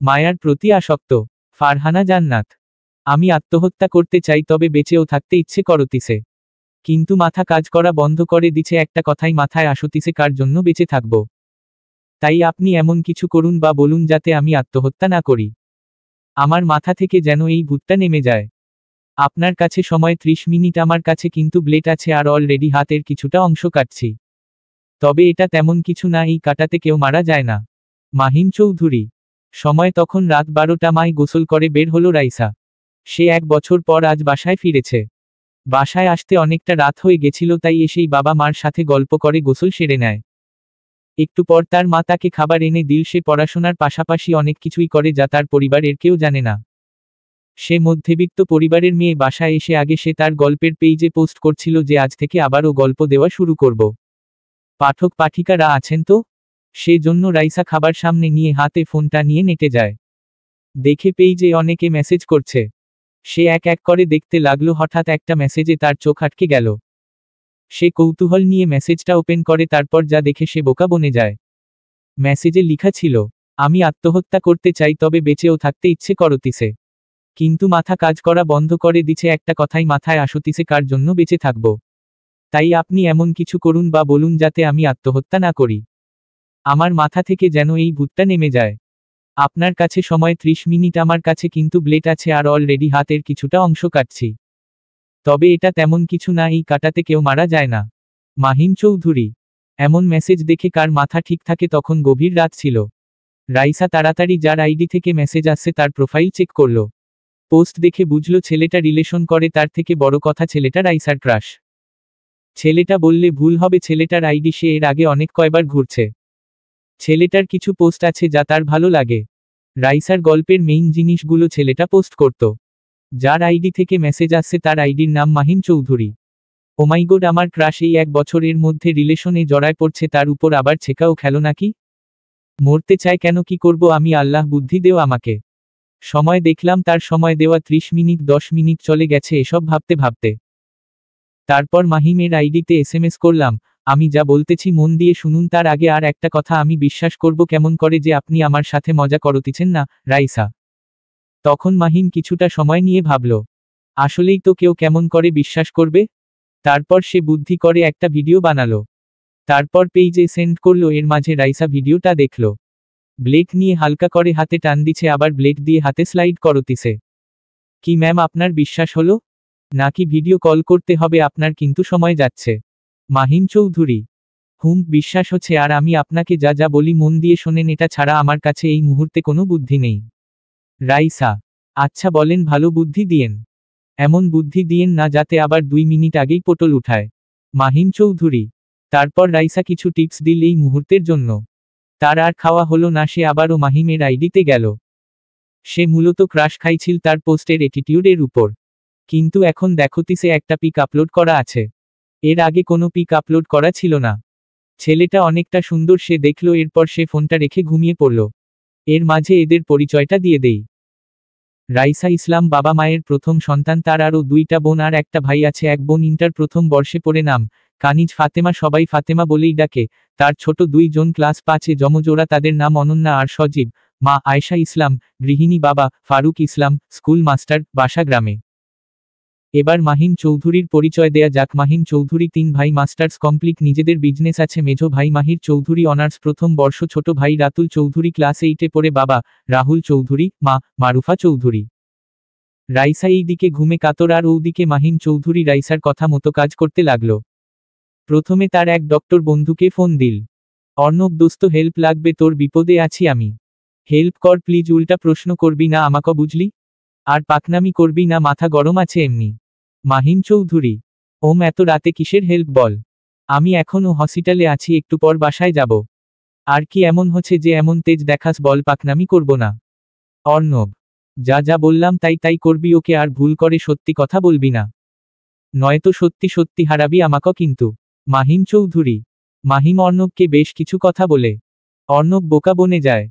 মায়ার প্রতি আসক্ত। ফারহানা জান্নাত। আমি আত্মহত্যা করতে চাই, তবে বেঁচেও থাকতে ইচ্ছে করতিছে। কিন্তু মাথা কাজ করা বন্ধ করে দিছে, একটা কথাই মাথায় আসতিছে, কার জন্য বেঁচে থাকব। তাই আপনি এমন কিছু করুন বা বলুন যাতে আমি আত্মহত্যা না করি। আমার মাথা থেকে যেন এই ভূতটা নেমে যায়। আপনার কাছে সময় 30 মিনিট, আমার কাছে কিন্তু ব্লেড আছে আর অলরেডি হাতের কিছুটা অংশ কাটছি। তবে এটা তেমন কিছু না, এই কাটাতে কেউ মারা যায় না। মাহিম চৌধুরী। সময় তখন রাত 12টা। মাই গোসল করে বের হলো রাইসা। সে 1 বছর পর আজ বাসায় ফিরেছে। বাসায় আসতে অনেকটা রাত হয়ে গেছিল, তাই এসেই বাবা মার সাথে গল্প করে গোসল সেরে নেয়। একটু পর তার মা তাকে খাবার এনে দিল। সে পড়াশোনার পাশাপাশি অনেক কিছুই করে যা তার পরিবারের কেউ জানে না। সে মধ্যবিত্ত পরিবারের মেয়ে। বাসায় এসে আগে সে তার গল্পের পেইজে পোস্ট করছিল যে আজ থেকে আবারও গল্প দেওয়া শুরু করব। পাঠক পাঠিকারা আছেন তো? সে জন্য রাইসা খাবার সামনে নিয়ে হাতে ফোনটা নিয়ে নেটে যায়। দেখে পেইজে অনেকে মেসেজ করছে। সে এক এক করে দেখতে লাগলো। হঠাৎ একটা মেসেজে তার চোখ আটকে গেল। সে কৌতূহল নিয়ে মেসেজটা ওপেন করে, তারপর যা দেখে সে বোকা বনে যায়। মেসেজে লিখা ছিল, আমি আত্মহত্যা করতে চাই, তবে বেঁচেও থাকতে ইচ্ছে করতিছে। কিন্তু মাথা কাজ করা বন্ধ করে দিছে, একটা কথাই মাথায় আসতিছে, কার জন্য বেঁচে থাকব। তাই আপনি এমন কিছু করুন বা বলুন যাতে আমি আত্মহত্যা না করি। আমার মাথা থেকে যেন এই ভূতটা নেমে যায়। আপনার কাছে সময় 30 মিনিট, আমার কাছে কিন্তু ব্লেড আছে আর অলরেডি হাতের কিছুটা অংশ কাটছি। তবে এটা তেমন কিছু না, এই কাটাতে কেউ মারা যায় না। মাহিম চৌধুরী। এমন মেসেজ দেখে কার মাথা ঠিক থাকে? তখন গভীর রাত ছিল। রাইসা তাড়াতাড়ি যার আইডি থেকে মেসেজ আসছে তার প্রোফাইল চেক করল। পোস্ট দেখে বুঝল ছেলেটা রিলেশন করে, তার থেকে বড় কথা ছেলেটা রাইসার ক্রাশ। ছেলেটা বললে ভুল হবে, ছেলেটার আইডি সে এর আগে অনেক কয়বার ঘুরছে। ছেলেটার কিছু পোস্ট আছে যা তার ভালো লাগে। রাইসার গল্পের মেইন জিনিসগুলো ছেলেটা পোস্ট করত। যার আইডি থেকে মেসেজ আসছে তার আইডির নাম মাহিম চৌধুরী। ওমাইগড, আমার ক্রাশ এই 1 বছরের মধ্যে রিলেশনে জড়ায় পড়ছে, তার উপর আবার ছেকাও খেলো নাকি? মরতে চায় কেন? কি করব আমি? আল্লাহ বুদ্ধি দেও আমাকে। সময় দেখলাম তার সময় দেওয়া 30 মিনিট 10 মিনিট চলে গেছে এসব ভাবতে ভাবতে। তারপর মাহিমের আইডিতে এসএমএস করলাম, আমি যা বলতেছি মন দিয়ে শুনুন। তার আগে আর একটা কথা, আমি বিশ্বাস করব কেমন করে যে আপনি আমার সাথে মজা করতেছেন না, রাইসা? তখন মাহিম কিছুটা সময় নিয়ে ভাবল। আসলেই তো, কেউ কেমন করে বিশ্বাস করবে? তারপর সে বুদ্ধি করে একটা ভিডিও বানালো। তারপর পেইজে সেন্ড করলো। এর মাঝে রাইসা ভিডিওটা দেখল। ব্লেড নিয়ে হালকা করে হাতে টান দিছে, আবার ব্লেড দিয়ে হাতে স্লাইড করতিছে। কি ম্যাম, আপনার বিশ্বাস হলো? নাকি ভিডিও কল করতে হবে আপনার? কিন্তু সময় যাচ্ছে। মাহিম চৌধুরী। বিশ্বাস হচ্ছে। আর আমি আপনাকে যা যা বলি মন দিয়ে শোনেন, এটা ছাড়া আমার কাছে এই মুহূর্তে কোনো বুদ্ধি নেই। রাইসা। আচ্ছা বলেন, ভালো বুদ্ধি দিয়েন। এমন বুদ্ধি দিয়েন না যাতে আবার 2 মিনিট আগেই পটল উঠায়। মাহিম চৌধুরী। তারপর রাইসা কিছু টিপস দিল এই মুহূর্তের জন্য। তার আর খাওয়া হলো না, সে আবারও মাহিমের আইডিতে গেল। সে মূলত ক্রাশ খাইছিল তার পোস্টের অ্যাটিটিউডের উপর। কিন্তু এখন দেখতিছে একটা পিক আপলোড করা আছে। এর আগে কোনো পিক আপলোড করা ছিল না। ছেলেটা অনেকটা সুন্দর সে দেখল। এরপর সে ফোনটা রেখে ঘুমিয়ে পড়ল। এর মাঝে এদের পরিচয়টা দিয়ে দেই। রাইসা ইসলাম বাবা মায়ের প্রথম সন্তান। তার আরও 2টা বোন আর একটা ভাই আছে। এক বোন ইন্টার প্রথম বর্ষে পড়ে, নাম কানিজ ফাতেমা, সবাই ফাতেমা বলেই ডাকে। তার ছোট 2 জন ক্লাস 5-এ যমজোড়া, তাদের নাম অনন্যা আর সজীব। মা আয়েশা ইসলাম, গৃহিণী। বাবা ফারুক ইসলাম, স্কুল মাস্টার, বাসা গ্রামে। এবার মাহিম চৌধুরীর পরিচয় দেয়া যাক। মাহিম চৌধুরী 3 ভাই, মাস্টার্স কমপ্লিট, নিজেদের বিজনেস আছে। মেজো ভাই মাহির চৌধুরী অনার্স প্রথম বর্ষ, ছোট ভাই রাতুল চৌধুরী ক্লাস 8-এ পড়ে। বাবা রাহুল চৌধুরী, মা মারুফা চৌধুরী। রাইসা এই দিকে ঘুমে কাতর আর ওদিকে মাহিম চৌধুরী রাইসার কথা মতো কাজ করতে লাগল। প্রথমে তার এক ডক্টর বন্ধুকে ফোন দিল। অর্ণব দোস্ত, হেল্প লাগবে তোর, বিপদে আছি আমি। হেল্প কর প্লিজ, উল্টা প্রশ্ন করবি না আমাকে, বুঝলি? আর পাকনামি করবি না, মাথা গরম আছে এমনি। মাহিম চৌধুরী। এত রাতে কিসের হেল্প বল? আমি এখনও হসপিটালে আছি, একটু পর বাসায় যাব। আর কি এমন হচ্ছে যে এমন তেজ দেখাস? বল, পাকনামি করব না। অর্ণব। যা যা বললাম তাই তাই করবি ওকে, আর ভুল করে সত্যি কথা বলবি না, নয়তো সত্যি সত্যি হারাবি আমাকে কিন্তু। মাহিম চৌধুরী। মাহিম অর্ণবকে বেশ কিছু কথা বলে। অর্ণব বোকা বনে যায়।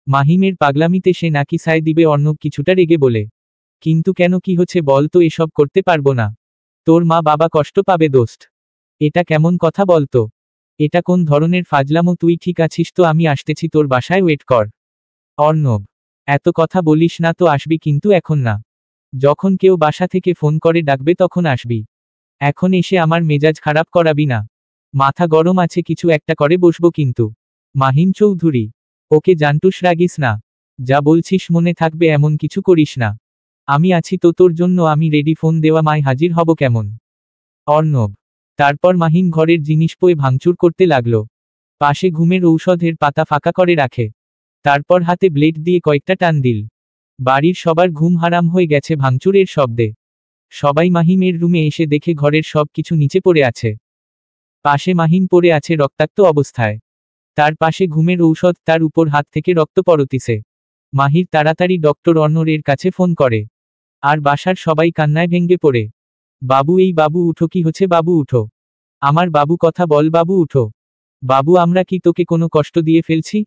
মাহিমের পাগলামিতে সে নাকি সায় দিবে। অর্ণব কিছুটা রেগে বলে, কিন্তু কেন, কি হচ্ছে বল তো? এসব করতে পারবো না। তোর মা বাবা কষ্ট পাবে দোস্ত। এটা কেমন কথা বলতো? এটা কোন ধরনের ফাজলামো? তুই ঠিক আছিস তো? আমি আসতেছি তোর বাসায়, ওয়েট কর। অর্ণব। এত কথা বলিস না তো, আসবি কিন্তু এখন না। যখন কেউ বাসা থেকে ফোন করে ডাকবে তখন আসবি। এখন এসে আমার মেজাজ খারাপ করাবি না। মাথা গরম আছে, কিছু একটা করে বসবো কিন্তু। মাহিম চৌধুরী, ওকে জান্টুস, রাগিস না। যা বলছিস মনে থাকবে এমন কিছু করিস না। আমি আছি তো তোর জন্য, আমি রেডি, ফোন দেওয়া মায় হাজির হব কেমন। অর্ণব। তারপর মাহিম ঘরের জিনিস পয়ে ভাঙচুর করতে লাগলো। পাশে ঘুমের ঔষধের পাতা ফাঁকা করে রাখে। তারপর হাতে ব্লেড দিয়ে কয়েকটা টান দিল। বাড়ির সবার ঘুম হারাম হয়ে গেছে ভাঙচুরের শব্দে। সবাই মাহিমের রুমে এসে দেখে ঘরের সব কিছু নিচে পড়ে আছে। পাশে মাহিম পড়ে আছে রক্তাক্ত অবস্থায়। তার পাশে ঘুমের ঔষধ, তার উপর হাত থেকে রক্ত পড়তিছে। মাহির তাড়াতাড়ি ডক্টর অর্ণরের কাছে ফোন করে। আর বাসার সবাই কান্নায় ভেঙ্গে পড়ে। বাবু, এই বাবু উঠো, কি হচ্ছে বাবু, উঠো। আমার বাবু, কথা বল বাবু, উঠো। বাবু, আমরা কি তোকে কোনো কষ্ট দিয়ে ফেলছি?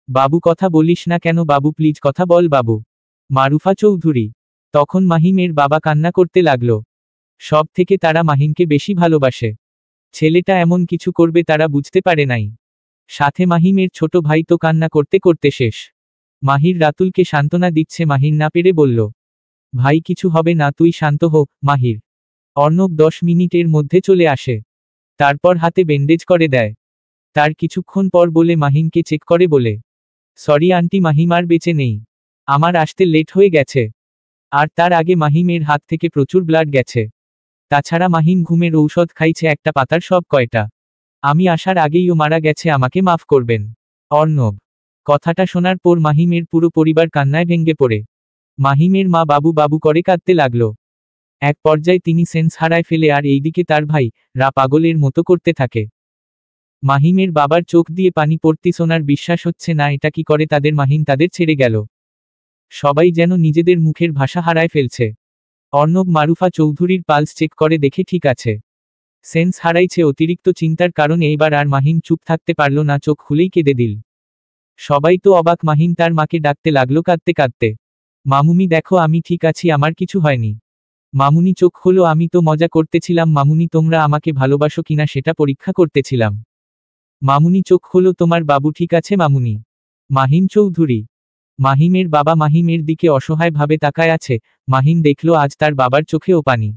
বাবু, কথা বলিস না কেন বাবু, প্লিজ কথা বল বাবু। মারুফা চৌধুরী। তখন মাহিমের বাবা কান্না করতে লাগলো। সব থেকে তারা মাহিমকে বেশি ভালোবাসে। ছেলেটা এমন কিছু করবে তারা বুঝতে পারে নাই। সাথে মাহিমের ছোট ভাই তো কান্না করতে করতে শেষ। মাহির রাতুলকে সান্ত্বনা দিচ্ছে, মাহির না পেরে বলল, ভাই কিছু হবে না, তুই শান্ত হো মাহির। অর্ণব 10 মিনিটের মধ্যে চলে আসে। তারপর হাতে ব্যান্ডেজ করে দেয়। তার কিছুক্ষণ পর বলে মাহিমকে চেক করে বলে, সরি আন্টি, মাহিম আর বেঁচে নেই। আমার আসতে লেট হয়ে গেছে। আর তার আগে মাহিমের হাত থেকে প্রচুর ব্লাড গেছে। তাছাড়া মাহিম ঘুমের ঔষধ খাইছে একটা পাতার সব কয়টা। আমি আসার আগেই ও মারা গেছে, আমাকে মাফ করবেন। অর্ণব। কথাটা শোনার পর মাহিমের পুরো পরিবার কান্নায় ভেঙ্গে পড়ে। মাহিমের মা বাবু বাবু করে কাঁদতে লাগলো। এক পর্যায়ে তিনি সেন্স হারায় ফেলে, আর এইদিকে তার ভাই রা পাগলের মতো করতে থাকে। মাহিমের বাবার চোখ দিয়ে পানি পড়তিস, ওনার বিশ্বাস হচ্ছে না এটা কি করে তাদের মাহিম তাদের ছেড়ে গেল। সবাই যেন নিজেদের মুখের ভাষা হারায় ফেলছে। অর্ণব মারুফা চৌধুরীর পালস চেক করে দেখে ঠিক আছে। সেন্স হারাইছে অতিরিক্ত চিন্তার কারণে। এবার আর মাহিম চুপ থাকতে পারল না, চোখ খুলেই কেঁদে দিল। সবাই তো অবাক। মাহিম তার মাকে ডাকতে লাগলো কাঁদতে কাঁদতে, মামুনি দেখো আমি ঠিক আছি, আমার কিছু হয়নি। মামুনি চোখ হলো, আমি তো মজা করতেছিলাম মামুনি, তোমরা আমাকে ভালোবাসো কিনা সেটা পরীক্ষা করতেছিলাম। মামুনি চোখ হলো, তোমার বাবু ঠিক আছে মামুনি। মাহিম চৌধুরী। মাহিমের বাবা মাহিমের দিকে অসহায়ভাবে তাকায় আছে। মাহিম দেখল আজ তার বাবার চোখেও পানি।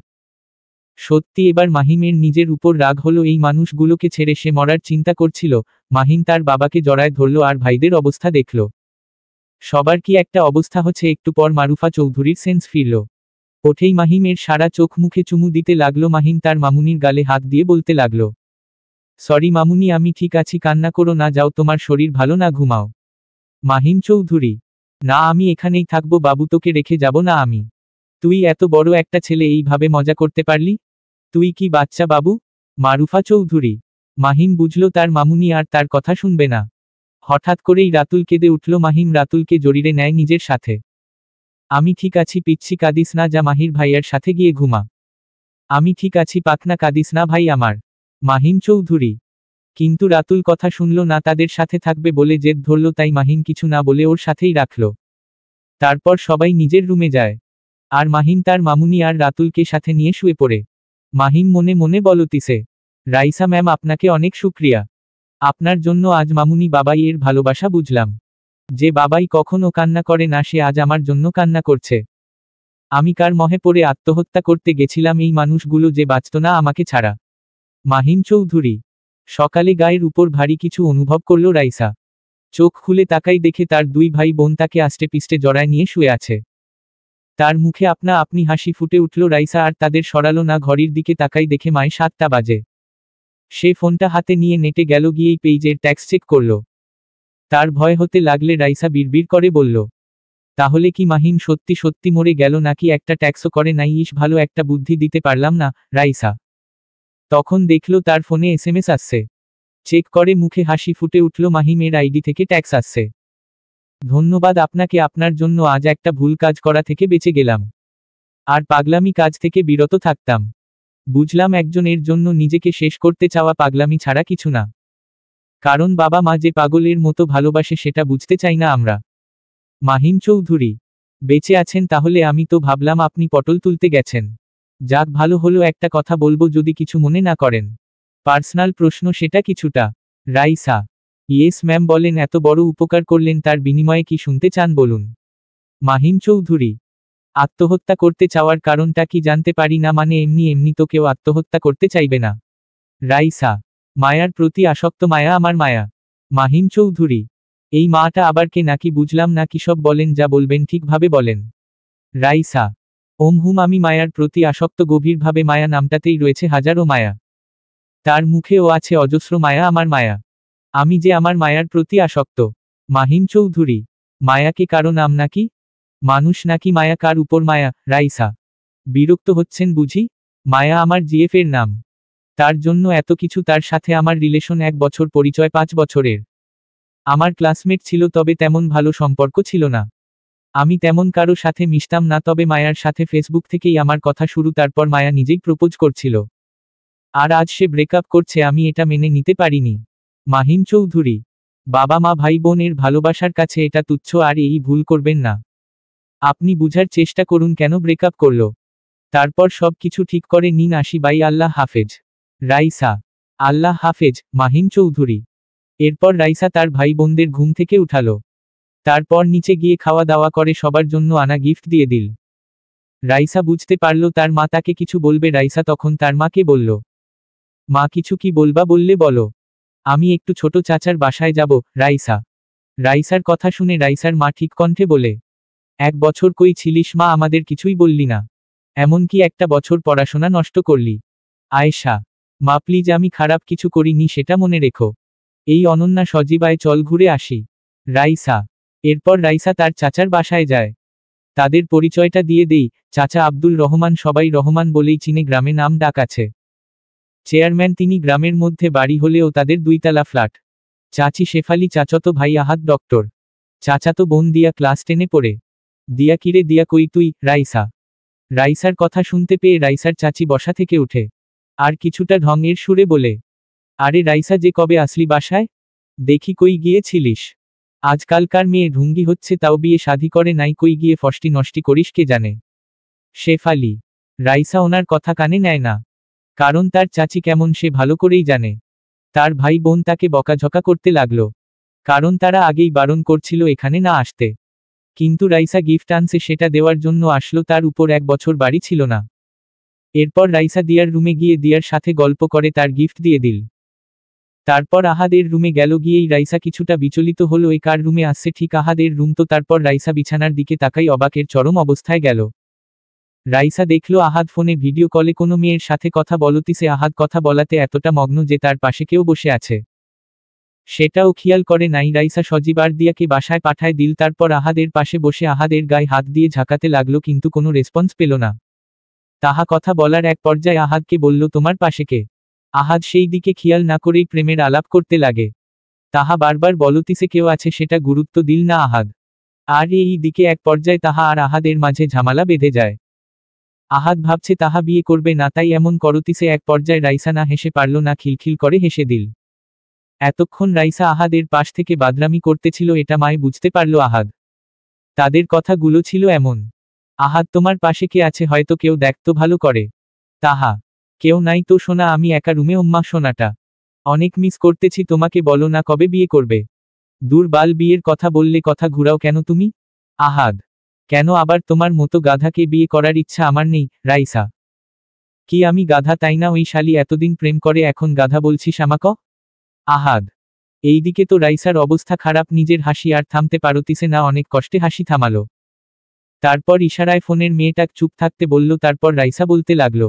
সত্যি এবার মাহিমের নিজের উপর রাগ হলো, এই মানুষগুলোকে ছেড়ে সে মরার চিন্তা করছিল। মাহিম তার বাবাকে জড়ায় ধরল আর ভাইদের অবস্থা দেখল। সবার কি একটা অবস্থা হচ্ছে। একটু পর মারুফা চৌধুরীর সেন্স ফিরল। ওঠেই মাহিমের সারা চোখ মুখে চুমু দিতে লাগলো। মাহিম তার মামুনির গালে হাত দিয়ে বলতে লাগলো, সরি মামুনি, আমি ঠিক আছি, কান্না করো না, যাও, তোমার শরীর ভালো না, ঘুমাও। মাহিম চৌধুরী। না, আমি এখানেই থাকবো বাবু, তোকে রেখে যাব না আমি। তুই এত বড় একটা ছেলে, এইভাবে মজা করতে পারলি? তুই কি বাচ্চা বাবু? মারুফা চৌধুরী। মাহিম বুঝল তার মামুনি আর তার কথা শুনবে না। হঠাৎ করেই রাতুল কেঁদে উঠল। মাহিম রাতুলকে জড়িয়ে নেয় নিজের সাথে। আমি ঠিক আছি পিচ্ছি, কাঁদিস না, যা মাহির ভাইয়ের সাথে গিয়ে ঘুমা। আমি ঠিক আছি পাকনা, কাঁদিস না ভাই আমার। মাহিম চৌধুরী। কিন্তু রাতুল কথা শুনল না, তাদের সাথে থাকবে বলে জেদ ধরল, তাই মাহিম কিছু না বলে ওর সাথেই রাখল। তারপর সবাই নিজের রুমে যায়। আর মাহিম তার মামুনি আর রাতুলকে সাথে নিয়ে শুয়ে পড়ে। মাহিম মনে মনে বলতিছে, রাইসা ম্যাম, আপনাকে অনেক শুক্রিয়া। আপনার জন্য আজ মামুনি বাবাই এর ভালোবাসা বুঝলাম। যে বাবাই কখনো কান্না করে না, সে আজ আমার জন্য কান্না করছে। আমি কার মহে পড়ে আত্মহত্যা করতে গেছিলাম, এই মানুষগুলো যে বাঁচত না আমাকে ছাড়া। মাহিম চৌধুরী। সকালে গায়ের উপর ভারী কিছু অনুভব করল রাইসা। চোখ খুলে তাকাই দেখে তার 2 ভাই বোন তাকে আষ্টে পিষ্টে জড়ায় নিয়ে শুয়ে আছে। তার মুখে আপনা আপনি হাসি ফুটে উঠল। রাইসা আর তাদের সরালো না। ঘড়ির দিকে তাকাই দেখে মায় 7টা বাজে। সে ফোনটা হাতে নিয়ে নেটে গেল, গিয়েই পেজের ট্যাক্স চেক করল। তার ভয় হতে লাগলে রাইসা বিড়বিড় করে বলল, তাহলে কি মাহিম সত্যি সত্যি মরে গেল নাকি একটা ট্যাক্সও করে নাই? ইস, ভালো একটা বুদ্ধি দিতে পারলাম না রাইসা। তখন দেখল তার ফোনে SMS আসছে। চেক করে মুখে হাসি ফুটে উঠল, মাহিমের আইডি থেকে ট্যাক্স আসছে। ধন্যবাদ আপনাকে, আপনার জন্য আজ একটা ভুল কাজ করা থেকে বেঁচে গেলাম। আর পাগলামি কাজ থেকে বিরত থাকতাম। বুঝলাম একজনের জন্য নিজেকে শেষ করতে চাওয়া পাগলামি ছাড়া কিছু না। কারণ বাবা মা যে পাগলের মতো ভালোবাসে সেটা বুঝতে চাই না আমরা। মাহিম চৌধুরী। বেঁচে আছেন তাহলে? আমি তো ভাবলাম আপনি পটল তুলতে গেছেন। যাক, ভালো হলো, একটা কথা বলবো যদি কিছু মনে না করেন। পার্সোনাল প্রশ্ন, সেটা কিছুটা। রাইসা। ইয়েস ম্যাম, বলেন। এত বড় উপকার করলেন, তার বিনিময়ে কি শুনতে চান বলুন। মাহিম চৌধুরী। আত্মহত্যা করতে চাওয়ার কারণটা কি জানতে পারি না? মানে এমনি এমনি তো কেউ আত্মহত্যা করতে চাইবে না। রাইসা। মায়ার প্রতি আসক্ত, মায়া আমার মায়া। মাহিম চৌধুরী। এই মাটা আবার কে নাকি বুঝলাম না, কি সব বলেন, যা বলবেন ঠিকভাবে বলেন। রাইসা। আমি মায়ার প্রতি আসক্ত গভীরভাবে, মায়া নামটাতেই রয়েছে হাজারো মায়া। তার মুখেও আছে অজস্র মায়া, আমার মায়া। আমি যে আমার মায়ার প্রতি আসক্ত। মাহিম চৌধুরী। মায়াকে কারো নাম নাকি? মানুষ নাকি মায়া? কার উপর মায়া? রাইসা। বিরক্ত হচ্ছেন বুঝি? মায়া আমার জিএফ এর নাম। তার জন্য এত কিছু। তার সাথে আমার রিলেশন 1 বছর, পরিচয় 5 বছরের। আমার ক্লাসমেট ছিল, তবে তেমন ভালো সম্পর্ক ছিল না। আমি তেমন কারো সাথে মিশতাম না, তবে মায়ার সাথে ফেসবুক থেকেই আমার কথা শুরু। তারপর মায়া নিজেই প্রপোজ করছিল। আর আজ সে ব্রেকআপ করছে, আমি এটা মেনে নিতে পারিনি। মাহিম চৌধুরী। বাবা মা ভাই বোন এর ভালোবাসার কাছে এটা তুচ্ছ, আর এই ভুল করবেন না। আপনি বুঝার চেষ্টা করুন কেন ব্রেকআপ করল। তারপর সব কিছু ঠিক করে নিন। আসি বাই, আল্লাহ হাফেজ। রাইসা। আল্লাহ হাফেজ মাহিম চৌধুরী। এরপর রাইসা তার ভাই বোনদের ঘুম থেকে উঠালো। তারপর নিচে গিয়ে খাওয়া দাওয়া করে সবার জন্য আনা গিফট দিয়ে দিল। রাইসা বুঝতে পারল তার মা তাকে কিছু বলবে। রাইসা তখন তার মাকে বলল, মা কিছু কি বলবা বললে বলো, আমি একটু ছোট চাচার বাসায় যাব। রাইসা। রাইসার কথা শুনে রাইসার মা ঠিক কণ্ঠে বলে, 1 বছর কই ছিলিস মা? আমাদের কিছুই বললি না। এমনকি 1টা বছর পড়াশোনা নষ্ট করলি। আয়েশা। মা প্লিজ, আমি খারাপ কিছু করিনি, সেটা মনে রেখো। এই অনন্যা সজীবায়, চল ঘুরে আসি। রাইসা। এরপর রাইসা তার চাচার বাসায় যায়। তাদের পরিচয়টা দিয়ে দেই, চাচা আব্দুল রহমান, সবাই রহমান বলেই চিনে, গ্রামে নাম ডাক আছে। চেয়ারম্যান তিনি। গ্রামের মধ্যে বাড়ি হলেও তাদের 2তলা ফ্ল্যাট। চাচি শেফালি, চাচাতো ভাই আহাদ ডক্টর, চাচাতো বোন দিয়া ক্লাস 10-এ পড়ে। দিয়া কিরে দিয়া, কই তুই? রাইসা। রাইসার কথা শুনতে পেয়ে রাইসার চাচি বসা থেকে উঠে আর কিছুটা ঢঙের সুরে বলে, আরে রাইসা, যে কবে আসলি বাসায়? দেখি কই গিয়েছিলিস? আজকালকার মেয়ে ঢুঙ্গি হচ্ছে, তাও বিয়ে শাদি করে নাই। কই গিয়ে ফষ্টি নষ্টি করিস কে জানে। শেফালি। রাইসা ওনার কথা কানে নেয় না, কারণ তার চাচি কেমন সে ভালো করেই জানে। তার ভাই বোন তাকে বকাঝকা করতে লাগলো, কারণ তারা আগেই বারণ করছিল এখানে না আসতে। কিন্তু রাইসা গিফট আনছে, সেটা দেওয়ার জন্য আসলো। তার উপর 1 বছর বাড়ি ছিল না। এরপর রাইসা দিয়ার রুমে গিয়ে দিয়ার সাথে গল্প করে তার গিফট দিয়ে দিল। তারপর আহাদের রুমে গেল। গিয়েই রাইসা কিছুটা বিচলিত হলো, এ কার রুমে আসছে, ঠিক আহাদের রুম তো। তারপর রাইসা বিছানার দিকে তাকাই, অবাকের চরম অবস্থায় গেল। রাইসা দেখলো আহাদ ফোনে ভিডিও কলে কোনো মেয়ের সাথে কথা বলতিছে। আহাদ কথা বলাতে এতটা মগ্ন যে তার পাশে কেউ বসে আছে সেটাও খেয়াল করে নাই। রাইসা সজীব আর দিয়াকে বাসায় পাঠায় দিল। তারপর আহাদের পাশে বসে আহাদের গায়ে হাত দিয়ে ঝাঁকাতে লাগলো, কিন্তু কোনো রেসপন্স পেল না। তাহা কথা বলার এক পর্যায়ে আহাদকে বলল, তোমার পাশে কে? আহাদ সেই দিকে খেয়াল না করেই প্রেমের আলাপ করতে লাগে। তাহা বারবার বলতিছে কেউ আছে, সেটা গুরুত্ব দিল না আহাদ। আর এই দিকে এক পর্যায়ে তাহা আর আহাদের মাঝে ঝামেলা বেঁধে যায়। আহাদ ভাবছে তাহা বিয়ে করবে না, তাই এমন করতিছে। এক পর্যায়ে রাইসা না হেসে পারল না, খিলখিল করে হেসে দিল। এতক্ষণ রাইসা আহাদের পাশ থেকে বাদরামি করতেছিল, এটা মায় বুঝতে পারল আহাদ। তাদের কথাগুলো ছিল এমন, আহাদ তোমার পাশে কে আছে? হয়তো কেউ দেখতো ভালো করে। তাহা কেউ নাই তো সোনা, আমি একা রুমে। উম্মা সোনাটা, অনেক মিস করতেছি তোমাকে। বলো না কবে বিয়ে করবে? দূর বাল, বিয়ের কথা বললে কথা ঘুরাও কেন তুমি? আহাদ। কেন আবার? তোমার মতো গাধাকে বিয়ে করার ইচ্ছা আমার নেই। রাইসা। কি আমি গাধা তাই না? ওই শালি এতদিন প্রেম করে, এখন গাধা বলছিস আমাক? আহাদ। এইদিকে তো রাইসার অবস্থা খারাপ, নিজের হাসি আর থামতে পারতিছে না, অনেক কষ্টে হাসি থামালো। তারপর ইশারায় ফোনের মেয়েটাক চুপ থাকতে বলল। তারপর রাইসা বলতে লাগলো,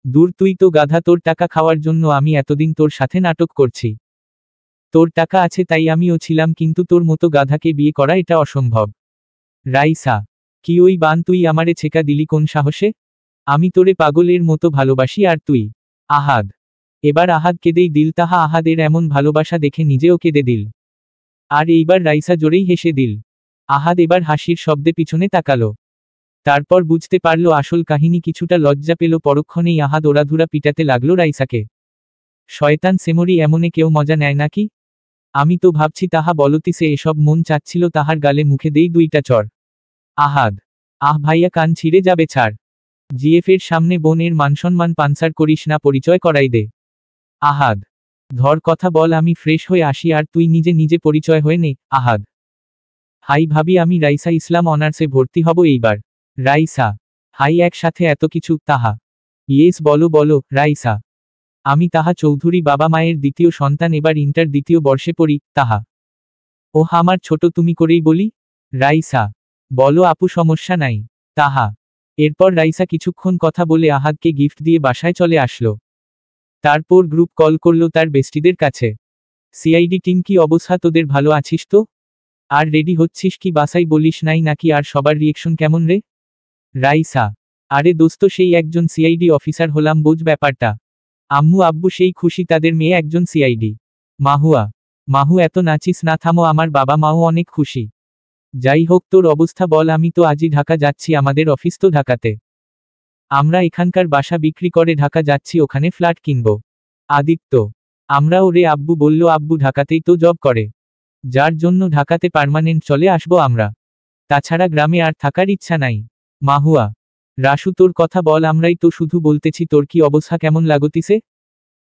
দূর তুই তো গাধা, তোর টাকা খাওয়ার জন্য আমি এতদিন তোর সাথে নাটক করছি। তোর টাকা আছে তাই আমিও ছিলাম, কিন্তু তোর মতো গাধাকে বিয়ে করা এটা অসম্ভব। রাইসা। কি ওই বান, তুই আমারে ছেকা দিলি কোন সাহসে? আমি তোরে পাগলের মতো ভালোবাসি, আর তুই? আহাদ। এবার আহাদ কেঁদেই দিল। তাহা আহাদের এমন ভালোবাসা দেখে নিজেও কেঁদে দিল। আর এইবার রাইসা জোরেই হেসে দিল। আহাদ এবার হাসির শব্দে পিছনে তাকালো। তারপর বুঝতে পারল আসল কাহিনী। কিছুটা লজ্জা পেল। পরক্ষণেই আহাদ ওড়াধুরা পিটাতে লাগলো রাইসাকে। শয়তান সেমরি, এমনে কেউ মজা নেয় নাকি? আমি তো ভাবছি তাহা বলতিছে এসব, মন চাচ্ছিল তাহার গালে মুখে দেই 2টা চড়। আহাদ। আহ ভাইয়া, কান ছিঁড়ে যাবে, ছাড়। জিএফের সামনে বোনের মানসম্মান পানসার করিস না, পরিচয় করাই দে। আহাদ। ধর কথা বল, আমি ফ্রেশ হয়ে আসি, আর তুই নিজে নিজে পরিচয় হয়ে নে। আহাদ। হাই ভাবি, আমি রাইসা ইসলাম, অনার্সে ভর্তি হব এইবার। রাইসা: হাই, একসাথে এত কিছু? তাহা: ইয়েস, বলো বলো রাইসা। আমি তাহা চৌধুরী, বাবা মায়ের দ্বিতীয় সন্তান, এবার ইন্টার দ্বিতীয় বর্ষে পড়ি। তাহা: ওহ, আমার ছোট, তুমি করেই বলি। রাইসা: বলো আপু, সমস্যা নাই। তাহা: এরপর রাইসা কিছুক্ষণ কথা বলে আহাদকে গিফট দিয়ে বাসায় চলে আসলো। তারপর গ্রুপ কল করলো তার বেস্টিদের কাছে। সিআইডি টিম, কি অবস্থা তোদের, ভালো আছিস তো? আর রেডি হচ্ছিস কি বাসাই বলিস নাই নাকি? আর সবার রিয়েকশন কেমন রে? রাইসা: আরে দোস্ত, সেই একজন সিআইডি অফিসার হলাম, বোঝ ব্যাপারটা। আম্মু আব্বু সেই খুশি, তাদের মেয়ে একজন সিআইডি। মাহুয়া: মাহু, এত নাচিস না, থামো, আমার বাবা মাও অনেক খুশি। যাই হোক, তোর অবস্থা বল। আমি তো আজই ঢাকা যাচ্ছি, আমাদের অফিস তো ঢাকাতে। আমরা এখানকার বাসা বিক্রি করে ঢাকা যাচ্ছি, ওখানে ফ্ল্যাট কিনব। আদিত্য: আমরাও রে। আব্বু বলল, আব্বু ঢাকাতেই তো জব করে, যার জন্য ঢাকাতে পার্মানেন্ট চলে আসবো আমরা। তাছাড়া গ্রামে আর থাকার ইচ্ছা নাই। মাহুয়া: রাসু, তোর কথা বল, আমরাই তো শুধু বলতেছি, তোর কি অবস্থা কেমন লাগতিছে?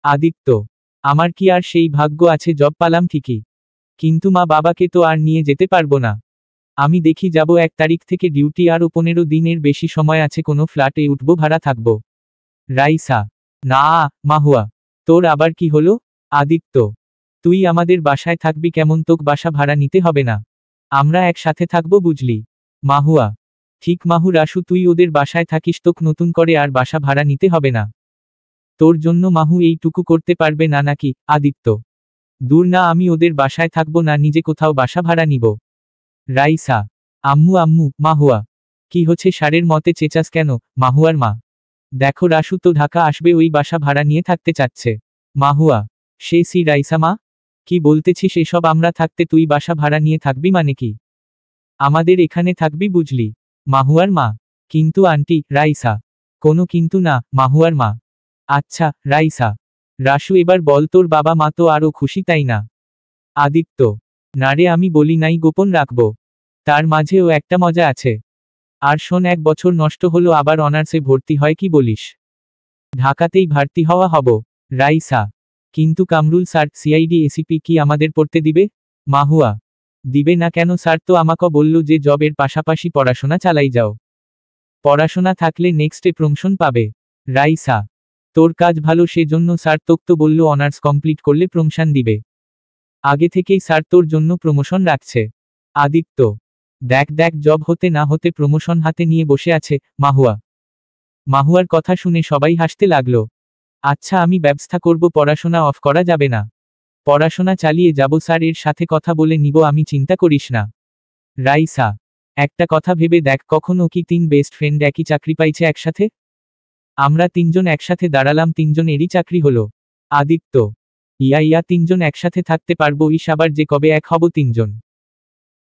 আদিত্য: আমার কি আর সেই ভাগ্য আছে, জব পালাম ঠিকই, কিন্তু মা বাবাকে তো আর নিয়ে যেতে পারবো না। আমি দেখি যাব 1 তারিখ থেকে ডিউটি, আরও 15 দিনের বেশি সময় আছে, কোনো ফ্ল্যাটে উঠবো, ভাড়া থাকবো। রাইসা: না। মাহুয়া: তোর আবার কি হলো? আদিত্য: তুই আমাদের বাসায় থাকবি কেমন? তোক বাসা ভাড়া নিতে হবে না, আমরা একসাথে থাকবো, বুঝলি? মাহুয়া: ঠিক মাহু। রাসু, তুই ওদের বাসায় থাকিস, তোক নতুন করে আর বাসা ভাড়া নিতে হবে না। তোর জন্য মাহু এইটুকু করতে পারবে না নাকি? আদিত্য: দূর না, আমি ওদের বাসায় থাকবো না, নিজে কোথাও বাসা ভাড়া নিব। রাইসা: আম্মু আম্মু। মাহুয়া: কি হচ্ছে, ষাঁড়ের মতে চেঁচাস কেন? মাহুয়ার মা: দেখো, রাসু তো ঢাকা আসবে, ওই বাসা ভাড়া নিয়ে থাকতে চাচ্ছে। মাহুয়া: সে সি রাইসা মা, কি বলতেছিস এসব? আমরা থাকতে তুই বাসা ভাড়া নিয়ে থাকবি মানে কি? আমাদের এখানে থাকবি, বুঝলি? মাহুয়ার মা: কিন্তু আন্টি। রাইসা: কোনো কিন্তু না। মাহুয়ার মা: আচ্ছা রাইসা। রাসু, এবার বল, তোর বাবা মা তো আরও খুশি, তাই না? আদিত্য: না রে, আমি বলি নাই, গোপন রাখবো। তার মাঝেও একটা মজা আছে। আর শোন, 1 বছর নষ্ট হলো, আবার অনার্সে ভর্তি হয়, কি বলিস? ঢাকাতেই ভর্তি হওয়া হব। রাইসা: কিন্তু কামরুল স্যার, সিআইডি এসিপি কি আমাদের পড়তে দিবে? মাহুয়া: দিবে না কেন? স্যার তো আমাকে বলল যে জবের পাশাপাশি পড়াশোনা চালাই যাও, পড়াশোনা থাকলে নেক্সটে প্রমোশন পাবে। রাইসা: তোর কাজ ভালো, সেজন্য স্যার তোক তো বলল অনার্স কমপ্লিট করলে প্রমোশন দিবে। আগে থেকেই স্যার তোর জন্য প্রমোশন রাখছে। আদিত্য: দেখ দেখ, জব হতে না হতে প্রমোশন হাতে নিয়ে বসে আছে। মাহুয়া: মাহুয়ার কথা শুনে সবাই হাসতে লাগলো। আচ্ছা, আমি ব্যবস্থা করব, পড়াশোনা অফ করা যাবে না, পড়াশোনা চালিয়ে যাব স্যার, এর সাথে কথা বলে নিব আমি, চিন্তা করিস না। রাইসা: একটা কথা ভেবে দেখ, কখনো কি 3 বেস্ট ফ্রেন্ড একই চাকরি পাইছে একসাথে? আমরা 3জন একসাথে দাঁড়ালাম, 3জনেরই চাকরি হলো। আদিত্য: ইয়া ইয়া, 3জন একসাথে থাকতে পারবো, ইস, আবার যে কবে এক হব 3জন।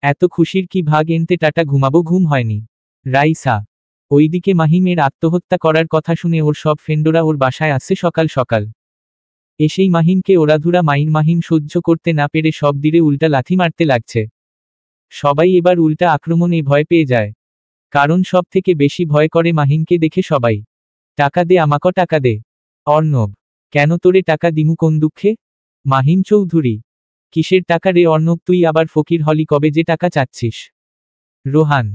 এত খুশির কি ভাগ, এনতে টাটা ঘুমাবো, ঘুম হয়নি। রাইসা: ওইদিকে মাহিমের আত্মহত্যা করার কথা শুনে ওর সব ফ্রেন্ডরা ওর বাসায় আসছে সকাল সকাল। এসেই মাহিমকে ওরাধুরা মাইর। মাহিম সহ্য করতে না পেরে সব দিরে উল্টা লাথি মারতে লাগছে। সবাই এবার উল্টা আক্রমণে ভয় পেয়ে যায়, কারণ সব থেকে বেশি ভয় করে মাহিমকে দেখে সবাই। টাকা দে, আমাকে টাকা দে। অর্ণব: কেন তোরে টাকা দিমু, কোন দুঃখে? মাহিম চৌধুরী: কিসের টাকা রে অর্ণব, তুই আবার ফকির হলি কবে যে টাকা চাচ্ছিস? রোহান: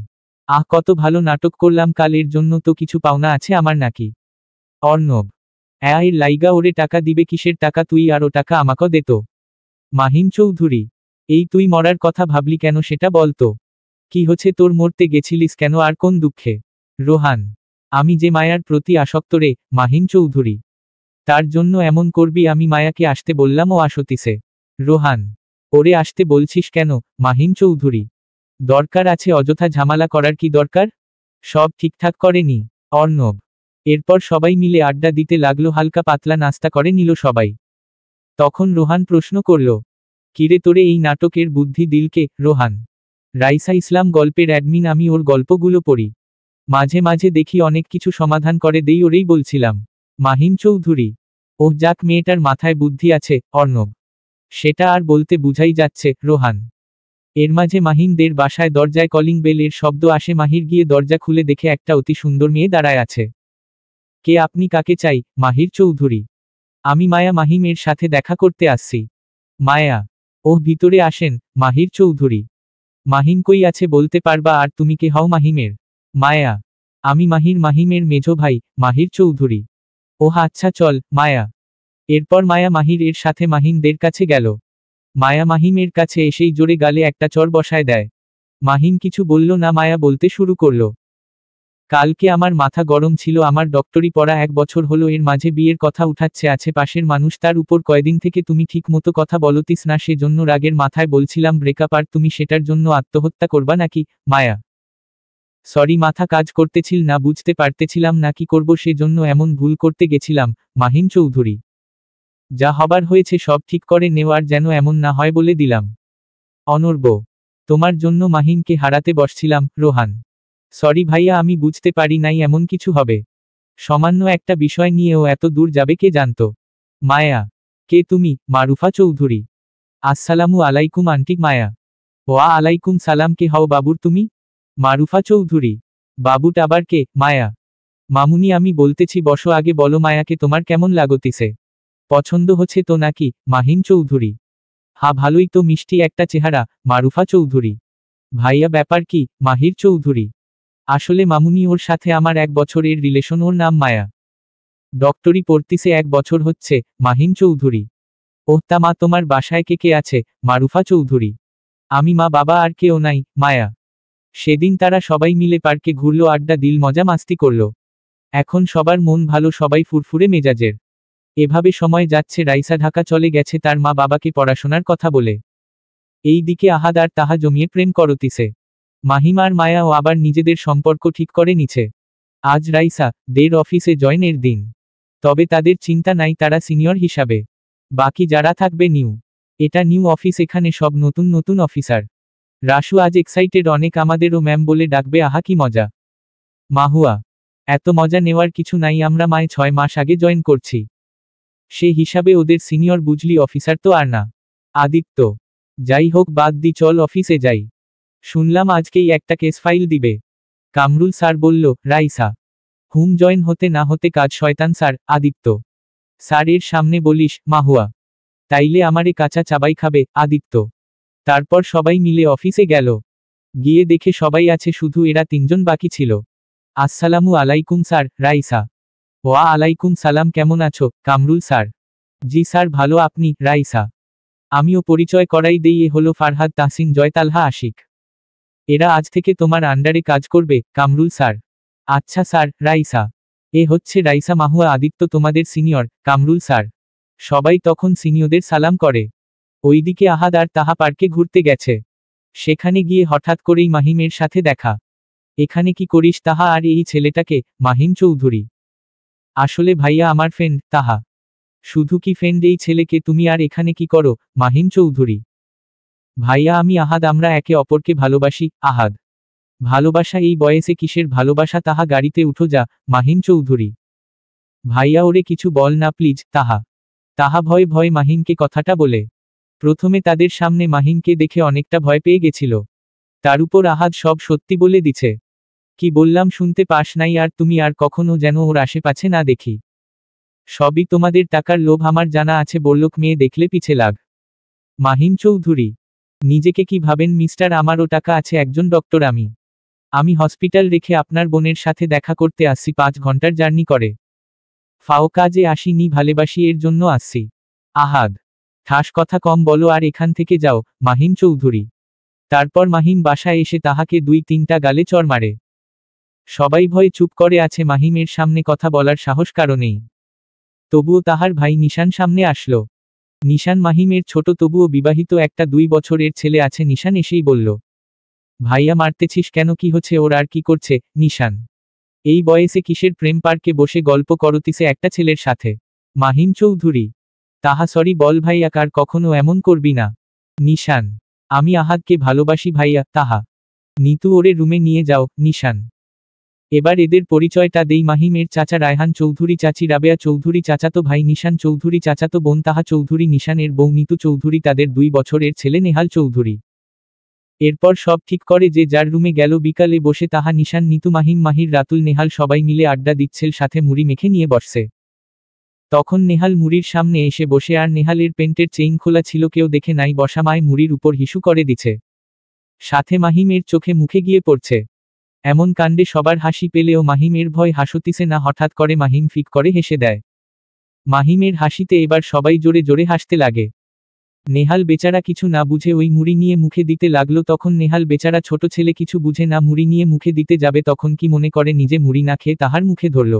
আহ, কত ভালো নাটক করলাম কাল, এর জন্য তো কিছু পাওনা আছে আমার নাকি? অর্ণব: এর লাইগা ওরে টাকা দিবে? কিসের টাকা, তুই আরও টাকা আমাকে দে তো। মাহিম চৌধুরী: এই তুই মরার কথা ভাবলি কেন, সেটা বলতো। কি হচ্ছে তোর, মরতে গেছিলিস কেন, আর কোন দুঃখে? রোহান: আমি যে মায়ার প্রতি আসক্ত রে মাহিম চৌধুরী, তার জন্য এমন করবি? আমি মায়াকে আসতে বললাম, ও আসতিছে। রোহান: ওরে আসতে বলছিস কেন মাহিম চৌধুরী? দরকার আছে অযথা ঝামেলা করার, কি দরকার? সব ঠিকঠাক করেনি। অর্ণব: এরপর সবাই মিলে আড্ডা দিতে লাগলো, হালকা পাতলা নাস্তা করে নিল সবাই। তখন রোহান প্রশ্ন করল, কিরে তোরে এই নাটকের বুদ্ধি দিলকে? রোহান: রাইসা ইসলাম, গল্পের অ্যাডমিন, আমি ওর গল্পগুলো পড়ি, মাঝে মাঝে দেখি, অনেক কিছু সমাধান করে দেই, ওরেই বলছিলাম। মাহিম চৌধুরী: ওহ যাক, মেয়েটার মাথায় বুদ্ধি আছে। অর্ণব: সেটা আর বলতে, বুঝাই যাচ্ছে। রোহান: এর মাঝে মাহিমদের বাসায় দরজায় কলিং বেল এর শব্দ আসে। মাহির গিয়ে দরজা খুলে দেখে একটা অতি সুন্দর মেয়ে দাঁড়ায় আছে। কে আপনি, কাকে চাই? মাহির চৌধুরী: আমি মায়া, মাহিম এর সাথে দেখা করতে আসছি। মায়া: ওহ, ভিতরে আসেন। মাহির চৌধুরী: মাহিম কই আছে বলতে পারবা? আর তুমি কে হও মাহিমের? মায়া। আমি মাহিমের মেঝো ভাই, মাহির চৌধুরী। ওহ আচ্ছা চল, মায়া। এরপর মায়া মাহির এর সাথে মাহিমদের কাছে গেল। মায়া মাহিমের কাছে এসেই জোরে গালে একটা চড় বসায় দেয়। মাহিম কিছু বলল না, মায়া বলতে শুরু করল। কালকে আমার মাথা গরম ছিল, আমার ডক্টরি পড়া 1 বছর হলো, এর মাঝে বিয়ের কথা উঠাচ্ছে আছে পাশের মানুষ, তার উপর কয়দিন থেকে তুমি ঠিক মতো কথা বলতিস না, সেজন্য রাগের মাথায় বলছিলাম ব্রেকআপ, আর তুমি সেটার জন্য আত্মহত্যা করবা নাকি? মায়া। সরি, মাথা কাজ করতেছিল না, বুঝতে পারতেছিলাম না কি করব, সেজন্য এমন ভুল করতে গেছিলাম। মাহিম চৌধুরী। যা হবার হয়েছে সব ঠিক করে নেওয়ার, যেন এমন না হয় বলে দিলাম। অনর্ব। তোমার জন্য মাহিমকে হারাতে বসছিলাম। রোহান। সরি ভাইয়া, আমি বুঝতে পারি নাই এমন কিছু হবে। সামান্য একটা বিষয় নিয়েও এত দূর যাবে কে জানতো? মায়া। কে তুমি? মারুফা চৌধুরী। আসসালামু আলাইকুম আন্টি। মায়া। ওয়া আলাইকুম সালাম। কে হও বাবুর তুমি? মারুফা চৌধুরী। বাবুট আবার কে? মায়া। মামুনি আমি বলতেছি বসো, আগে বলো মায়াকে তোমার কেমন লাগতিছে? পছন্দ হচ্ছে তো নাকি? মাহিম চৌধুরী। হ্যাঁ ভালোই তো, মিষ্টি একটা চেহারা। মারুফা চৌধুরী। ভাইয়া ব্যাপার কি? মাহির চৌধুরী। আসলে মামুনি, ওর সাথে আমার 1 বছরের রিলেশন, ওর নাম মায়া। ডক্টরি পড়তিছে 1 বছর হচ্ছে। মাহিম চৌধুরী। ওহ তা মা, তোমার বাসায় কে কে আছে? মারুফা চৌধুরী। আমি, মা, বাবা, আর কেউ নাই। মায়া। সেদিন তারা সবাই মিলে পার্কে ঘুরলো, আড্ডা দিল, মজা মাস্তি করলো। এখন সবার মন ভালো, সবাই ফুরফুরে মেজাজের। এভাবে সময় যাচ্ছে। রাইসা ঢাকা চলে গেছে তার মা বাবাকে পড়াশোনার কথা বলে। এই দিকে আহাদ আর তাহা জমিয়ে প্রেম করতিছে। মাহিম আর মায়াও আবার নিজেদের সম্পর্ক ঠিক করে নিছে। আজ রাইসা দের অফিসে জয়েনের দিন। তবে তাদের চিন্তা নাই, তারা সিনিয়র হিসাবে। বাকি যারা থাকবে নিউ। এটা নিউ অফিস, এখানে সব নতুন নতুন অফিসার। রাসু আজ এক্সাইটেড অনেক, আমাদেরও ম্যাম বলে ডাকবে। আহা কি মজা। মাহুয়া। এত মজা নেওয়ার কিছু নাই, আমরা মায় 6 মাস আগে জয়েন করছি। সে হিসাবে ওদের সিনিয়র বুঝলি, অফিসার তো আর না। আদিত্য। যাই হোক, বাদ দি, চল অফিসে যাই। শুনলাম আজকেই একটা কেস ফাইল দিবে। কামরুল স্যার বলল। রাইসা। হুম, জয়েন হতে না হতে কাজ শয়তান স্যার। আদিত্য। স্যার এর সামনে বলিস? মাহুয়া। তাইলে আমারে কাঁচা চাবাই খাবে? আদিত্য। তারপর সবাই মিলে অফিসে গেল। গিয়ে দেখে সবাই আছে, শুধু এরা 3 জন বাকি ছিল। আসসালামু আলাইকুম স্যার। রাইসা। ওয়া আলাইকুম সালাম। কেমন আছো? কামরুল স্যার। জি স্যার ভালো, আপনি? রাইসা। আমিও পরিচয় করাই দেই, এ হলো ফারহাদ, তাহসিন, জয়, তালহা, আশিক। এরা আজ থেকে তোমার আন্ডারে কাজ করবে। কামরুল স্যার। আচ্ছা স্যার। রাইসা। এ হচ্ছে রাইসা, মাহুয়া, আদিত্য তোমাদের সিনিয়র। কামরুল স্যার। সবাই তখন সিনিয়রদের সালাম করে। ওইদিকে আহাদ আর তাহা পার্কে ঘুরতে গেছে। সেখানে গিয়ে হঠাৎ করেই মাহিমের সাথে দেখা। এখানে কি করিস? তাহা আর এই ছেলেটাকে? মাহিম চৌধুরী। আসলে ভাইয়া আমার ফ্রেন্ড। তাহা। শুধু কি ফ্রেন্ড? এই ছেলেকে তুমি আর এখানে কি করো? মাহিম চৌধুরী। ভাইয়া আমি আহাদ, আমরা একে অপরকে ভালোবাসি। আহাদ। ভালোবাসা? এই বয়সে কিসের ভালোবাসা? তাহা গাড়িতে উঠো যা। মাহিম চৌধুরী। ভাইয়া ওরে কিছু বল না প্লিজ। তাহা। তাহা ভয়ে ভয়ে মাহিমকে কথাটা বলে। প্রথমে তাদের সামনে মাহিমকে দেখে অনেকটা ভয় পেয়ে গেছিল। তার উপর আহাদ সব সত্যি বলে দিছে। কি বললাম শুনতে পাস নাই? আর তুমি আর কখনো যেন ওর আশেপাশে না দেখি। সবই তোমাদের টাকার লোভ, আমার জানা আছে, বড়লোক মেয়ে দেখলে পিছে লাগ। মাহিম চৌধুরী। নিজেকে কি ভাবেন মিস্টার? আমারও টাকা আছে, একজন ডক্টর আমি। আমি হসপিটাল রেখে আপনার বোনের সাথে দেখা করতে আসছি, 5 ঘন্টার জার্নি করে। ফাও কাজে আসিনি, ভালোবাসি, এর জন্য আসছি। আহাদ। ঠাস কথা কম বলো আর এখান থেকে যাও। মাহিম চৌধুরী। তারপর মাহিম বাসায় এসে তাহাকে 2-3টা গালে চড় মারে। সবাই ভয়ে চুপ করে আছে, মাহিমের সামনে কথা বলার সাহস কারণেই। তবুও তাহার ভাই নিশান সামনে আসলো। নিশান মাহিমের ছোট, তবুও বিবাহিত, একটা 2 বছরের ছেলে আছে। নিশান এসেই বলল। ভাইয়া মারতেছিস কেন? কি হচ্ছে ওর? আর কি করছে? নিশান। এই বয়সে কিসের প্রেম? পার্কে বসে গল্প করতিছে একটা ছেলের সাথে। মাহিম চৌধুরী। তাহা সরি বল ভাইয়া, কার কখনো এমন করবি না। নিশান। আমি আহাদকে ভালোবাসি ভাইয়া। তাহা। নিতু ওরে রুমে নিয়ে যাও। নিশান। এবার এদের পরিচয়টা দেই। মাহিমের চাচা রায়হান চৌধুরী, চাচি রাবেয়া চৌধুরী, চাচাতো ভাই নিশান চৌধুরী, চাচাতো বোন তাহা চৌধুরী, নিশানের বউ নিতু চৌধুরী, তাদের 2 বছরের ছেলে নেহাল চৌধুরী। এরপর সব ঠিক করে যে যার রুমে গেল। বিকালে বসে তাহা, নিশান, নিতু, মাহিম, মাহির, রাতুল, নেহাল সবাই মিলে আড্ডা দিচ্ছেল, সাথে মুড়ি মেখে নিয়ে বসছে। তখন নেহাল মুড়ির সামনে এসে বসে, আর নেহালের প্যান্টের চেইন খোলা ছিল, কেউ দেখে নাই। বসা মায় মুড়ির উপর হিসু করে দিছে। সাথে মাহিমের চোখে মুখে গিয়ে পড়ছে। এমন কাণ্ডে সবার হাসি পেলেও মাহিমের ভয় হাসতিছে না। হঠাৎ করে মাহিম ফিক করে হেসে দেয়। মাহিমের হাসিতে এবার সবাই জোরে জোরে হাসতে লাগে। নেহাল বেচারা কিছু না বুঝে ওই মুড়ি নিয়ে মুখে দিতে লাগলো। তখন নেহাল বেচারা ছোট ছেলে কিছু বুঝে না, মুড়ি নিয়ে মুখে দিতে যাবে তখন কি মনে করে নিজে মুড়ি না খেয়ে তাহার মুখে ধরল।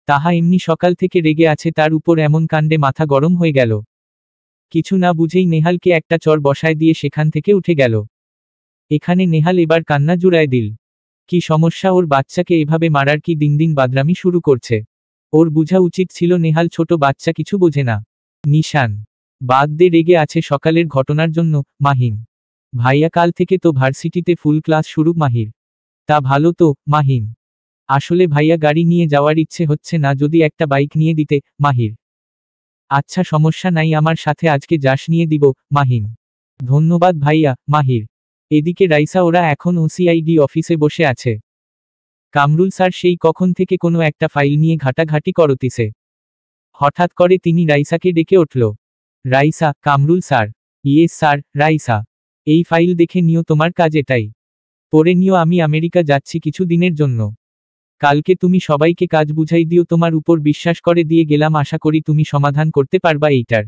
তাহা এমনি সকাল থেকে রেগে আছে, তার উপর এমন কাণ্ডে মাথা গরম হয়ে গেল। কিছু না বুঝেই নেহালকে একটা চর বসায় দিয়ে সেখান থেকে উঠে গেল। এখানে নেহাল এবার কান্না জুড়ায় দিল। কি সমস্যা, ওর বাচ্চাকে এভাবে মারার কি দিন দিন বাদরামি শুরু করছে? ওর বুঝা উচিত ছিল নেহাল ছোট বাচ্চা, কিছু বোঝে না। নিশান বাদ দে, রেগে আছে সকালের ঘটনার জন্য। মাহিম ভাইয়া কাল থেকে তো ভার্সিটিতে ফুল ক্লাস শুরু। মাহির তা ভালো তো মাহিম, আসলে ভাইয়া গাড়ি নিয়ে যাওয়ার ইচ্ছে হচ্ছে না, যদি একটা বাইক নিয়ে দিতে। মাহির আচ্ছা সমস্যা নাই, আমার সাথে আজকে যাস, নিয়ে দিব। মাহিম ধন্যবাদ ভাইয়া। মাহির এদিকে রাইসা ওরা এখন ওসিআইডি অফিসে বসে আছে। কামরুল স্যার সেই কখন থেকে কোনো একটা ফাইল নিয়ে ঘাটাঘাটি করতিছে। হঠাৎ করে তিনি রাইসাকে ডেকে উঠল। Raisa, Kamrul sir. Yes sir. Raisa এই ফাইল দেখে নিও, তোমার কাজ এটাই। পড়ে নিও, আমি আমেরিকা যাচ্ছি কিছু দিনের জন্য। কালকে তুমি সবাইকে কাজ বুঝাই দিও, তোমার উপর বিশ্বাস করে দিয়ে গেলাম, আশা করি তুমি সমাধান করতে পারবা এইটার।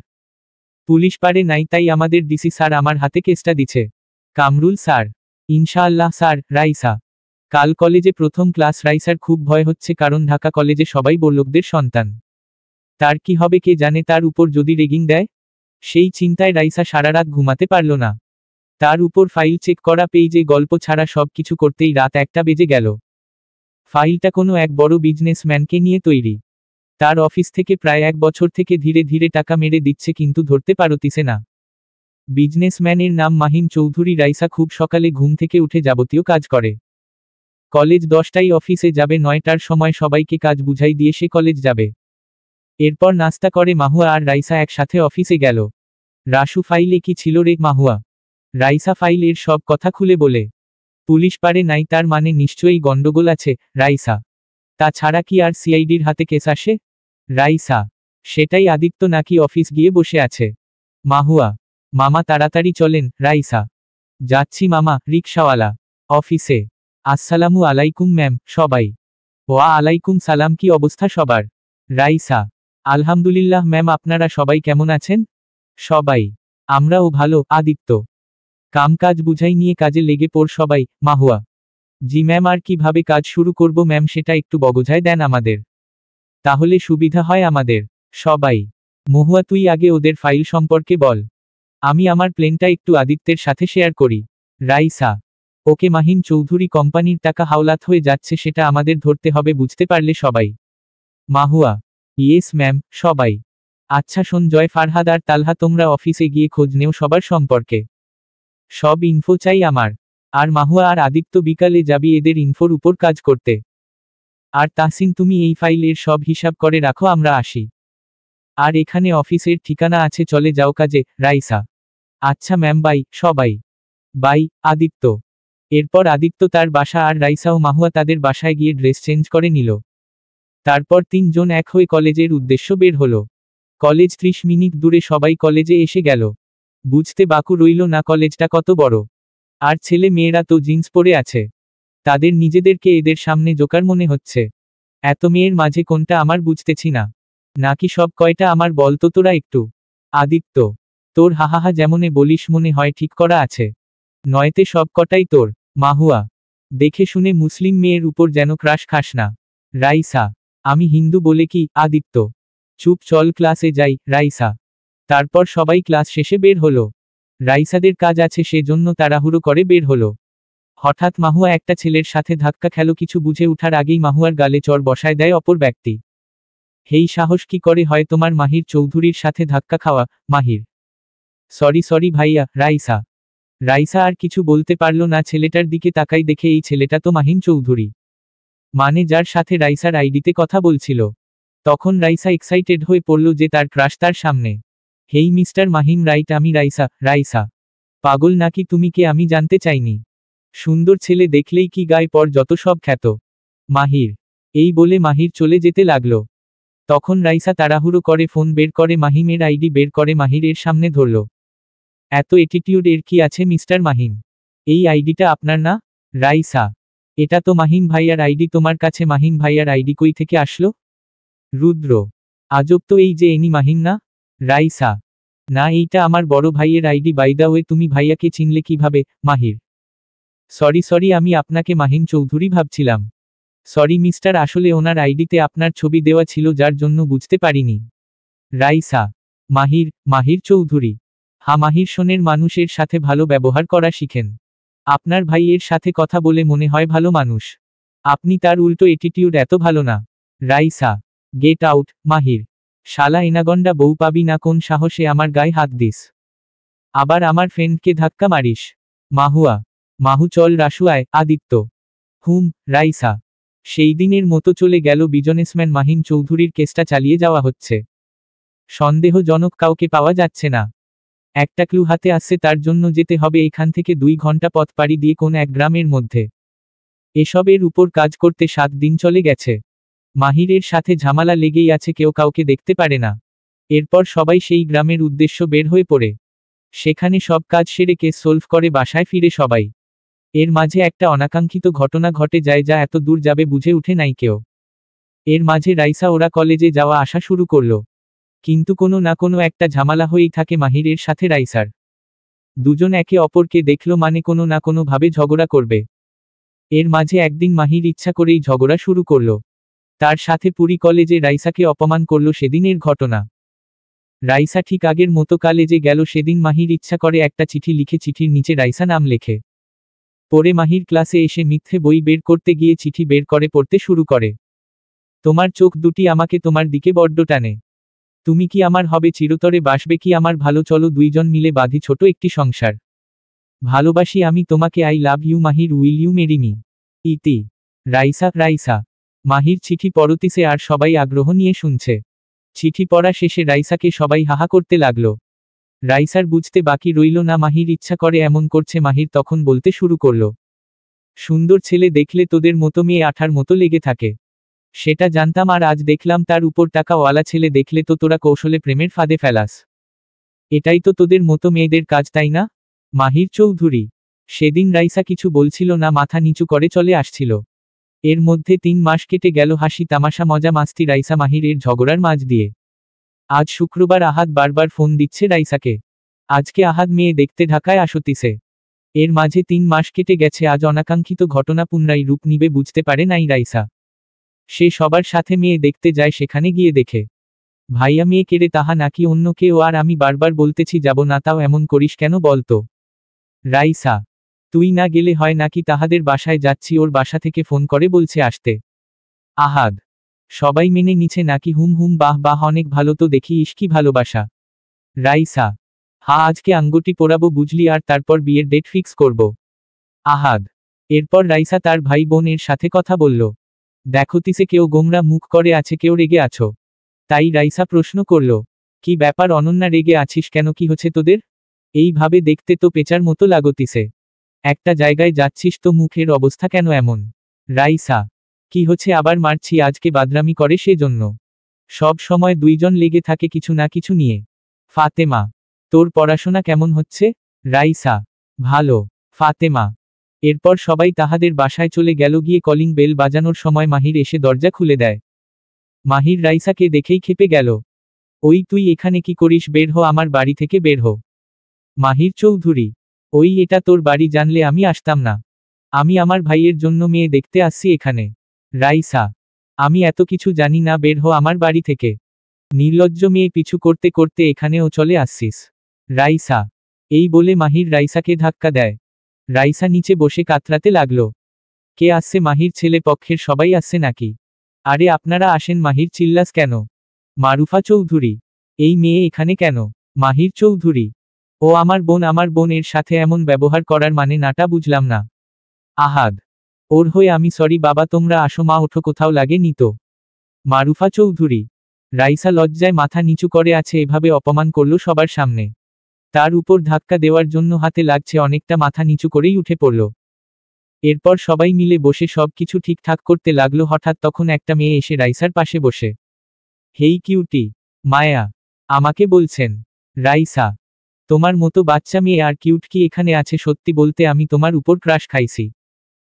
পুলিশ পারে নাই, তাই আমাদের ডিসি স্যার আমার হাতে কেসটা দিছে। কামরুল স্যার ইনশাআল্লাহ স্যার। রাইসা কাল কলেজে প্রথম ক্লাস। রাইসার খুব ভয় হচ্ছে, কারণ ঢাকা কলেজে সবাই বড়লোকদের সন্তান। তার কি হবে কে জানে, তার উপর যদি রেগিং দেয়। সেই চিন্তায় রাইসা সারা রাত ঘুমাতে পারল না। তার উপর ফাইল চেক করা, পেইজে গল্প ছাড়া সব কিছু করতেই রাত 1টা বেজে গেল। ফাইলটা কোনো এক বড় বিজনেসম্যানকে নিয়ে তৈরি। তার অফিস থেকে প্রায় 1 বছর থেকে ধীরে ধীরে টাকা মেরে দিচ্ছে, কিন্তু ধরতে পারতিছে না। বিজনেসম্যানের নাম মাহিম চৌধুরী। রাইসা খুব সকালে ঘুম থেকে উঠে যাবতীয় কাজ করে। কলেজ 10টায় অফিসে যাবে, 9টার সময় সবাইকে কাজ বুঝাই দিয়ে সে কলেজ যাবে। এরপর নাস্তা করে মাহুয়া আর রাইসা একসাথে অফিসে গেল। রাসু, ফাইলে কি ছিল রে মাহুয়া? রাইসা ফাইলের সব কথা খুলে বলে। পুলিশ পারে নাই, তার মানে নিশ্চয়ই গন্ডগোল আছে। রাইসা তাছাড়া কি আর সিআইডির হাতে কেস আসে? রাইসা সেটাই, আদিত্য নাকি অফিস গিয়ে বসে আছে। মাহুয়া মামা তাড়াতাড়ি চলেন। রাইসা যাচ্ছি মামা। রিকশাওয়ালা অফিসে। আসসালামু আলাইকুম ম্যাম। সবাই ওয়া আলাইকুম সালাম। কি অবস্থা সবার? রাইসা আলহামদুলিল্লাহ ম্যাম, আপনারা সবাই কেমন আছেন? সবাই আমরাও ভালো। আদিত্য কাজ বুঝাই নিয়ে কাজে লেগে পড় সবাই। মাহুয়া জি ম্যাম, আর কিভাবে কাজ শুরু করব ম্যাম সেটা একটু বগঝায় দেন আমাদের, তাহলে সুবিধা হয় আমাদের। সবাই মহুয়া, তুই আগে ওদের ফাইল সম্পর্কে বল, আমি আমার প্লেনটা একটু আদিত্যের সাথে শেয়ার করি। রাইসা ওকে মাহিম চৌধুরী কোম্পানির টাকা হাওলাত হয়ে যাচ্ছে, সেটা আমাদের ধরতে হবে, বুঝতে পারলে সবাই। Mahua yes ma'am. সবাই আচ্ছা শোন জয়, ফারহাদ আর তালহা, তোমরা অফিসে গিয়ে খোঁজ নেও সবার সম্পর্কে। সব ইনফো চাই আমার। আর মাহুয়া আর আদিত্য বিকালে যাবি এদের ইনফোর উপর কাজ করতে। আর তাহসিন, তুমি এই ফাইলের সব হিসাব করে রাখো, আমরা আসি। আর এখানে অফিসের ঠিকানা আছে, চলে যাও কাজে। রাইসা আচ্ছা ম্যাম, বাই। সবাই বাই। আদিত্য এরপর আদিত্য তার বাসা, আর রাইসা ও মাহুয়া তাদের বাসায় গিয়ে ড্রেস চেঞ্জ করে নিল। তারপর 3 জন এক হয়ে কলেজের উদ্দেশ্য বের হলো। কলেজ 30 মিনিট দূরে, সবাই কলেজে এসে গেল। বুঝতে বাকি রইল না কলেজটা কত বড়। আর ছেলে মেয়েরা তো জিন্স পরে আছে। তাদের নিজেদেরকে এদের সামনে জোকার মনে হচ্ছে। এত মেয়ের মাঝে কোনটা আমার বুঝতেছি না। নাকি সব কয়টা আমার, বলতো তোরা একটু। আদিত্য তোর হাহাহা যেমনে বলিস মনে হয় ঠিক করা আছে, নয়তে সব কটাই তোর। মাহুয়া দেখে শুনে মুসলিম মেয়ের উপর যেন ক্রাশ খাস না। রাইসা আমি হিন্দু বলে কি? আদিত্য চুপ, চল ক্লাসে যাই। রাইসা তারপর সবাই ক্লাস শেষে বের হলো। রাইসাদের কাজ আছে সেজন্য তাড়াহুড়ো করে বের হলো। হঠাৎ মাহুয়া একটা ছেলের সাথে ধাক্কা খেল, কিছু বুঝে উঠার আগেই মাহুয়ার গালে চড় বসায় দেয় অপর ব্যক্তি। হেই সাহস কি করে হয় তোমার মাহির চৌধুরীর সাথে ধাক্কা খাওয়া? মাহির সরি ভাইয়া। রাইসা আর কিছু বলতে পারল না, ছেলেটার দিকে তাকাই দেখে এই ছেলেটা তো মাহিম চৌধুরী, মানে যার সাথে রাইসার আইডিতে কথা বলছিল। তখন রাইসা এক্সাইটেড হয়ে পড়ল যে তার ক্রাশ তার সামনে। হেই মিস্টার মাহিম রাইট, আমি রাইসা। রাইসা পাগল নাকি তুমি, কে আমি জানতে চাইনি। সুন্দর ছেলে দেখলেই কি গায়ে পর যত সব খ্যাত। মাহির এই বলে মাহির চলে যেতে লাগলো। তখন রাইসা তাড়াহুড়ো করে ফোন বের করে মাহিমের আইডি বের করে মাহির এর সামনে ধরল। এত অ্যাটিটিউড এর কি আছে মিস্টার মাহিম? এই আইডিটা আপনার না? রাইসা, এটা তো মাহিম ভাইয়ার আইডি। তোমার কাছে মাহিম ভাইয়ার আইডি কই থেকে আসলো? রুদ্র, আজব তো, এই যে এনি মাহিম না? রাইসা, না, এইটা আমার বড় ভাইয়ের আইডি। বাই দ্য ওয়ে, তুমি ভাইয়াকে চিনলে কিভাবে? মাহির, সরি, আমি আপনাকে মাহিম চৌধুরী ভাবছিলাম। সরি মিস্টার, আসলে ওনার আইডিতে আপনার ছবি দেওয়া ছিল, যার জন্য বুঝতে পারিনি। রাইসা, মাহির চৌধুরী। মাহির শোনের মানুষের সাথে ভালো ব্যবহার করা শিখেন। আপনার ভাইয়ের সাথে কথা বলে মনে হয় ভালো মানুষ। আপনি তার উল্টো অ্যাটিটিউড এত ভালো না। Raisa, get out. মাহির, শালা এনাগন্ডা বউ পাবি না, কোন সাহসে আমার গায়ে হাত দিস? আবার আমার ফ্রেন্ডকে ধাক্কা মারিস? মাহু চল রাসু আয়। আদিত্য, রাইসা। সেই দিনের মতো চলে গেল। বিজনেসম্যান মাহিম চৌধুরীর কেসটা চালিয়ে যাওয়া হচ্ছে। সন্দেহজনক কাউকে পাওয়া যাচ্ছে না। একটা ক্লু হাতে আসছে, তার জন্য যেতে হবে এখান থেকে 2 ঘন্টা পথ পাড়ি দিয়ে কোন এক গ্রামের মধ্যে। এসবের উপর কাজ করতে 7 দিন চলে গেছে। মাহিরের সাথে ঝামেলা লেগেই আছে, কেউ কাউকে দেখতে পারে না। এরপর সবাই সেই গ্রামের উদ্দেশ্য বের হয়ে পড়ে। সেখানে সব কাজ সেরে কেস সলভ করে বাসায় ফিরে সবাই। এর মাঝে একটা অনাকাঙ্ক্ষিত ঘটনা ঘটে যায়, যা এত দূর যাবে বুঝে উঠে নাই কেউ। এর মাঝে রাইসা ওরা কলেজে যাওয়া আসা শুরু করলো। কিন্তু কোনো না কোনো একটা ঝামেলা হয়েই থাকে মাহিরের সাথে রাইসার। দুজন একে অপরকে দেখলো মানে কোনো না কোনো ভাবে ঝগড়া করবে। এর মাঝে একদিন মাহির ইচ্ছা করেই ঝগড়া শুরু করলো। তার সাথে পুরী কলেজে রাইসাকে অপমান করলো। সেদিনের ঘটনা। রাইসা ঠিক আগের মতো কলেজে গেল। সেদিন মাহির ইচ্ছা করে একটা চিঠি লিখে চিঠির নিচে রাইসা নাম লেখে। পরে মাহির ক্লাসে এসে মিথ্যে বই বের করতে গিয়ে চিঠি বের করে পড়তে শুরু করে। তোমার চোখ দুটি আমাকে তোমার দিকে বড্ড টানে। তুমি কি আমার হবে চিরতরে, বাসবে কি আমার ভালো, চলো দুইজন মিলে বাঁধি ছোট একটি সংসার। ভালোবাসি আমি তোমাকে, I love you Mahir, will you marry me? ইতি। রাইসা। মাহির চিঠি পড়তিছে আর সবাই আগ্রহ নিয়ে শুনছে। চিঠি পড়া শেষে রাইসাকে সবাই হাহা করতে লাগলো। রাইসার বুঝতে বাকি রইল না মাহির ইচ্ছা করে এমন করছে। মাহির তখন বলতে শুরু করলো, সুন্দর ছেলে দেখলে তোদের মতো মেয়ে আঠার মতো লেগে থাকে। সেটা জানতাম, আর আজ দেখলাম তার উপর টাকাওয়ালা ছেলে দেখলে তো তোরা কৌশলে প্রেমের ফাঁদে ফেলাস। এটাই তো তোদের মতো মেয়েদের কাজ, তাই না? মাহির চৌধুরী। সেদিন রাইসা কিছু বলছিল না, মাথা নিচু করে চলে আসছিল। এর মধ্যে 3 মাস কেটে গেল হাসি তামাশা মজা মাস্তি রাইসা মাহিরের ঝগড়ার মাঝ দিয়ে। আজ শুক্রবার আহাদ বারবার ফোন দিচ্ছে রাইসাকে। আজকে আহাদ মেয়ে দেখতে ঢাকায় আসতিছে। এর মাঝে 3 মাস কেটে গেছে। আজ অনাকাঙ্ক্ষিত ঘটনা পুনরায় রূপ নিবে, বুঝতে পারে নাই রাইসা। সে সবার সাথে মেয়ে দেখতে যায়। সেখানে গিয়ে দেখে ভাইয়া মেয়ে কেড়ে তাহা নাকি অন্য কেউ। আর আমি বারবার বলতেছি যাব না, তাও এমন করিস কেন বলতো? রাইসা, তুই না গেলে হয় নাকি? তাহাদের বাসায় যাচ্ছি, ওর বাসা থেকে ফোন করে বলছে আসতে। আহাদ, সবাই মেনে নিছে নাকি? বাহ বাহ, অনেক ভালো তো দেখি, কি ভালোবাসা। রাইসা, আজকে আঙ্গুটি পোড়াবো বুঝলি, আর তারপর বিয়ের ডেট ফিক্স করব। আহাদ, এরপর রাইসা তার ভাই বোনের সাথে কথা বলল। দেখতিছে কেউ গোমরা মুখ করে আছে, কেউ রেগে আছো। তাই রাইসা প্রশ্ন করল, কি ব্যাপার অনন্যা, রেগে আছিস কেন? কি হচ্ছে তোদের? এইভাবে দেখতে তো পেঁচার মতো লাগতিছে। একটা জায়গায় যাচ্ছিস তো, মুখের অবস্থা কেন এমন? রাইসা, কি হচ্ছে আবার? মারছি আজকে, বাদরামি করে সেজন্য। সব সময় দুইজন লেগে থাকে কিছু না কিছু নিয়ে। ফাতেমা, তোর পড়াশোনা কেমন হচ্ছে? রাইসা, ভালো। ফাতেমা। এরপর সবাই তাহাদের বাসায় চলে গেল। গিয়ে কলিং বেল বাজানোর সময় মাহির এসে দরজা খুলে দেয়। মাহির রাইসাকে দেখেই ক্ষেপে গেল। ওই তুই এখানে কি করিস? বের হ, আমার বাড়ি থেকে বের হ। মাহির চৌধুরী, ওই এটা তোর বাড়ি, জানলে আমি আসতাম না। আমি আমার ভাইয়ের জন্য মেয়ে দেখতে আসছি এখানে। রাইসা, আমি এত কিছু জানি না, বের হ আমার বাড়ি থেকে। নির্লজ্জ মেয়ে, পিছু করতে করতে এখানেও চলে আসছিস। রাইসা, এই বলে মাহির রাইসাকে ধাক্কা দেয়। রাইসা নিচে বসে কাতরাতে লাগলো। কে আসছে? মাহির ছেলে পক্ষের সবাই আসছে নাকি? আরে আপনারা আসেন। মাহির চিল্লাস কেন? মারুফা চৌধুরী, এই মেয়ে এখানে কেন? মাহির চৌধুরী, ও আমার বোন। আমার বোন, এর সাথে এমন ব্যবহার করার মানে নাটা বুঝলাম না। আহাদ, ওর হয়ে আমি সরি বাবা, তোমরা আসো। মা ওঠো, কোথাও লাগে নি তো? মারুফা চৌধুরী। রাইসা লজ্জায় মাথা নিচু করে আছে। এভাবে অপমান করলো সবার সামনে। তার উপর ধাক্কা দেওয়ার জন্য হাতে লাগছে অনেকটা, মাথা নিচু করেই উঠে পড়ল। এরপর সবাই মিলে বসে সব কিছু ঠিকঠাক করতে লাগলো। হঠাৎ তখন একটা মেয়ে এসে রাইসার পাশে বসে, হেই কিউটি, মায়া, আমাকে বলছেন? রাইসা, তোমার মতো বাচ্চা মেয়ে আর কিউট কি এখানে আছে? সত্যি বলতে আমি তোমার উপর ক্রাশ খাইছি।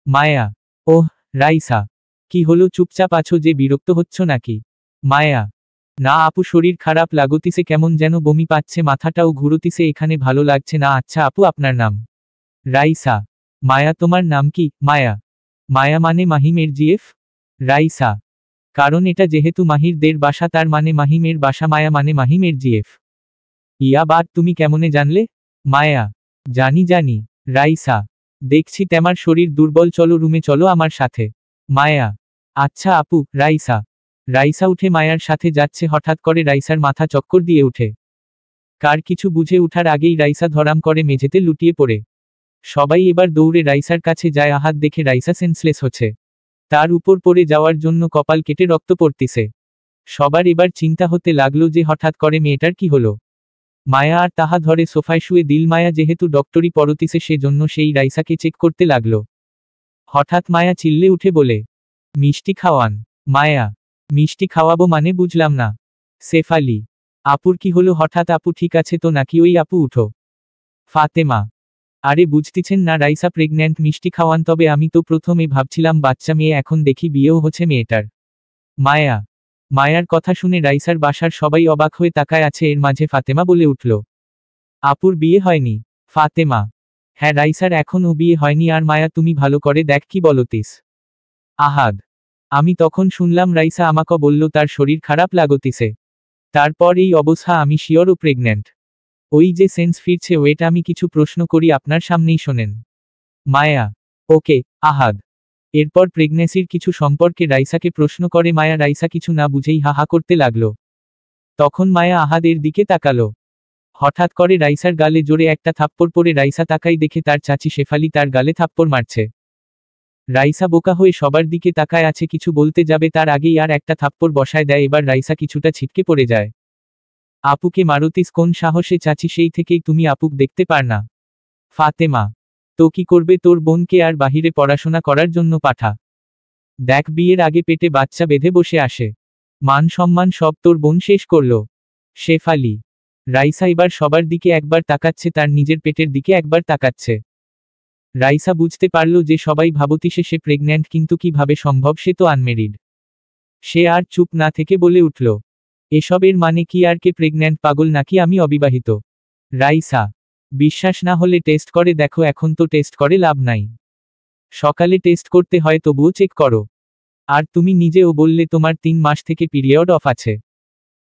মায়া। ওহ, রাইসা। কি হলো, চুপচাপ আছো যে, বিরক্ত হচ্ছ নাকি? মায়া। না আপু, শরীর খারাপ লাগতিছে, কেমন যেন বমি পাচ্ছে, মাথাটাও ঘুরতিছে, এখানে ভালো লাগছে না। আচ্ছা আপু, আপনার নাম? রাইসা। মায়া, তোমার নাম কি? মায়া। মায়া মানে মাহিমের জিএফ? রাইসা। কারণ এটা যেহেতু মাহিরদের বাসা, তার মানে মাহিমের বাসা, মায়া মানে মাহিমের জিএফ। ইয়া বাদ, তুমি কেমনে জানলে? মায়া। জানি। রাইসা। দেখছি তোমার শরীর দুর্বল, চলো রুমে চলো আমার সাথে। মায়া। আচ্ছা আপু। রাইসা। রাইসা উঠে মায়ার সাথে যাচ্ছে, হঠাৎ করে রাইসার মাথা চক্কর দিয়ে উঠে। কার কিছু বুঝে উঠার আগেই রাইসা ধরাম করে মেঝেতে লুটিয়ে পড়ে। সবাই এবার দৌড়ে রাইসার কাছে যায়, আহাত দেখে রাইসা সেন্সলেস হচ্ছে। তার উপর পড়ে যাওয়ার জন্য কপাল কেটে রক্ত পড়তিছে। সবার এবার চিন্তা হতে লাগলো যে হঠাৎ করে মেয়েটার কি হলো। মায়া আর তাহা ধরে সোফায় শুয়ে দিল। মায়া যেহেতু ডক্টরি পড়তিছে সেজন্য সেই রাইসাকে চেক করতে লাগলো। হঠাৎ মায়া চিল্লে উঠে বলে, মিষ্টি খাওয়ান। মায়া। মিষ্টি খাওয়াবো মানে বুঝলাম না। সেফালি। আপুর কি হলো হঠাৎ? আপু ঠিক আছে তো নাকি? ওই আপু উঠো। ফাতেমা। আরে বুঝতেছেন না, রাইসা প্রেগন্যান্ট, মিষ্টি খাওয়ান। তবে আমি তো প্রথমে ভাবছিলাম বাচ্চা মেয়ে, এখন দেখি বিয়েও হচ্ছে মেয়েটার। মায়া। মায়ার কথা শুনে রাইসার বাসার সবাই অবাক হয়ে তাকায় আছে। এর মাঝে ফাতেমা বলে উঠল, আপুর বিয়ে হয়নি? ফাতেমা। হ্যাঁ রাইসার এখনও বিয়ে হয়নি। আর মায়া, তুমি ভালো করে দেখ কি বলতিস। আহাদ। আমি তখন শুনলাম রাইসা আমাকে বলল তার শরীর খারাপ লাগতিছে। তারপর এই অবস্থা, আমি শিওর ও প্রেগন্যান্ট। ওই যে সেন্স ফিরছে, ওয়েট আমি কিছু প্রশ্ন করি, আপনার সামনেই শোনেন। মায়া। ওকে। আহাদ। এরপর প্রেগনেন্সির কিছু সম্পর্কে রাইসাকে প্রশ্ন করে মায়া। রাইসা কিছু না বুঝেই হা হা করতে লাগলো। তখন মায়া আহাদের দিকে তাকালো। হঠাৎ করে রাইসার গালে জোরে একটা থাপ্পড় পড়ে রাইসা তাকাই দেখে তার চাচি শেফালি তার গালে থাপ্পড় মারছে। রাইসা বোকা হয়ে সবার দিকে তাকায় আছে, কিছু বলতে যাবে তার আগেই আর একটা থাপ্পড় বসায় দেয়। এবার রাইসা কিছুটা ছিটকে পড়ে যায়। আপুকে মারতিস কোন সাহসে? চাচি, সেই থেকেই তুমি আপুক দেখতে পার না। ফাতেমা। তো কি করবে, তোর বোনকে আর বাহিরে পড়াশোনা করার জন্য পাঠা। দেখ, বিয়ের আগে পেটে বাচ্চা বেঁধে বসে আসে। মান সম্মান সব তোর বোন শেষ করলো। শেফালি। রাইসা এবার সবার দিকে একবার তাকাচ্ছে, তার নিজের পেটের দিকে একবার তাকাচ্ছে। রাইসা বুঝতে পারল যে সবাই ভাবতিছে সে প্রেগন্যান্ট, কিন্তু কিভাবে সম্ভব, সে তো আনমেরিড। সে আর চুপ না থেকে বলে উঠল, এসবের মানে কি? আর কে প্রেগন্যান্ট, পাগল নাকি আমি অবিবাহিত? রাইসা। বিশ্বাস না হলে টেস্ট করে দেখো। এখন তো টেস্ট করে লাভ নাই। সকালে টেস্ট করতে হয়, তবুও চেক করো। আর তুমি নিজেও বললে তোমার 3 মাস থেকে পিরিয়ড অফ আছে।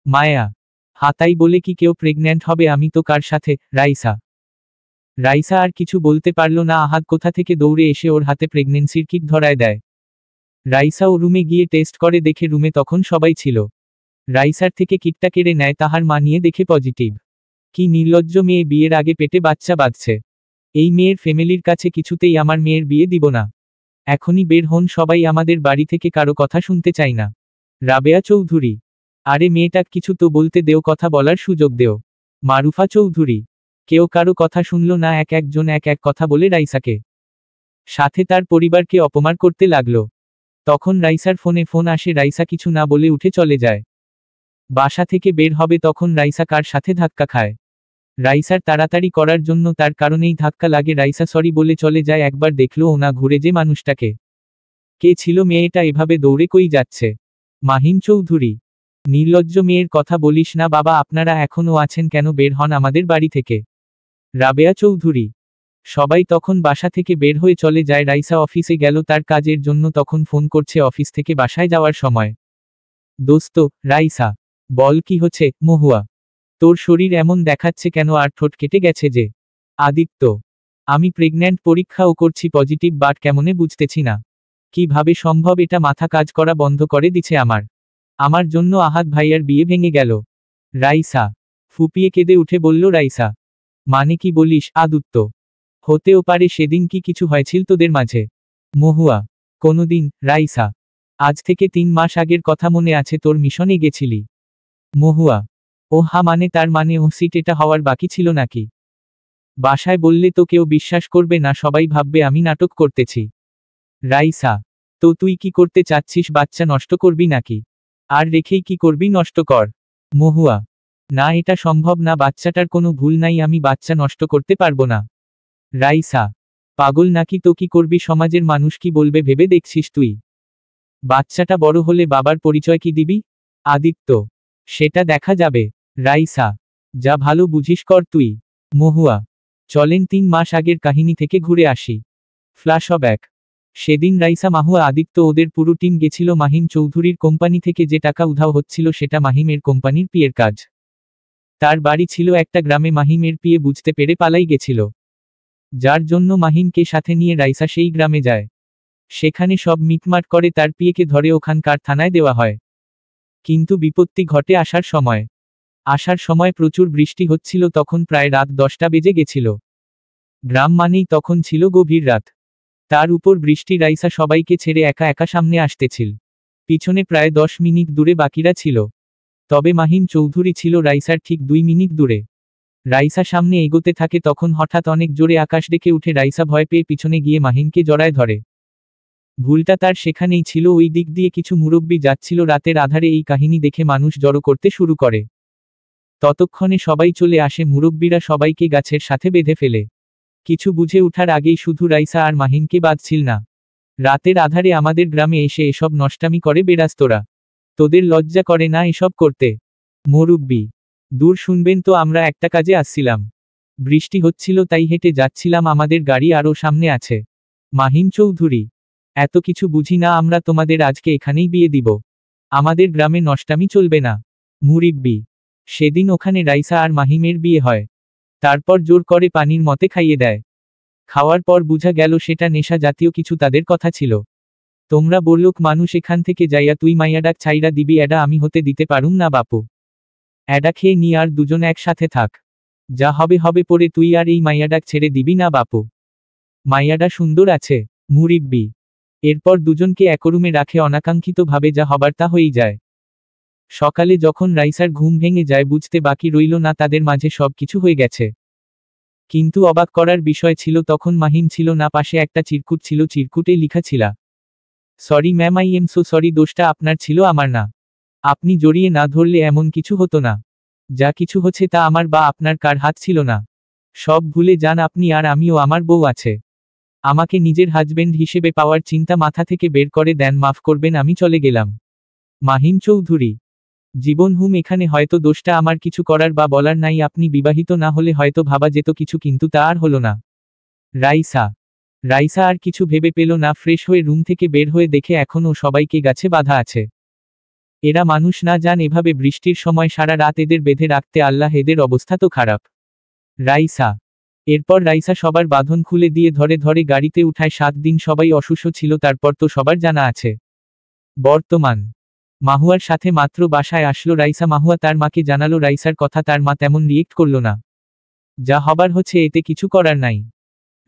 মায়া। হাতাই বলে কি কেউ প্রেগন্যান্ট হবে? আমি তো কার সাথে? রাইসা। রাইসা আর কিছু বলতে পারল না। আহাদ কোথা থেকে দৌড়ে এসে ওর হাতে প্রেগনেন্সির কিট ধরায় দেয়। রাইসা ও রুমে গিয়ে টেস্ট করে দেখে রুমে তখন সবাই ছিল। রাইসার থেকে কিটটা কেড়ে নেয়, তাহার মা নিয়ে দেখে পজিটিভ। কি নির্লজ্জ মেয়ে, বিয়ের আগে পেটে বাচ্চা বাঁধছে। এই মেয়ের ফ্যামিলির কাছে কিছুতেই আমার মেয়ের বিয়ে দিব না। এখনই বের হন সবাই, আমাদের বাড়ি থেকে কারো কথা শুনতে চাই না। রাবেয়া চৌধুরী। আরে মেয়েটা কিছু তো বলতে দেও, কথা বলার সুযোগ দেও। মারুফা চৌধুরী। কেউ কারো কথা শুনল না, একজন এক এক কথা বলে রাইসাকে, সাথে তার পরিবারকে অপমান করতে লাগলো। তখন রাইসার ফোনে ফোন আসে, রাইসা কিছু না বলে উঠে চলে যায়। বাসা থেকে বের হবে তখন রাইসা কার সাথে ধাক্কা খায়। রাইসার তাড়াতাড়ি করার জন্য তার কারণেই ধাক্কা লাগে। রাইসা সরি বলে চলে যায়। একবার দেখলো না ঘুরে যে মানুষটাকে। কে ছিল মেয়েটা, এভাবে দৌড়ে কই যাচ্ছে? মাহিম চৌধুরী। নির্লজ্জ মেয়ের কথা বলিস না বাবা, আপনারা এখনও আছেন কেন? বের হন আমাদের বাড়ি থেকে। রাবেয়া চৌধুরী। সবাই তখন বাসা থেকে বের হয়ে চলে যায়। রাইসা অফিসে গেল তার কাজের জন্য, তখন ফোন করছে অফিস থেকে বাসায় যাওয়ার সময়। দোস্ত। রাইসা। বল কি হচ্ছে? মহুয়া। তোর শরীর এমন দেখাচ্ছে কেন? আর ঠোঁট কেটে গেছে যে। আদিত্য। আমি প্রেগন্যান্ট, পরীক্ষাও করছি পজিটিভ, বাট কেমনে বুঝতেছি না। কিভাবে সম্ভব? এটা মাথা কাজ করা বন্ধ করে দিছে আমার। আমার জন্য আহাদ ভাইয়ার বিয়ে ভেঙে গেল। রাইসা। ফুপিয়ে কেঁদে উঠে বলল রাইসা। মানে কি বলিস আদিত্য? হতেও পারে, সেদিন কি কিছু হয়েছিল তোদের মাঝে? মহুয়া। কোনোদিন। রাইসা। আজ থেকে 3 মাস আগের কথা মনে আছে তোর? মিশনে গেছিলি। মহুয়া। ও হা, মানে তার মানে ও সিট এটা হওয়ার বাকি ছিল নাকি? বাসায় বললে তো কেউ বিশ্বাস করবে না, সবাই ভাববে আমি নাটক করতেছি। রাইসা। তো তুই কি করতে চাচ্ছিস? বাচ্চা নষ্ট করবি নাকি? আর রেখেই কি করবি? নষ্ট কর। মহুয়া। না, এটা সম্ভব না, বাচ্চাটার কোনো ভুল নাই, আমি বাচ্চা নষ্ট করতে পারবো না। রাইসা, পাগল নাকি? তো কি করবি? সমাজের মানুষ কি বলবে ভেবে দেখছিস তুই? বাচ্চাটা বড় হলে বাবার পরিচয় কি দিবি? আদিত্য, সেটা দেখা যাবে। রাইসা, যা ভালো বুঝিস কর তুই। মহুয়া, চলেন 3 মাস আগের কাহিনী থেকে ঘুরে আসি। ফ্ল্যাশব্যাক। সেদিন রাইসা, মাহুয়া, আদিত্য ওদের পুরো টিম গেছিল মাহিম চৌধুরীর কোম্পানি থেকে যে টাকা উধাও হচ্ছিল সেটা মাহিমের কোম্পানির পিয়ের কাজ। তার বাড়ি ছিল একটা গ্রামে, মাহিমের পিয়ে বুঝতে পেরে পালাই গেছিল, যার জন্য মাহিমকে সাথে নিয়ে রাইসা সেই গ্রামে যায়। সেখানে সব মিটমাট করে তার পিয়েকে ধরে ওখানকার থানায় দেওয়া হয়। কিন্তু বিপত্তি ঘটে আসার সময় প্রচুর বৃষ্টি হচ্ছিল, তখন প্রায় রাত 10টা বেজে গেছিল। গ্রাম মানেই তখন ছিল গভীর রাত, তার উপর বৃষ্টি। রাইসা সবাইকে ছেড়ে একা একা সামনে আসতেছিল। পিছনে প্রায় 10 মিনিট দূরে বাকিরা ছিল, তবে মাহিম চৌধুরী ছিল রাইসার ঠিক 2 মিনিট দূরে। রাইসা সামনে এগোতে থাকে, তখন হঠাৎ অনেক জোরে আকাশ ডেকে উঠে। রাইসা ভয় পেয়ে পিছনে গিয়ে মাহিমকে জড়ায় ধরে। ভুলটা তার সেখানেই ছিল, ওই দিক দিয়ে কিছু মুরব্বি যাচ্ছিল রাতের আধারে। এই কাহিনী দেখে মানুষ জড়ো করতে শুরু করে। ততক্ষণে সবাই চলে আসে, মুরব্বিরা সবাইকে গাছের সাথে বেঁধে ফেলে। কিছু বুঝে ওঠার আগেই শুধু রাইসা আর মাহিমকে বাঁধছিল না। রাতের আধারে আমাদের গ্রামে এসে এসব নষ্টামি করে বেড়াস তোরা? তোদের লজ্জা করে না এসব করতে? মুরব্বি, দূর শুনবেন তো, আমরা একটা কাজে আসছিলাম। বৃষ্টি হচ্ছিল তাই হেঁটে যাচ্ছিলাম, আমাদের গাড়ি আরও সামনে আছে। মাহিম চৌধুরী, এত কিছু বুঝি না আমরা, তোমাদের আজকে এখানেই বিয়ে দিব। আমাদের গ্রামে নষ্টামি চলবে না। মুরব্বি, সেদিন ওখানে রাইসা আর মাহিমের বিয়ে হয়, তারপর জোর করে পানির মতে খাইয়ে দেয়। খাওয়ার পর বুঝা গেল সেটা নেশা জাতীয় কিছু তাদের কথা ছিল। তোমরা বললুক মানুষ এখান থেকে যাইয়া তুই মাইয়াডাক ছাইরা দিবি, এডা আমি হতে দিতে পারুম না বাপু। এডা খেয়ে নি আর দুজন একসাথে থাক, যা হবে হবে, পরে তুই আর এই মাইয়াডাক ছেড়ে দিবি না বাপু। মাইয়াডা সুন্দর আছে। মুরব্বি, এরপর দুজনকে একরুমে রাখে অনাকাঙ্ক্ষিতভাবে, যা হবার তা হয়েই যায়। সকালে যখন রাইসার ঘুম ভেঙে যায়, বুঝতে বাকি রইল না তাদের মাঝে সব কিছু হয়ে গেছে। কিন্তু অবাক করার বিষয় ছিল, তখন মাহিম ছিল না, পাশে একটা চিরকুট ছিল, চিরকুটে লিখা ছিল, sorry ma'am, I am so sorry, দোষটা আপনার ছিল, আমার না। আপনি জড়িয়ে না ধরলে এমন কিছু হতো না। যা কিছু হচ্ছে তা আমার বা আপনার কার হাত ছিল না। সব ভুলে যান আপনি, আর আমিও, আমার বউ আছে। আমাকে নিজের হাজবেন্ড হিসেবে পাওয়ার চিন্তা মাথা থেকে বের করে দেন, মাফ করবেন, আমি চলে গেলাম। মাহিম চৌধুরী, জীবন হুম, এখানে হয়তো দোষটা আমার, কিছু করার বা বলার নাই। আপনি বিবাহিত না হলে হয়তো ভাবা যেত কিছু, কিন্তু তা আর হলো না। রাইসা আর কিছু ভেবে পেল না, ফ্রেশ হয়ে রুম থেকে বের হয়ে দেখে এখনও সবাইকে গাছে বাঁধা আছে। এরা মানুষ না যান এভাবে বৃষ্টির সময় সারা রাত এদের বেঁধে রাখতে? আল্লাহ, এদের অবস্থা তো খারাপ। এরপর রাইসা সবার বাঁধন খুলে দিয়ে ধরে ধরে গাড়িতে উঠায়। 7 দিন সবাই অসুস্থ ছিল, তারপর তো সবার জানা আছে। বর্তমান মাহুয়ার সাথে মাত্র বাসায় আসলো রাইসা। মাহুয়া তার মাকে জানালো রাইসার কথা, তার মা তেমন রিয়েক্ট করল না। যা হবার হচ্ছে, এতে কিছু করার নাই।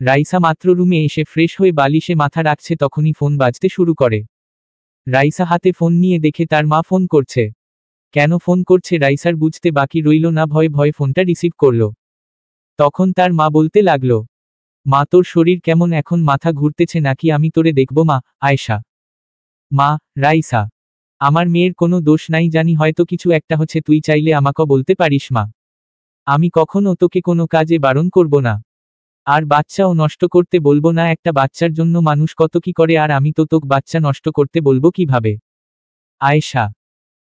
রাইসা মাত্র রুমে এসে ফ্রেশ হয়ে বালিশে মাথা রাখছে, তখনই ফোন বাজতে শুরু করে। রাইসা হাতে ফোন নিয়ে দেখে তার মা ফোন করছে। কেন ফোন করছে রাইসার বুঝতে বাকি রইল না, ভয়ে ভয়ে ফোনটা রিসিভ করল। তখন তার মা বলতে লাগলো, মা তোর শরীর কেমন এখন? মাথা ঘুরতেছে নাকি? আমি তোরে দেখব মা। আয়েশা, মা, রাইসা, আমার মেয়ের কোনো দোষ নাই, জানি হয়তো কিছু একটা হচ্ছে, তুই চাইলে আমাকে বলতে পারিস মা। আমি কখনো তোকে কোনো কাজে বারণ করব না, আর বাচ্চাও নষ্ট করতে বলবো না। একটা বাচ্চার জন্য মানুষ কত কি করে, আর আমি তো তোকে বাচ্চা নষ্ট করতে বলবো কিভাবে? আয়েশা,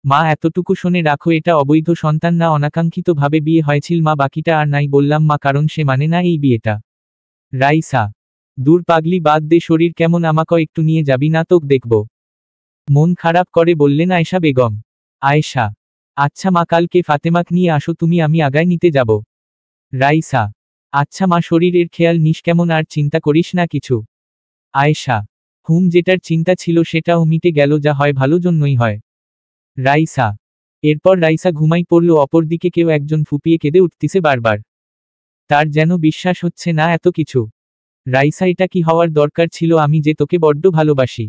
মা এতটুকু শুনে রাখো, এটা অবৈধ সন্তান না, অনাকাঙ্ক্ষিতভাবে বিয়ে হয়েছিল মা, বাকিটা আর নাই বললাম মা, কারণ সে মানে না এই বিয়েটা। রাইসা, দূর পাগলি, বাদ দে, শরীর কেমন আমাকে একটু নিয়ে যাবি না? তোক দেখব। মন খারাপ করে বললেন আয়েশা বেগম। আয়েশা, আচ্ছা মা, কালকে ফাতেমাক নিয়ে আসো তুমি, আমি আগায় নিতে যাব। রাইসা, আচ্ছা মা, শরীরের খেয়াল নিস কেমন, আর চিন্তা করিস না কিছু। আয়েশা, হুম, যেটার চিন্তা ছিল সেটাও মিটে গেল, যা হয় ভালো জন্যই হয়। রাইসা, এরপর রাইসা ঘুমাই পড়ল। অপরদিকে কেউ একজন ফুপিয়ে কেঁদে উঠতিছে বারবার। তার যেন বিশ্বাস হচ্ছে না এত কিছু। রাইসা, এটা কি হওয়ার দরকার ছিল? আমি যে তোকে বড্ড ভালোবাসি,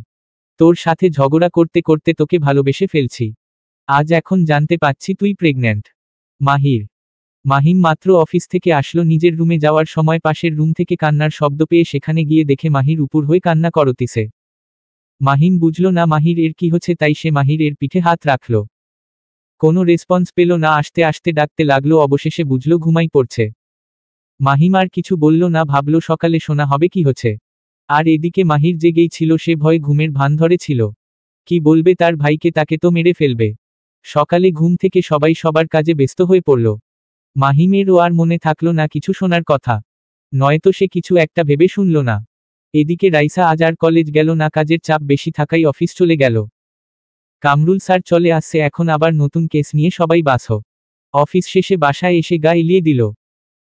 তোর সাথে ঝগড়া করতে করতে তোকে ভালোবেসে ফেলছি। আজ এখন জানতে পাচ্ছি তুই প্রেগন্যান্ট। মাহিম মাত্র অফিস থেকে আসলো, নিজের রুমে যাওয়ার সময় পাশের রুম থেকে কান্নার শব্দ পেয়ে সেখানে গিয়ে দেখে মাহির উপর হয়ে কান্না করতিছে। মাহিম বুঝল না মাহির এর কি হচ্ছে, তাই সে মাহির এর পিঠে হাত রাখল। কোনো রেসপন্স পেল না, আসতে আসতে ডাকতে লাগলো, অবশেষে বুঝলো ঘুমাই পড়ছে। মাহিম আর কিছু বলল না, ভাবলো সকালে শোনা হবে কি হচ্ছে। আর এদিকে মাহির জেগেই ছিল, সে ভয়ে ঘুমের ভান ধরে ছিল। কি বলবে তার ভাইকে, তাকে তো মেরে ফেলবে। সকালে ঘুম থেকে সবাই সবার কাজে ব্যস্ত হয়ে পড়ল। মাহিমেরও আর মনে থাকলো না কিছু শোনার কথা, নয়তো সে কিছু একটা ভেবে শুনল না। এদিকে রাইসা আজ আর কলেজ গেল না, কাজের চাপ বেশি থাকায় অফিস চলে গেল। কামরুল স্যার চলে আসছে এখন আবার নতুন কেস নিয়ে, সবাই বাসহ। অফিস শেষে বাসায় এসে গা এলিয়ে দিল।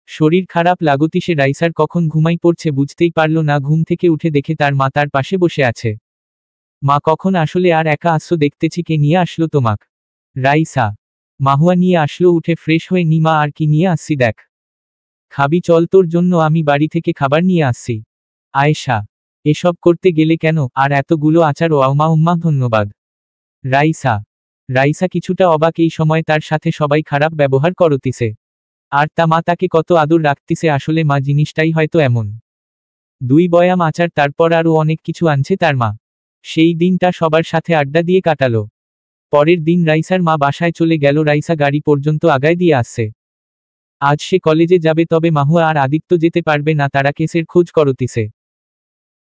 শরীর খারাপ লাগতি, সে রাইসার কখন ঘুমাই পড়ছে বুঝতেই পারল না। ঘুম থেকে উঠে দেখে তার মা তার পাশে বসে আছে। মা, কখন আসলে আর একা আসছো, দেখতেছি কে নিয়ে আসলো তোমাক? রাইসা, মাহুয়া নিয়ে আসলো। উঠে ফ্রেশ হয়ে নি, মা আর কি নিয়ে আসছি দেখ। খাবি চল, তোর জন্য আমি বাড়ি থেকে খাবার নিয়ে আসছি। আয়েশা, এসব করতে গেলে কেন? আর এতগুলো আচার? ও আম্মা উম্মা ধন্যবাদ। রাইসা, রাইসা কিছুটা অবাক, এই সময় তার সাথে সবাই খারাপ ব্যবহার করতিছে। আর তা মা তাকে কত আদর রাখতিছে, আসলে মা জিনিসটাই হয়তো এমন। 2 বয়াম আচার, তারপর আরও অনেক কিছু আনছে তার মা। সেই দিনটা সবার সাথে আড্ডা দিয়ে কাটালো। পরের দিন রাইসার মা বাসায় চলে গেল, রাইসা গাড়ি পর্যন্ত আগায় দিয়ে আসছে। আজ সে কলেজে যাবে, তবে মাহুয়া আর আদিত্য যেতে পারবে না, তারা কেসের খোঁজ করতিছে।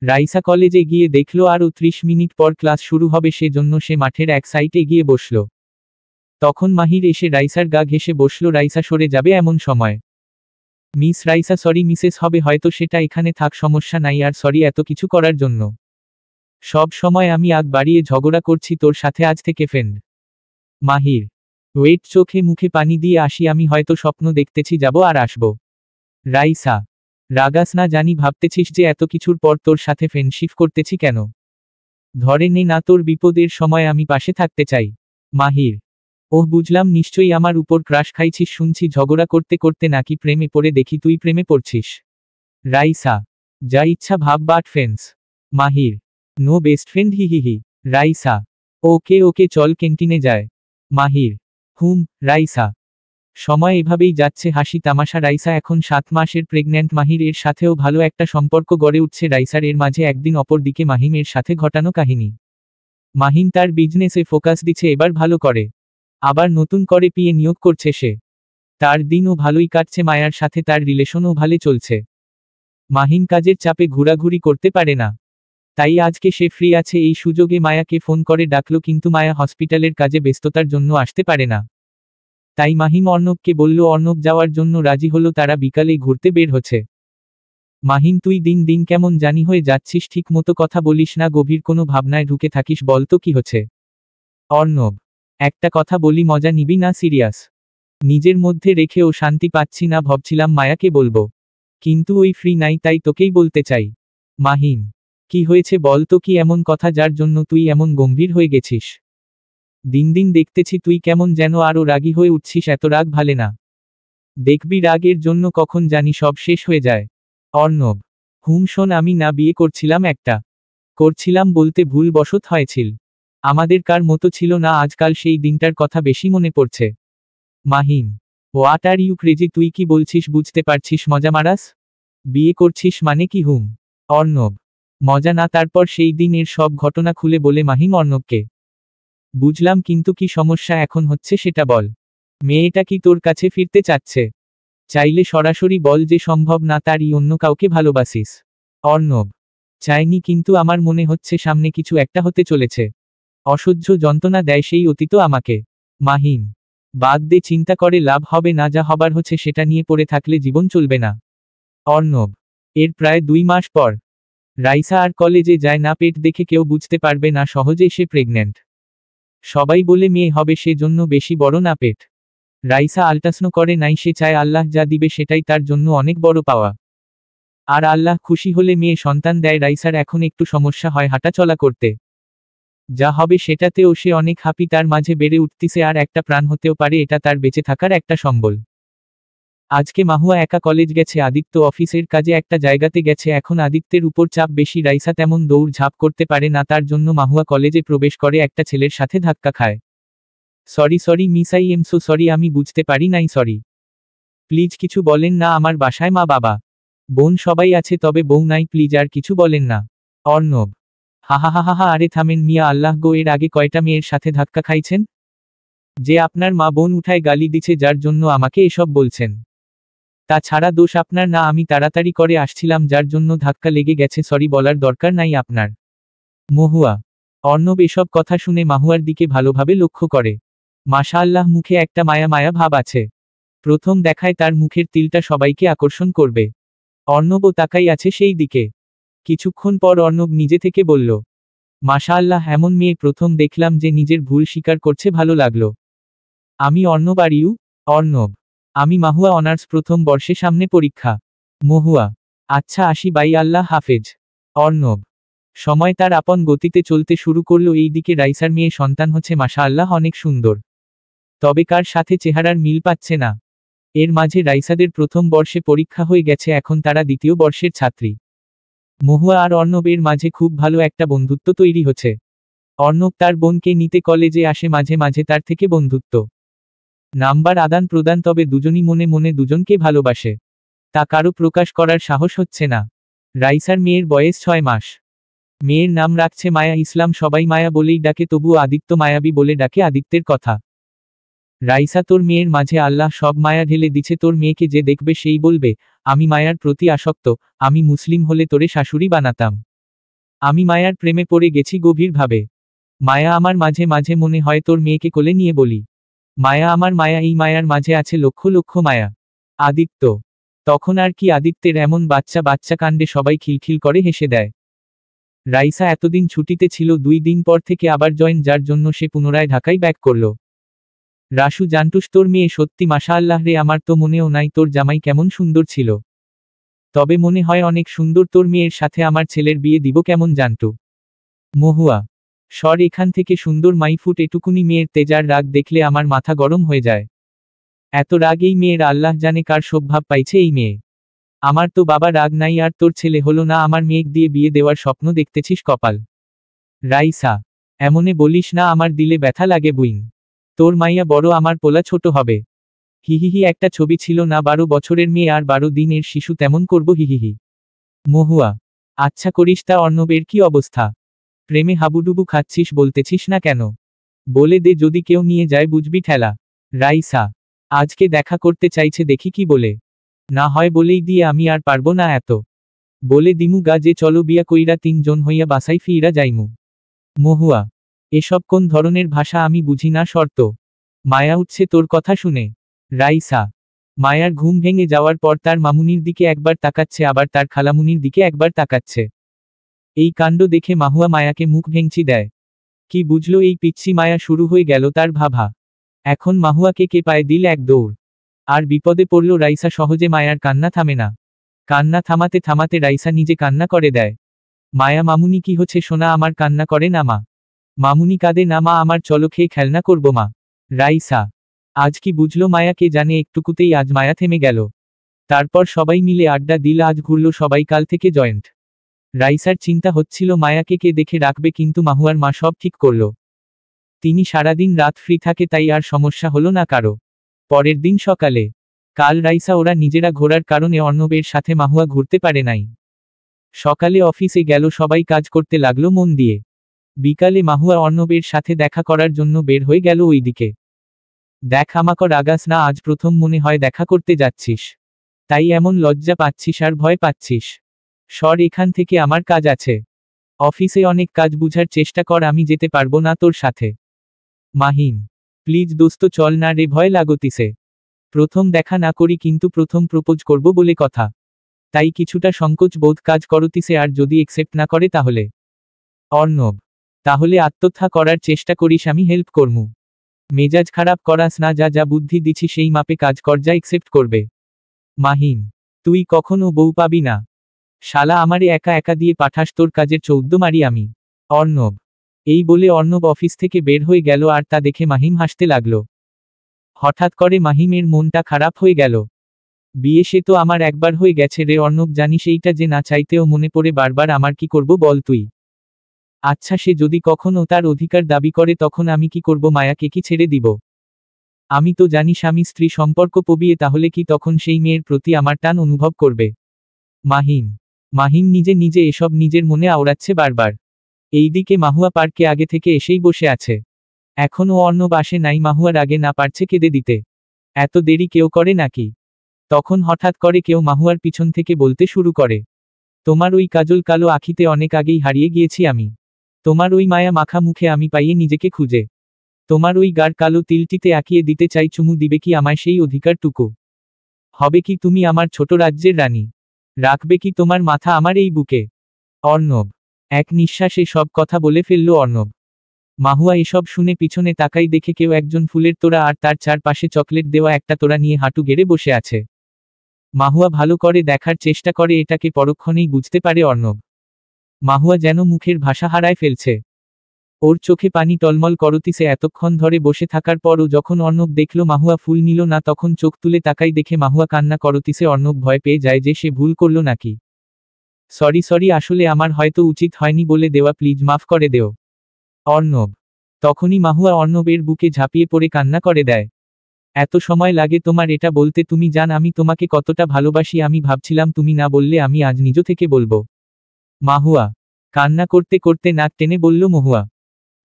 রাইসা কলেজে গিয়ে দেখল আরও 30 মিনিট পর ক্লাস শুরু হবে, সেজন্য সে মাঠের এক সাইডে গিয়ে বসল। তখন মাহির এসে রাইসার গা ঘেঁষে বসল। রাইসা সরে যাবে এমন সময়, মিস রাইসা, সরি মিসেস হবে হয়তো, সেটা এখানে থাক, সমস্যা নাই। আর সরি এত কিছু করার জন্য। সব সময় আমি আগ বাড়িয়ে ঝগড়া করছি তোর সাথে, আজ থেকে ফ্রেন্ড। মাহির, ওয়েট, চোখে মুখে পানি দিয়ে আসি, আমি হয়তো স্বপ্ন দেখতেছি, যাব আর আসব। রাইসা, রাগাস না, জানি ভাবতেছিস যে এত কিছুর পর তোর সাথে ফ্রেন্ডশিপ করতেছি কেন। ধরে নে না, তোর বিপদের সময় আমি পাশে থাকতে চাই। মাহির, ওহ বুঝলাম, নিশ্চয়ই আমার উপর ক্রাশ খাইছিস শুনছি, ঝগড়া করতে করতে নাকি প্রেমে পড়ে, দেখি তুই প্রেমে পড়ছিস। রাইসা, যা ইচ্ছা ভাব, but friends. Mahir, no best friend, হি হি হি। রাইসা, ওকে ওকে চল ক্যান্টিনে যায়। মাহির, রাইসা। সময় এভাবেই যাচ্ছে, হাসি তামাশা। রাইসা এখন 7 মাসের প্রেগন্যান্ট। মাহির এর সাথেও ভালো একটা সম্পর্ক গড়ে উঠছে রাইসার। এর মাঝে একদিন অপর দিকে মাহিম এর সাথে ঘটানো কাহিনী। মাহিম তার বিজনেসে ফোকাস দিচ্ছে এবার ভালো করে, আবার নতুন করে পিএ নিয়োগ করছে সে। তার দিনও ভালোই কাটছে, মায়ার সাথে তার রিলেশনও ভালো চলছে। মাহিম কাজের চাপে ঘোরাঘুরি করতে পারে না, তাই আজকে সে ফ্রি আছে। এই সুযোগে মায়াকে ফোন করে ডাকলো, কিন্তু মায়া হসপিটালের কাজে ব্যস্ততার জন্য আসতে পারে না। তাই মাহিম অর্ণবকে বলল, অর্ণব যাওয়ার জন্য রাজি হলো। তারা বিকালে ঘুরতে বের হচ্ছে। মাহিম, তুই দিন দিন কেমন জানি হয়ে যাচ্ছিস, ঠিক মতো কথা বলিস না, গভীর কোনো ভাবনায় ঢুকে থাকিস, বল তো কি হচ্ছে। অর্ণব, একটা কথা বলি, মজা নিবি না? সিরিয়াস। নিজের মধ্যে রেখেও শান্তি পাচ্ছি না, ভাবছিলাম মায়াকে বলবো, কিন্তু ওই ফ্রি নাই, তাই তোকেই বলতে চাই। মাহিম, কি হয়েছে বল তো, কি এমন কথা যার জন্য তুই এমন গম্ভীর হয়ে গেছিস? দিন দিন দেখতেছি তুই কেমন যেন আরও রাগী হয়ে উঠছিস, এত রাগ ভালে না। দেখবি রাগের জন্য কখন জানি সব শেষ হয়ে যায়। অর্ণব, শোন, আমি না বিয়ে করছিলাম, একটা করছিলাম বলতে ভুল বশত হয়েছিল, আমাদের কার মতো ছিল না। আজকাল সেই দিনটার কথা বেশি মনে পড়ছে। Mahim, what are you crazy, তুই কি বলছিস বুঝতে পারছিস? মজা মারাস? বিয়ে করছিস মানে কি? অর্ণব, মজা না, তারপর সেই দিনের সব ঘটনা খুলে বলে মাহিম অর্ণবকে। বুঝলাম, কিন্তু কি সমস্যা এখন হচ্ছে সেটা বল। মেয়েটা কি তোর কাছে ফিরতে চাচ্ছে? চাইলে সরাসরি বল যে সম্ভব না, তারই অন্য কাউকে ভালোবাসিস। অর্ণব, চাইনি, কিন্তু আমার মনে হচ্ছে সামনে কিছু একটা হতে চলেছে। অসহ্য যন্ত্রণা দেয় সেই অতীত আমাকে। মাহিম, বাদ দে, চিন্তা করে লাভ হবে না, যা হবার হচ্ছে সেটা নিয়ে পড়ে থাকলে জীবন চলবে না। অর্ণব, এর প্রায় 2 মাস পর রাইসা আর কলেজে যায় না, পেট দেখে কেউ বুঝতে পারবে না সহজে সে প্রেগন্যান্ট। সবাই বলে মেয়ে হবে, সে জন্য বেশি বড় না পেট। রাইসা আল্ট্রাসাউন্ড করে নাই, সে চায় আল্লাহ যা দিবে সেটাই তার জন্য অনেক বড় পাওয়া। আর আল্লাহ খুশি হলে মেয়ে সন্তান দেয়। রাইসার এখন একটু সমস্যা হয় হাঁটা চলা করতে, যা হবে সেটাতেও সে অনেক হ্যাপি, তার মাঝে বেড়ে উঠতিছে আর একটা প্রাণ হতেও পারে, এটা তার বেঁচে থাকার একটা সম্বল। আজকে মাহুয়া একা কলেজ গেছে, আদিত্য অফিসের কাজে একটা জায়গাতে গেছে। এখন আদিত্যের উপর চাপ বেশি, রাইসা তেমন দৌড় ঝাঁপ করতে পারে না, তার জন্য মাহুয়া কলেজে প্রবেশ করে একটা ছেলের সাথে ধাক্কা খায়। Sorry sorry miss, I am so sorry, আমি বুঝতে পারি নাই, সরি। প্লিজ কিছু বলেন না, আমার বাসায় মা বাবা বোন সবাই আছে, তবে বউ নাই, প্লিজ আর কিছু বলেন না। অর্ণব, হা হা হা হা হা, আরে থামেন মিয়া, আল্লাহ গো, এর আগে কয়টা মেয়ের সাথে ধাক্কা খাইছেন? যে আপনার মা বোন উঠায় গালি দিছে যার জন্য আমাকে এসব বলছেন। তাছাড়া দোষ আপনার না, আমি তাড়াতাড়ি করে আসছিলাম যার জন্য ধাক্কা লেগে গেছে, সরি বলার দরকার নাই আপনার। মহুয়া। অর্ণব এসব কথা শুনে মাহুয়ার দিকে ভালোভাবে লক্ষ্য করে। মাশাআল্লাহ, মুখে একটা মায়া মায়া ভাব আছে। প্রথম দেখায় তার মুখের তিলটা সবাইকে আকর্ষণ করবে। অর্ণবও তাকাই আছে সেই দিকে। কিছুক্ষণ পর অর্ণব নিজে থেকে বলল, মাশাআল্লাহ, এমন মেয়ে প্রথম দেখলাম যে নিজের ভুল স্বীকার করছে, ভালো লাগলো। আমি অর্ণব, আর ইউ? অর্ণব। আমি মাহুয়া, অনার্স প্রথম বর্ষে, সামনে পরীক্ষা। মহুয়া। আচ্ছা আসি, বাই, আল্লাহ হাফেজ। অর্ণব। সময় তার আপন গতিতে চলতে শুরু করলো। এই দিকে রাইসার মেয়ে সন্তান হচ্ছে, মাশাআল্লাহ, অনেক সুন্দর। তবে কার সাথে চেহারার মিল পাচ্ছে না। এর মাঝে রাইসাদের প্রথম বর্ষে পরীক্ষা হয়ে গেছে, এখন তারা দ্বিতীয় বর্ষের ছাত্রী। মহুয়া আর অর্ণবের মাঝে খুব ভালো একটা বন্ধুত্ব তৈরি হচ্ছে। অর্ণব তার বোনকে নিতে কলেজে আসে, মাঝে মাঝে তার থেকে বন্ধুত্ব নাম্বার আদান প্রদান, তবে দুজনই মনে মনে দুজনকে ভালোবাসে। তা কারো প্রকাশ করার সাহস হচ্ছে না। রাইসার মেয়ের বয়স 6 মাস। মেয়ের নাম রাখছে মায়া ইসলাম, সবাই মায়া বলেই ডাকে, তবুও আদিত্য মায়াবী বলে ডাকে আদিত্যের কথা। রাইসা, তোর মেয়ের মাঝে আল্লাহ সব মায়া ঢেলে দিছে, তোর মেয়েকে যে দেখবে সেই বলবে, আমি মায়ার প্রতি আসক্ত, আমি মুসলিম হলে তোরে শাশুড়ি বানাতাম। আমি মায়ার প্রেমে পড়ে গেছি গভীরভাবে। মায়া আমার, মাঝে মাঝে মনে হয় তোর মেয়েকে কোলে নিয়ে বলি, মায়া আমার মায়া, এই মায়ার মাঝে আছে লক্ষ লক্ষ মায়া। আদিত্য। তখন আর কি, আদিত্যের এমন বাচ্চা বাচ্চা কাণ্ডে সবাই খিলখিল করে হেসে দেয়। রাইসা এতদিন ছুটিতে ছিল, 2 দিন পর থেকে আবার জয়েন, যার জন্য সে পুনরায় ঢাকায় ব্যাক করল। রাসু, জানটুস, তোর মেয়ে সত্যি মাশাআল্লাহ রে, আমার তো মনেও নাই তোর জামাই কেমন সুন্দর ছিল। তবে মনে হয় অনেক সুন্দর, তোর মেয়ের সাথে আমার ছেলের বিয়ে দিব কেমন জানটু। মহুয়া। সর এখান থেকে, সুন্দর মাইফুট, এটুকুনি মেয়ের তেজার রাগ দেখলে আমার মাথা গরম হয়ে যায়। এত রাগ এই মেয়ের, আল্লাহ জানে কার স্বভাব পাইছে এই মেয়ে। আমার তো বাবা রাগ নাই, আর তোর ছেলে হলো না, আমার মেয়েক দিয়ে বিয়ে দেওয়ার স্বপ্ন দেখতেছিস, কপাল। রাইসা। এমনে বলিস না, আমার দিলে ব্যথা লাগে বুইন। তোর মাইয়া বড়, আমার পোলা ছোট হবে। হিহিহি, একটা ছবি ছিল না, 12 বছরের মেয়ে আর 12 দিনের শিশু, তেমন করব হিহিহি। মহুয়া। আচ্ছা করিস তা। অর্ণবের কি অবস্থা? প্রেমে হাবুডুবু খাচ্ছিস, বলতেছিস না কেন? বলে দে, যদি কেউ নিয়ে যায় বুঝবি ঠেলা। রাইসা। আজকে দেখা করতে চাইছে, দেখি কি বলে। না হয় বলেই দিয়ে, আমি আর পারবো না এত। বলে দিমু গা যে চলো বিয়া কইরা 3 জন হইয়া বাসাই ফিইরা যাইমু। মহুয়া। এসব কোন ধরনের ভাষা, আমি বুঝি না, শর্ত। মায়া উঠছে তোর কথা শুনে। রাইসা। মায়ার ঘুম ভেঙে যাওয়ার পর তার মামুনির দিকে একবার তাকাচ্ছে, আবার তার খালামুনির দিকে একবার তাকাচ্ছে। এই কাণ্ড দেখে মাহুয়া মায়াকে মুখ ভেঙচি দেয়। কি বুঝলো এই পিচ্ছি মায়া, শুরু হয়ে গেল তার ভাভা। এখন মাহুয়াকে কে পায়ে দিল এক দৌড়। আর বিপদে পড়ল রাইসা, সহজে মায়ার কান্না থামে না। কান্না থামাতে থামাতে রাইসা নিজে কান্না করে দেয়। মায়া, মামুনি কি হচ্ছে সোনা, আমার কান্না করে না মা। মামুনি কাঁদে না মা, আমার, চলো খেয়ে খেলনা করবো মা। রাইসা। আজ কি বুঝলো মায়া কে জানে, একটুকুতেই আজ মায়া থেমে গেল। তারপর সবাই মিলে আড্ডা দিল, আজ ঘুরল সবাই, কাল থেকে জয়েন্ট। রাইসার চিন্তা হচ্ছিল মায়াকে কে দেখে রাখবে, কিন্তু মাহুয়ার মা সব ঠিক করল। তিনি সারাদিন রাত ফ্রি থাকে, তাই আর সমস্যা হলো না কারো। পরের দিন সকালে। কাল রাইসা ওরা নিজেরা ঘোরার কারণে অর্ণবের সাথে মাহুয়া ঘুরতে পারে নাই। সকালে অফিসে গেল, সবাই কাজ করতে লাগলো মন দিয়ে। বিকালে মাহুয়া অর্ণবের সাথে দেখা করার জন্য বের হয়ে গেল ওইদিকে। দেখ আমাকে রাগাস না, আজ প্রথম মনে হয় দেখা করতে যাচ্ছিস। তাই এমন লজ্জা পাচ্ছিস আর ভয় পাচ্ছিস। সর এখান থেকে, আমার কাজ আছে। অফিসে অনেক কাজ, বুঝার চেষ্টা কর, আমি যেতে পারবো না তোর সাথে। মাহিম। প্লিজ দোস্ত চল না রে, ভয় লাগতিছে। প্রথম দেখা না করি, কিন্তু প্রথম প্রপোজ করব বলে কথা। তাই কিছুটা সংকোচ বোধ কাজ করতিছে, আর যদি একসেপ্ট না করে তাহলে? অর্ণব। তাহলে আত্মহত্যা করার চেষ্টা করিস, আমি হেল্প করমু। মেজাজ খারাপ করাস না, যা যা বুদ্ধি দিছি সেই মাপে কাজ কর, যা একসেপ্ট করবে। মাহিম। তুই কখনো বউ পাবি না। শালা, আমারে একা একা দিয়ে পাঠাস, তোর কাজের 14 মারি আমি। অর্ণব। এই বলে অর্ণব অফিস থেকে বের হয়ে গেল, আর তা দেখে মাহিম হাসতে লাগলো। হঠাৎ করে মাহিমের মনটা খারাপ হয়ে গেল। বিয়ে সে তো আমার একবার হয়ে গেছে রে অর্ণব, জানিস এইটা যে না চাইতেও মনে পড়ে বারবার, আমার কি করব বল তুই। আচ্ছা সে যদি কখনো তার অধিকার দাবি করে, তখন আমি কি করব, মায়াকে কি ছেড়ে দিব? আমি তো জানি স্বামী স্ত্রী সম্পর্ক পবিয়ে, তাহলে কি তখন সেই মেয়ের প্রতি আমার টান অনুভব করবে? মাহিম। মাহিম নিজে নিজে এসব নিজের মনে আওড়াচ্ছে বারবার। এইদিকে মাহুয়া পার্কে আগে থেকে এসেই বসে আছে। এখনও অর্ণব আসে নাই। মাহুয়ার আগে না পারছে কেঁদে দিতে। এত দেরি কেউ করে নাকি? তখন হঠাৎ করে কেউ মাহুয়ার পিছন থেকে বলতে শুরু করে, তোমার ওই কাজল কালো আখিতে অনেক আগেই হারিয়ে গিয়েছি আমি। তোমার ওই মায়া মাখা মুখে আমি পাইয়ে নিজেকে খুঁজে। তোমার ওই গাঢ় কালো তিলটিতে আঁকিয়ে দিতে চাই চুমু। দিবে কি আমায় সেই অধিকারটুকু? হবে কি তুমি আমার ছোট রাজ্যের রানী? রাখবে কি তোমার মাথা আমার এই বুকে? অর্ণব। এক নিঃশ্বাসে সব কথা বলে ফেলল অর্ণব। মাহুয়া এসব শুনে পিছনে তাকাই দেখে কেউ একজন ফুলের তোড়া আর তার চারপাশে চকলেট দেওয়া একটা তোড়া নিয়ে হাঁটু গেড়ে বসে আছে। মাহুয়া ভালো করে দেখার চেষ্টা করে, এটাকে পরক্ষণেই বুঝতে পারে অর্ণব। মাহুয়া যেন মুখের ভাষা হারায় ফেলছে। ওর চোখে পানি টলমল করতিছে। এতক্ষণ ধরে বসে থাকার পরও যখন অর্ণব দেখল মাহুয়া ফুল নিল না, তখন চোখ তুলে তাকাই দেখে মাহুয়া কান্না করতিছে। অর্ণব ভয় পেয়ে যায় যে সে ভুল করল নাকি। সরি সরি, আসলে আমার হয়তো উচিত হয়নি বলে দেওয়া, প্লিজ মাফ করে দেও। অর্ণব। তখনই মাহুয়া অর্ণবের বুকে ঝাঁপিয়ে পড়ে কান্না করে দেয়। এত সময় লাগে তোমার এটা বলতে? তুমি জান আমি তোমাকে কতটা ভালোবাসি। আমি ভাবছিলাম তুমি না বললে, আমি আজ নিজ থেকে বলবো। মাহুয়া। কান্না করতে করতে নাক টেনে বলল মহুয়া।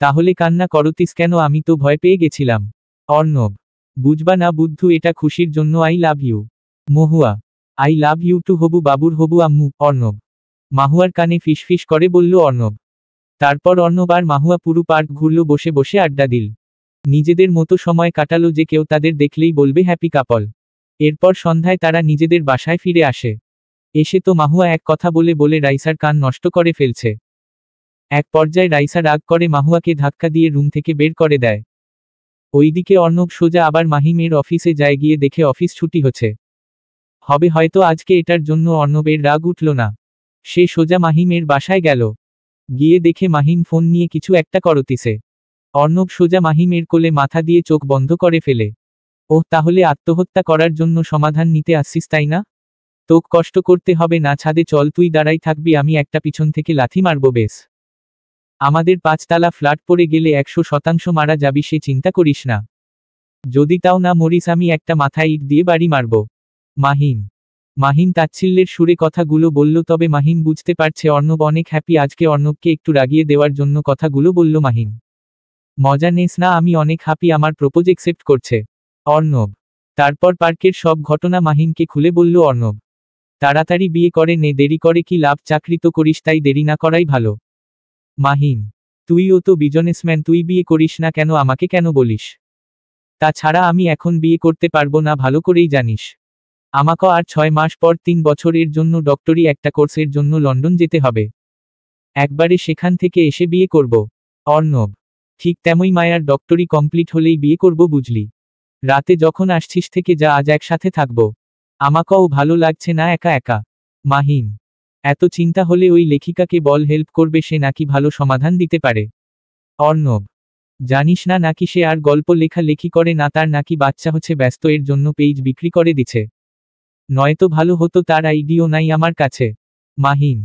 তাহলে কান্না করতিস কেন? আমি তো ভয় পেয়ে গেছিলাম। অর্ণব। বুঝবা না বুদ্ধু, এটা খুশির জন্য। I love you Mahua. I love you too হবু বাবুর হবু আম্মু। অর্ণব। মাহুয়ার কানে ফিসফিস করে বলল অর্ণব। তারপর অর্ণব আর মাহুয়া পুরো পার্ক ঘুরল, বসে বসে আড্ডা দিল। নিজেদের মতো সময় কাটালো, যে কেউ তাদের দেখলেই বলবে হ্যাপি কাপল। এরপর সন্ধ্যায় তারা নিজেদের বাসায় ফিরে আসে। এসে তো মাহুয়া এক কথা বলে বলে রাইসার কান নষ্ট করে ফেলছে। এক পর্যায়ে রাইসা রাগ করে মাহুয়াকে ধাক্কা দিয়ে রুম থেকে বের করে দেয়। ওইদিকে অর্ণব সোজা আবার মাহিমের অফিসে যায়, গিয়ে দেখে অফিস ছুটি হচ্ছে। হবে হয়তো আজকে, এটার জন্য অর্ণবের রাগ উঠল না। সে সোজা মাহিমের বাসায় গেল। গিয়ে দেখে মাহিম ফোন নিয়ে কিছু একটা করতিছে। অর্ণব সোজা মাহিমের কোলে মাথা দিয়ে চোখ বন্ধ করে ফেলে। ওহ, তাহলে আত্মহত্যা করার জন্য সমাধান নিতে আসছিস তাই না? তোক কষ্ট করতে হবে না, ছাদে চল, তুই দাঁড়াই থাকবি, আমি একটা পিছন থেকে লাথি মারব। বেশ, আমাদের 5 তলা ফ্ল্যাট পড়ে গেলে 100% মারা যাবি, সে চিন্তা করিস না। যদি তাও না মরিস, আমি একটা মাথায় ইট দিয়ে বাড়ি মারব। মাহিম। মাহিম তাচ্ছিল্যের সুরে কথাগুলো বলল, তবে মাহিম বুঝতে পারছে অর্ণব অনেক হ্যাপি। আজকে অর্ণবকে একটু রাগিয়ে দেওয়ার জন্য কথাগুলো বলল মাহিম। মজা নেস না, আমি অনেক হ্যাপি, আমার প্রপোজ একসেপ্ট করছে অর্ণব। তারপর পার্কের সব ঘটনা মাহিমকে খুলে বলল অর্ণব। তাড়াতাড়ি বিয়ে করে নে, দেরি করে কি লাভ? চাকরি তো করিস, তাই দেরি না করাই ভালো। মাহিম। তুইও তো বিজনেসম্যান, তুই বিয়ে করিস না কেন? আমাকে কেন বলিস? তাছাড়া আমি এখন বিয়ে করতে পারবো না, ভালো করেই জানিস। আমাকে আর 6 মাস পর 3 বছরের জন্য ডক্টরি একটা কোর্সের জন্য লন্ডন যেতে হবে। একবারে সেখান থেকে এসে বিয়ে করব। অর্ণব। ঠিক তেমই মায়ার ডক্টরি কমপ্লিট হলেই বিয়ে করব, বুঝলি? রাতে যখন আসছিস থেকে যা, আজ একসাথে থাকবো। আমাকেও ভালো লাগছে না একা একা। মাহিম। এত চিন্তা হলে ওই লেখিকাকে বল, হেল্প করবে সে, নাকি ভালো সমাধান দিতে পারে। অর্ণব। জানিস না নাকি সে আর গল্প লেখা লেখি করে না, তার নাকি বাচ্চা হচ্ছে, ব্যস্ত, এর জন্য পেজ বিক্রি করে দিছে। নয়তো ভালো হতো, তার আইডিও নাই আমার কাছে। মাহিম।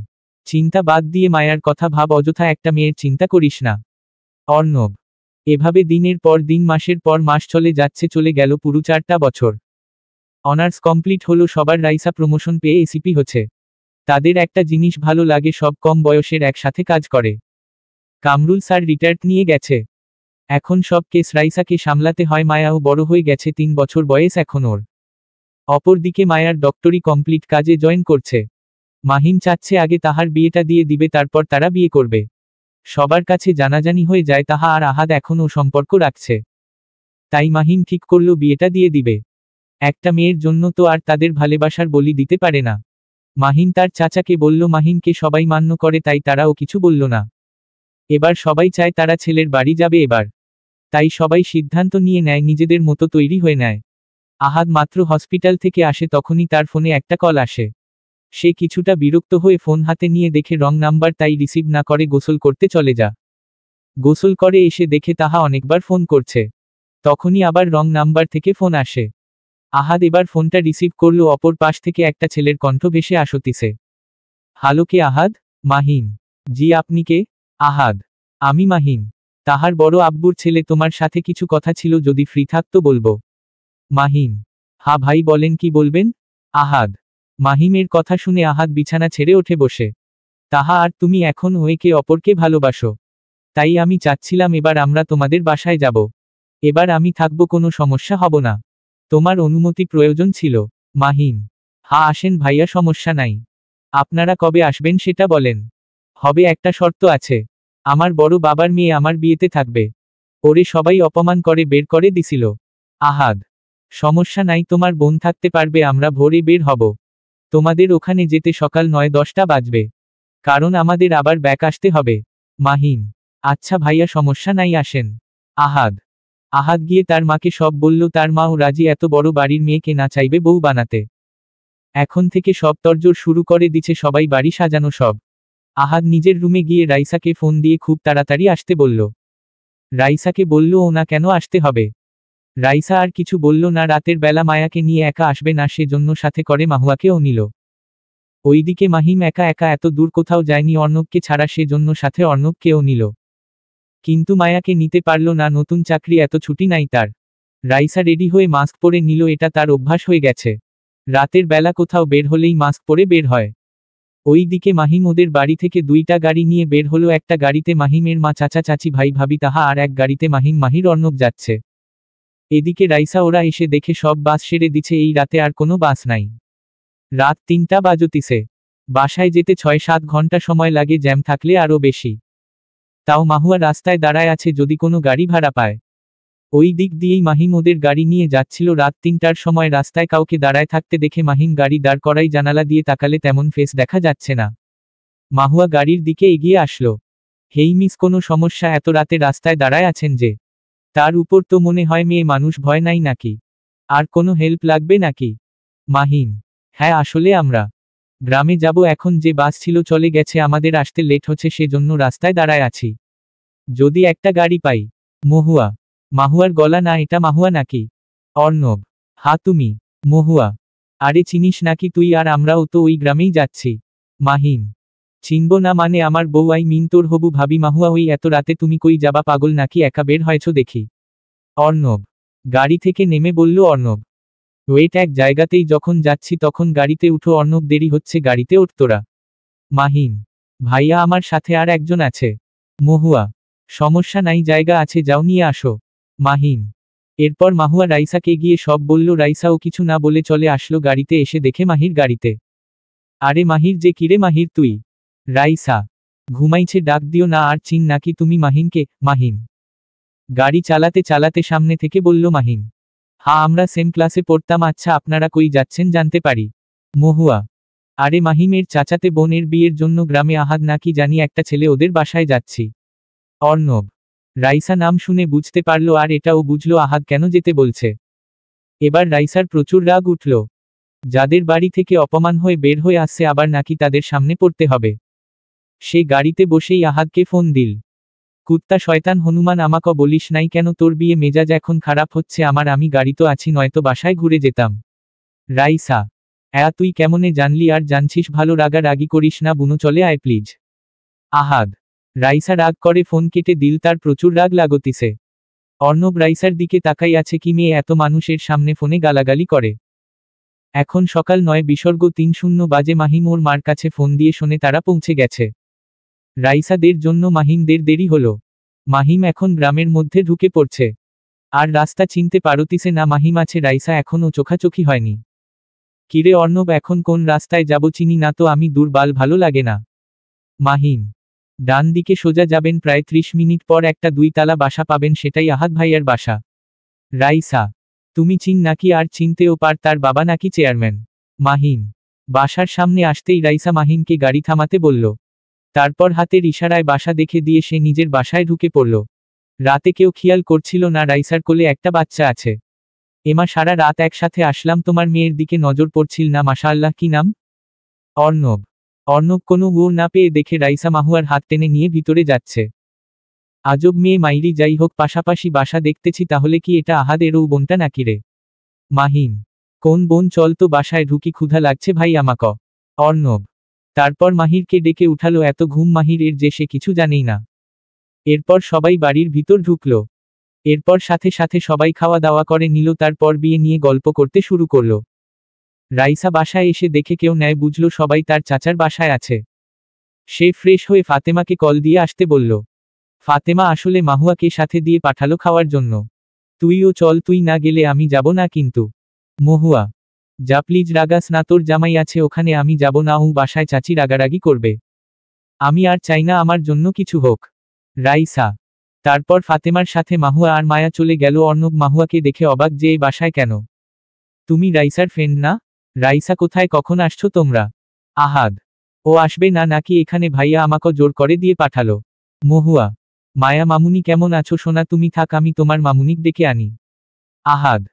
চিন্তা বাদ দিয়ে মায়ার কথা ভাব, অযথা একটা মেয়ের চিন্তা করিস না। অর্ণব। এভাবে দিনের পর দিন, মাসের পর মাস চলে যাচ্ছে, চলে গেল পুরো 4টা বছর। অনার্স কমপ্লিট হলো সবার, রাইসা প্রমোশন পেয়ে এসিপি হচ্ছে। তাদের একটা জিনিস ভালো লাগে, সব কম বয়সের একসাথে কাজ করে। কামরুল স্যার রিটায়ার্ড নিয়ে গেছে। এখন সব কেস রাইসাকে সামলাতে হয়। মায়াও বড় হয়ে গেছে, 3 বছর বয়স এখন ওর। অপরদিকে মায়ার ডক্টরি কমপ্লিট, কাজে জয়েন করছে। মাহিম চাচ্ছে আগে তাহার বিয়েটা দিয়ে দিবে, তারপর তারা বিয়ে করবে। সবার কাছে জানাজানি হয়ে যায় তাহা আর আহাদ এখনও সম্পর্ক রাখছে। তাই মাহিম ঠিক করল বিয়েটা দিয়ে দিবে। একটা মেয়ের জন্য তো আর তাদের ভালোবাসার বলি দিতে পারে না। মাহিম তার চাচাকে বলল, মাহিমকে সবাই মান্য করে, তাই তারাও কিছু বলল না। এবার সবাই চায় তারা ছেলের বাড়ি যাবে এবার। তাই সবাই সিদ্ধান্ত নিয়ে নেয়, নিজেদের মতো তৈরি হয়ে নেয়। আহাদ মাত্র হসপিটাল থেকে আসে, তখনই তার ফোনে একটা কল আসে। সে কিছুটা বিরক্ত হয়ে ফোন হাতে নিয়ে দেখে রং নাম্বার, তাই রিসিভ না করে গোসল করতে চলে যা। গোসল করে এসে দেখে তাহা অনেকবার ফোন করছে। তখনই আবার রং নাম্বার থেকে ফোন আসে। আহাদ এবার ফোনটা রিসিভ করল, অপর পাশ থেকে একটা ছেলের কণ্ঠ ভেসে আসতিছে। হ্যালো, কে? আহাদ? মাহিম। জি, আপনি কে? আহাদ। আমি মাহিম, তাহার বড় আব্বুর ছেলে, তোমার সাথে কিছু কথা ছিল, যদি ফ্রি থাকতো বলবো। মাহিম। হা ভাই, বলেন, কি বলবেন? আহাদ। মাহিমের কথা শুনে আহাদ বিছানা ছেড়ে ওঠে বসে। তাহা আর তুমি এখন একে অপরকে ভালোবাসো? তাই আমি চাচ্ছিলাম এবার আমরা তোমাদের বাসায় যাব। এবার আমি থাকবো, কোনো সমস্যা হব না। তোমার অনুমতি প্রয়োজন ছিল। মাহিম: হ্যাঁ আসেন ভাইয়া, সমস্যা নাই। আপনারা কবে আসবেন সেটা বলেন। হবে, একটা শর্ত আছে। আমার বড় বাবার মেয়ে আমার বিয়েতে থাকবে। ওরে সবাই অপমান করে বের করে দিছিল। আহাদ: সমস্যা নাই, তোমার বোন থাকতে পারবে, আমরা ভোরে বের হব। তোমাদের ওখানে যেতে সকাল 9-10টা বাজবে, কারণ আমাদের আবার ব্যাক আসতে হবে। মাহিম: আচ্ছা ভাইয়া, সমস্যা নাই, আসেন। আহাদ আহাদ গিয়ে তার মাকে সব বলল। তার মাও রাজি, এত বড় বাড়ির মেয়েকে না চাইবে বউ বানাতে। এখন থেকে সব তরজোর শুরু করে দিচ্ছে, সবাই বাড়ি সাজানো সব। আহাদ নিজের রুমে গিয়ে রাইসাকে ফোন দিয়ে খুব তাড়াতাড়ি আসতে বলল। রাইসাকে বলল ও না, কেন আসতে হবে। রাইসা আর কিছু বলল না। রাতের বেলা মায়াকে নিয়ে একা আসবে না, সেজন্য সাথে করে মাহুয়াকেও নিল। ওইদিকে মাহিম একা একা এত দূর কোথাও যায়নি অর্ণবকে ছাড়া, সেজন্য সাথে অর্ণবকেও নিল। কিন্তু মায়াকে নিতে পারল না, নতুন চাকরি, এত ছুটি নাই তার। রাইসা রেডি হয়ে মাস্ক পরে নিল, এটা তার অভ্যাস হয়ে গেছে। রাতের বেলা কোথাও বের হলেই মাস্ক পরে বের হয়। ওই দিকে মাহিম ওদের বাড়ি থেকে 2টা গাড়ি নিয়ে বের হলো। একটা গাড়িতে মাহিমের মা, চাচা, চাচি, ভাই, ভাবি তাহা, আর এক গাড়িতে মাহিম, মাহির, অর্ণব যাচ্ছে। এদিকে রাইসা ওরা এসে দেখে সব বাস সেরে দিছে, এই রাতে আর কোনো বাস নাই। রাত 3টা বাজতিছে। বাসায় যেতে 6-7 ঘন্টা সময় লাগে, জ্যাম থাকলে আরও বেশি। তাও মাহুয়া রাস্তায় দাঁড়ায় আছে যদি কোনো গাড়ি ভাড়া পায়। ওই দিক দিয়েই মাহিম ওদের গাড়ি নিয়ে যাচ্ছিল। রাত 3টার সময় রাস্তায় কাউকে দাঁড়ায় থাকতে দেখে মাহিম গাড়ি দাঁড় করাই, জানালা দিয়ে তাকালে তেমন ফেস দেখা যাচ্ছে না। মাহুয়া গাড়ির দিকে এগিয়ে আসলো। হেই মিস, কোনো সমস্যা? এত রাতে রাস্তায় দাঁড়ায় আছেন যে? তার উপর তো মনে হয় মেয়ে মানুষ, ভয় নাই নাকি? আর কোনো হেল্প লাগবে নাকি? মাহিম: হ্যাঁ আসলে আমরা গ্রামে যাব, এখন যে বাস ছিল চলে গেছে, আমাদের আসতে লেট হচ্ছে, সেজন্য রাস্তায় দাঁড়ায় আছি। যদি একটা গাড়ি পাই। মহুয়া: মাহুয়ার গলা না, এটা মাহুয়া নাকি? অর্ণব: হা তুমি? মহুয়া: আরে চিনিস নাকি তুই? আর আমরাও তো ওই গ্রামেই যাচ্ছি। মাহিম: চিনব না মানে? আমার বউ, আই মিন তোর হবু ভাবি। মাহুয়া: ওই এত রাতে তুমি কই যাবা, পাগল নাকি? একা বের হয়েছ দেখি। অর্ণব গাড়ি থেকে নেমে বলল। অর্ণব: ওয়েট, এক জায়গাতেই যখন যাচ্ছি তখন গাড়িতে উঠো। অর্ণব: দেরি হচ্ছে, গাড়িতে ওঠ তোরা। মাহিম: ভাইয়া আমার সাথে আর একজন আছে। মহুয়া: সমস্যা নাই, জায়গা আছে, যাও নিয়ে আসো। মাহিম: এরপর মাহুয়া রাইসাকে গিয়ে সব বলল। রাইসাও কিছু না বলে চলে আসলো গাড়িতে। এসে দেখে মাহির গাড়িতে। আরে মাহির যে, কিরে মাহির তুই? রাইসা: ঘুমাইছে, ডাক দিও না। আর চিন নাকি তুমি মাহিমকে? মাহিম গাড়ি চালাতে চালাতে সামনে থেকে বলল। মাহিম: হ্যাঁ আমরা সেম ক্লাসে পড়তাম। আচ্ছা আপনারা কই যাচ্ছেন জানতে পারি? মহুয়া: আরে মাহিমের চাচাতে বোনের বিয়ের জন্য গ্রামে আহাদ নাকি জানি একটা ছেলে, ওদের বাসায় যাচ্ছি। অর্ণব: রাইসা নাম শুনে বুঝতে পারল, আর এটাও বুঝলো আহাদ কেন যেতে বলছে। এবার রাইসার প্রচুর রাগ উঠল। যাদের বাড়ি থেকে অপমান হয়ে বের হয়ে আসছে, আবার নাকি তাদের সামনে পড়তে হবে। সে গাড়িতে বসেই আহাদকে ফোন দিল। কুত্তা শয়তান হনুমান, আমাকে বলিস নাই কেন? তোর বিয়ে মেজাজ এখন খারাপ হচ্ছে আমার। আমি গাড়ি তো আছি, নয়তো বাসায় ঘুরে যেতাম। রাইসা: তুই কেমনে জানলি? আর জানছিস ভালো, রাগারাগি করিস না বুনো, চলে আয় প্লিজ। আহাদ: রাইসা রাগ করে ফোন কেটে দিল, তার প্রচুর রাগ লাগতিছে। অর্ণব রাইসার দিকে তাকাই আছে, কি মেয়ে এত মানুষের সামনে ফোনে গালাগালি করে। এখন সকাল 9:30 বাজে। মাহিম ওর মার কাছে ফোন দিয়ে শোনে তারা পৌঁছে গেছে। রাইসাদের জন্য মাহিমদের দেরি হলো। মাহিম এখন গ্রামের মধ্যে ঢুকে পড়ছে। আর রাস্তা চিনতে পারতিছে না। মাহিম আছে, রাইসা এখনও চোখাচোখি হয়নি। কিরে অর্ণব, এখন কোন রাস্তায় যাব? চিনি না তো আমি, দুর্বাল, ভালো লাগে না। মাহিম: ডান দিকে সোজা যাবেন, প্রায় 30 মিনিট পর একটা 2 তালা বাসা পাবেন, সেটাই আহাদ ভাইয়ার বাসা। রাইসা: তুমি চিন নাকি? আর চিনতেও পার, তার বাবা নাকি চেয়ারম্যান। মাহিম: বাসার সামনে আসতেই রাইসা মাহিমকে গাড়ি থামাতে বলল। তারপর হাতের ইশারায় বাসা দেখে দিয়ে সে নিজের বাসায় ঢুকে পড়ল। রাতে কেউ খেয়াল করছিল না রাইসার কোলে একটা বাচ্চা আছে। এমা, সারা রাত একসাথে আসলাম, তোমার মেয়ের দিকে নজর পড়ছিল না? মাশাআল্লাহ, কি নাম? অর্ণব। অর্ণব কোনো উড় না পেয়ে দেখে রাইসা মাহুয়ার হাত টেনে নিয়ে ভিতরে যাচ্ছে। আজব মেয়ে মাইরি, যাই হোক পাশাপাশি বাসা দেখতেছি, তাহলে কি এটা আহাদেরও বোনটা নাকি রে? মাহিম: কোন বোন? চল তো বাসায় ঢুকি, ক্ষুধা লাগছে ভাই আমাক। অর্ণব তারপর মাহিরকে ডেকে উঠালো। এত ঘুম মাহির এর যে, সে কিছু জানেই না। এরপর সবাই বাড়ির ভিতর ঢুকলো। এরপর সাথে সাথে সবাই খাওয়া দাওয়া করে নিল, তারপর বিয়ে নিয়ে গল্প করতে শুরু করলো। রাইসা বাসায় এসে দেখে কেউ নেয়, বুঝলো সবাই তার চাচার বাসায় আছে। সে ফ্রেশ হয়ে ফাতেমাকে কল দিয়ে আসতে বলল। ফাতেমা আসলে মাহুয়াকে সাথে দিয়ে পাঠালো খাওয়ার জন্য। তুইও চল, তুই না গেলে আমি যাব না কিন্তু। মহুয়া, যা প্লিজ, রাগাস না, তোর জামাই আছে ওখানে, আমি যাব না, ও বাসায় চাচি রাগারাগি করবে। আমি আর চাই না আমার জন্য কিছু হোক। রাইসা। তারপর ফাতেমার সাথে মাহুয়া আর মায়া চলে গেল। অর্ণব মাহুয়াকে দেখে অবাক যে এই বাসায় কেন? তুমি রাইসার ফ্রেন্ড না? রাইসা কোথায়, কখন আসছো তোমরা? আহাদ, ও আসবে না নাকি এখানে? ভাইয়া আমাকে জোর করে দিয়ে পাঠালো। মহুয়া, মায়া, মামুনি কেমন আছো সোনা? তুমি থাক, আমি তোমার মামুনিক ডেকে আনি। আহাদ।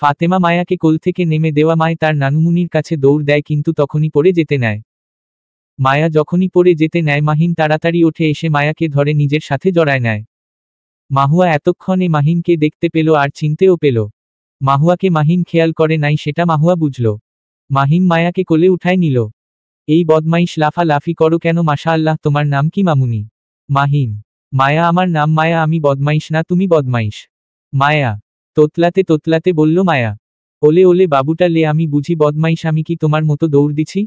ফাতেমা মায়াকে কোল থেকে নেমে দেওয়া মায় তার নানুমুনির কাছে দৌড় দেয়, কিন্তু তখনই পড়ে যেতে নেয়। মায়া যখনই পড়ে যেতে নেয় মাহিম তাড়াতাড়ি উঠে এসে মায়াকে ধরে নিজের সাথে জড়ায় নেয়। মাহুয়া এতক্ষণে মাহিমকে দেখতে পেল আর চিনতেও পেল। মাহুয়াকে মাহিম খেয়াল করে নাই সেটা মাহুয়া বুঝল। মাহিম মায়াকে কোলে উঠায় নিল। এই বদমাইশ, লাফালাফি করো কেন? মাশাআল্লাহ, তোমার নাম কি মামুনি? মাহিম। মায়া, আমার নাম মায়া, আমি বদমাইশ না, তুমি বদমাইশ। মায়া। তোতলাতে তোতলাতে বলল মায়া। ওলে ওলে বাবুটা লে, আমি বুঝি বদমাইশ? আমি কি তোমার মতো দৌড় দিছি?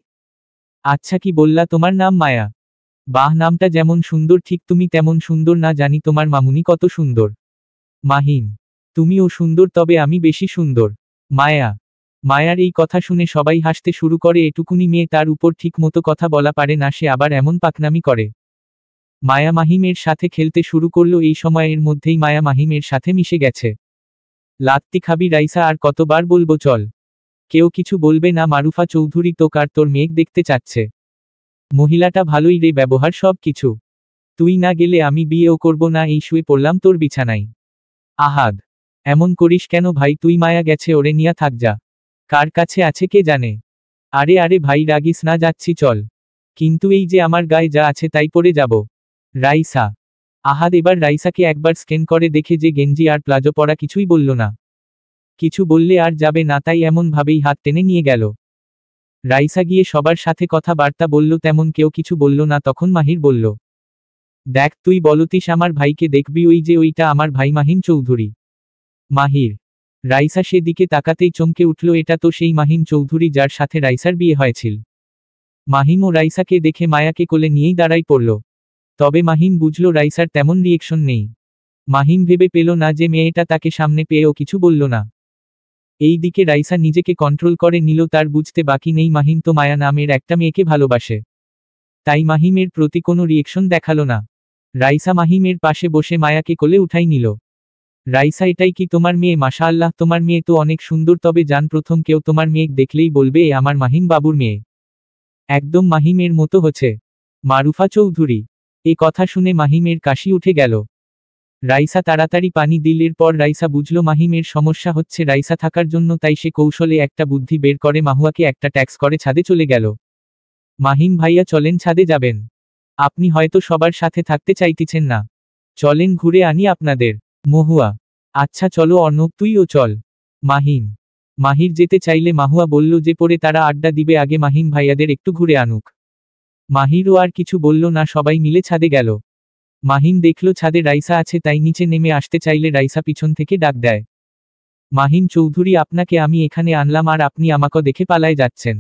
আচ্ছা, কি বললা তোমার নাম মায়া? বাহ, নামটা যেমন সুন্দর ঠিক তুমি তেমন সুন্দর না, জানি তোমার মামুনি কত সুন্দর। মাহিম। তুমিও সুন্দর, তবে আমি বেশি সুন্দর। মায়া। মায়ার এই কথা শুনে সবাই হাসতে শুরু করে। এটুকুনি মেয়ে, তার উপর ঠিক মতো কথা বলা পারে না, সে আবার এমন পাকনামি করে। মায়া মাহিমের সাথে খেলতে শুরু করলো। এই সময়ের মধ্যেই মায়া মাহিমের সাথে মিশে গেছে। লাত্তি খাবি রাইসা? আর কতবার বলবো চল? কেউ কিছু বলবে না? মারুফা চৌধুরী তোক আর তোর মেঘ দেখতে চাচ্ছে। মহিলাটা ভালোই রে, ব্যবহার সব কিছু। তুই না গেলে আমি বিয়েও করব না, এই শুয়ে পড়লাম তোর বিছানায়। আহাদ, এমন করিস কেন ভাই? তুই, মায়া গেছে, ওরে নিয়া থাক যা। কার কাছে আছে কে জানে? আরে আরে ভাই, রাগিস না, যাচ্ছি চল। কিন্তু এই যে আমার গায়ে যা আছে তাই পরে যাব। রাইসা। আহাদ এবার রাইসাকে একবার স্ক্যান করে দেখে যে গেঞ্জি আর প্লাজো পরা, কিছুই বলল না। কিছু বললে আর যাবে না, তাই এমন ভাবেই হাত টেনে নিয়ে গেল। রাইসা গিয়ে সবার সাথে কথাবার্তা বলল, তেমন কেউ কিছু বলল না। তখন মাহির বলল, দেখ তুই বলতিস আমার ভাইকে দেখবি, ওই যে ওইটা আমার ভাই মাহিম চৌধুরী। মাহির। রাইসা সেদিকে তাকাতেই চমকে উঠল, এটা তো সেই মাহিম চৌধুরী যার সাথে রাইসার বিয়ে হয়েছিল। মাহিম ও রাইসাকে দেখে মায়াকে কোলে নিয়েই দাঁড়াই পড়ল। তবে মাহিম বুঝল রাইসার তেমন রিয়েকশন নেই। মাহিম ভেবে পেল না যে মেয়েটা তাকে সামনে পেয়েও কিছু বলল না। এই দিকে রাইসা নিজেকে কন্ট্রোল করে নিল, তার বুঝতে বাকি নেই মাহিম তো মায়া নামের একটা মেয়েকে ভালোবাসে। তাই মাহিমের প্রতি কোনো রিয়েকশন দেখালো না। রাইসা মাহিমের পাশে বসে মায়াকে কোলে উঠাই নিল। রাইসা, এটাই কি তোমার মেয়ে? মাশাআল্লাহ, তোমার মেয়ে তো অনেক সুন্দর। তবে জান, প্রথম কেউ তোমার মেয়ে দেখলেই বলবে এ আমার মাহিম বাবুর মেয়ে। একদম মাহিমের মতো হচ্ছে। মারুফা চৌধুরী। এ কথা শুনে মাহিমের কাশি উঠে গেল। রাইসা তাড়াতাড়ি পানি দিল। এরপর রাইসা বুঝল মাহিমের সমস্যা হচ্ছে রাইসা থাকার জন্য, তাই সে কৌশলে একটা বুদ্ধি বের করে মাহুয়াকে একটা ট্যাক্স করে ছাদে চলে গেল। মাহিম ভাইয়া, চলেন, ছাদে যাবেন? আপনি হয়তো সবার সাথে থাকতে চাইতেছেন না। চলেন ঘুরে আনি আপনাদের। মহুয়া। আচ্ছা চলো অর্ণব, তুইও চল। মাহিম। মাহির যেতে চাইলে মাহুয়া বলল যে পরে তারা আড্ডা দিবে, আগে মাহিম ভাইয়াদের একটু ঘুরে আনুক। মাহিরও আর কিছু বলল না, সবাই মিলে ছাদে গেল। মাহিম দেখল ছাদে রাইসা আছে, তাই নিচে নেমে আসতে চাইলে রাইসা পিছন থেকে ডাক দেয়। মাহিম চৌধুরী, আপনাকে আমি এখানে আনলাম আর আপনি আমাকে দেখে পালায় যাচ্ছেন।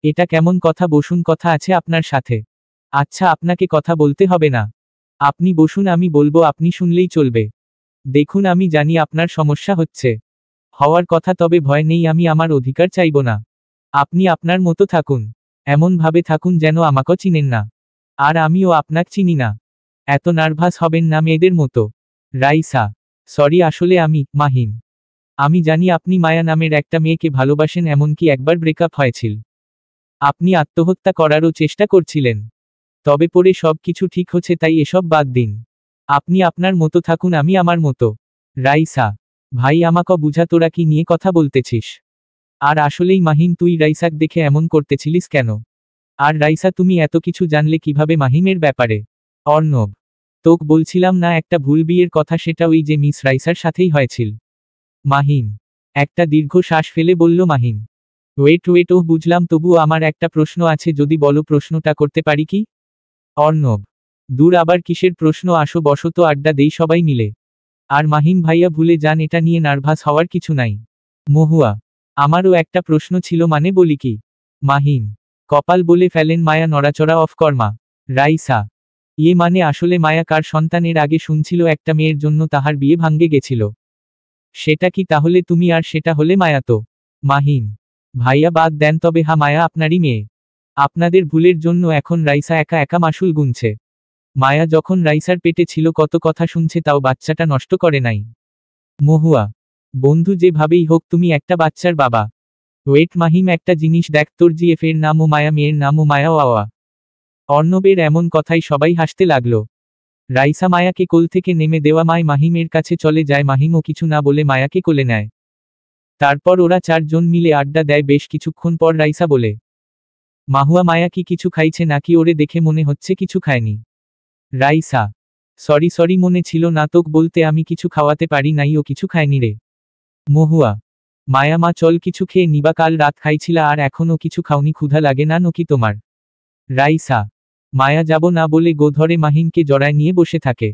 এটা কেমন কথা? বসুন, কথা আছে আপনার সাথে। আচ্ছা, আপনাকে কথা বলতে হবে না। আপনি বসুন, আমি বলবো, আপনি শুনলেই চলবে। দেখুন, আমি জানি আপনার সমস্যা হচ্ছে। হওয়ার কথা, তবে ভয় নেই, আমি আমার অধিকার চাইব না। আপনি আপনার মতো থাকুন। এমন ভাবে থাকুন যেন আমাকে চিনেন না। আর আমিও আপনাকে চিনি না। এত নার্ভাস হবেন না মেয়েদের মতো। রাইসা। সরি, আসলে আমি মাহিম। আমি জানি আপনি মায়া নামের একটা মেয়েকে ভালোবাসেন, এমনকি একবার ব্রেকআপ হয়েছিল। আপনি আত্মহত্যা করারও চেষ্টা করছিলেন। তবে পরে সব কিছু ঠিক হচ্ছে, তাই এসব বাদ দিন। আপনি আপনার মতো থাকুন, আমি আমার মতো। রাইসা। ভাই, আমাকে বুঝা, তোরা কি নিয়ে কথা বলতেছিস? আর আসলেই মাহিম, তুই রাইসাক দেখে এমন করতেছিলিস কেন? আর রাইসা, তুমি এত কিছু জানলে কিভাবে মাহিমের ব্যাপারে? অর্ণব। তোক বলছিলাম না একটা ভুল বিয়ের কথা, সেটা ওই যে মিস রাইসার সাথেই হয়েছিল। মাহিম। একটা দীর্ঘ শ্বাস ফেলে বলল মাহিম। ওয়েট ওয়েট, ওহ বুঝলাম, তবুও আমার একটা প্রশ্ন আছে, যদি বলো প্রশ্নটা করতে পারি কি? অর্ণব। দূর, আবার কিসের প্রশ্ন? আসো বসো তো, আড্ডা দেই সবাই মিলে। আর মাহিম ভাইয়া, ভুলে যান, এটা নিয়ে নার্ভাস হওয়ার কিছু নাই। মহুয়া। আমারও একটা প্রশ্ন ছিল, মানে বলি কি? মাহিম। কপাল বলে ফেলেন মায়া, নড়াচড়া অফ কর্মা। রাইসা। মানে আসলে মায়া কার সন্তানের আগে শুনছিল একটা মেয়ের জন্য তাহার বিয়ে ভাঙ্গে গেছিল। সেটা কি তাহলে তুমি, আর সেটা হলে মায়া তো? মাহিম: ভাইয়া বাদ দেন তবে, মায়া আপনারই মেয়ে। আপনাদের ভুলের জন্য এখন রাইসা একা একা মাসুল গুনছে। মায়া যখন রাইসার পেটে ছিল কত কথা শুনছে, তাও বাচ্চাটা নষ্ট করে নাই। মহুয়া: বন্ধু, যেভাবেই হোক তুমি একটা বাচ্চার বাবা। ওয়েট মাহিম, একটা জিনিস দেখ, তোর জিএফ এর নামও মায়া, মেয়ের নামও মায়া। ওয়া। অর্ণবের এমন কথাই সবাই হাসতে লাগলো। রাইসা মায়াকে কোল থেকে নেমে দেওয়া মাহিমের কাছে চলে যায়। মাহিমও কিছু না বলে মায়াকে কোলে নেয়। তারপর ওরা চারজন মিলে আড্ডা দেয় বেশ কিছুক্ষণ পর রাইসা বলে, মাহুয়া, মায়া কি কিছু খাইছে নাকি? ওরে দেখে মনে হচ্ছে কিছু খায়নি। রাইসা: সরি মনে ছিল না তোক বলতে, আমি কিছু খাওয়াতে পারি নাই, ও কিছু খায়নি রে। মহুয়া: মায়া মা, চল কিছু খেয়ে নিবা, কাল রাত খাইছিলা আর এখনও কিছু খাওনি, ক্ষুধা লাগে না নকি তোমার? রাইসা: মায়া যাব না বলে গো ধরে মাহিমকে জড়ায় নিয়ে বসে থাকে।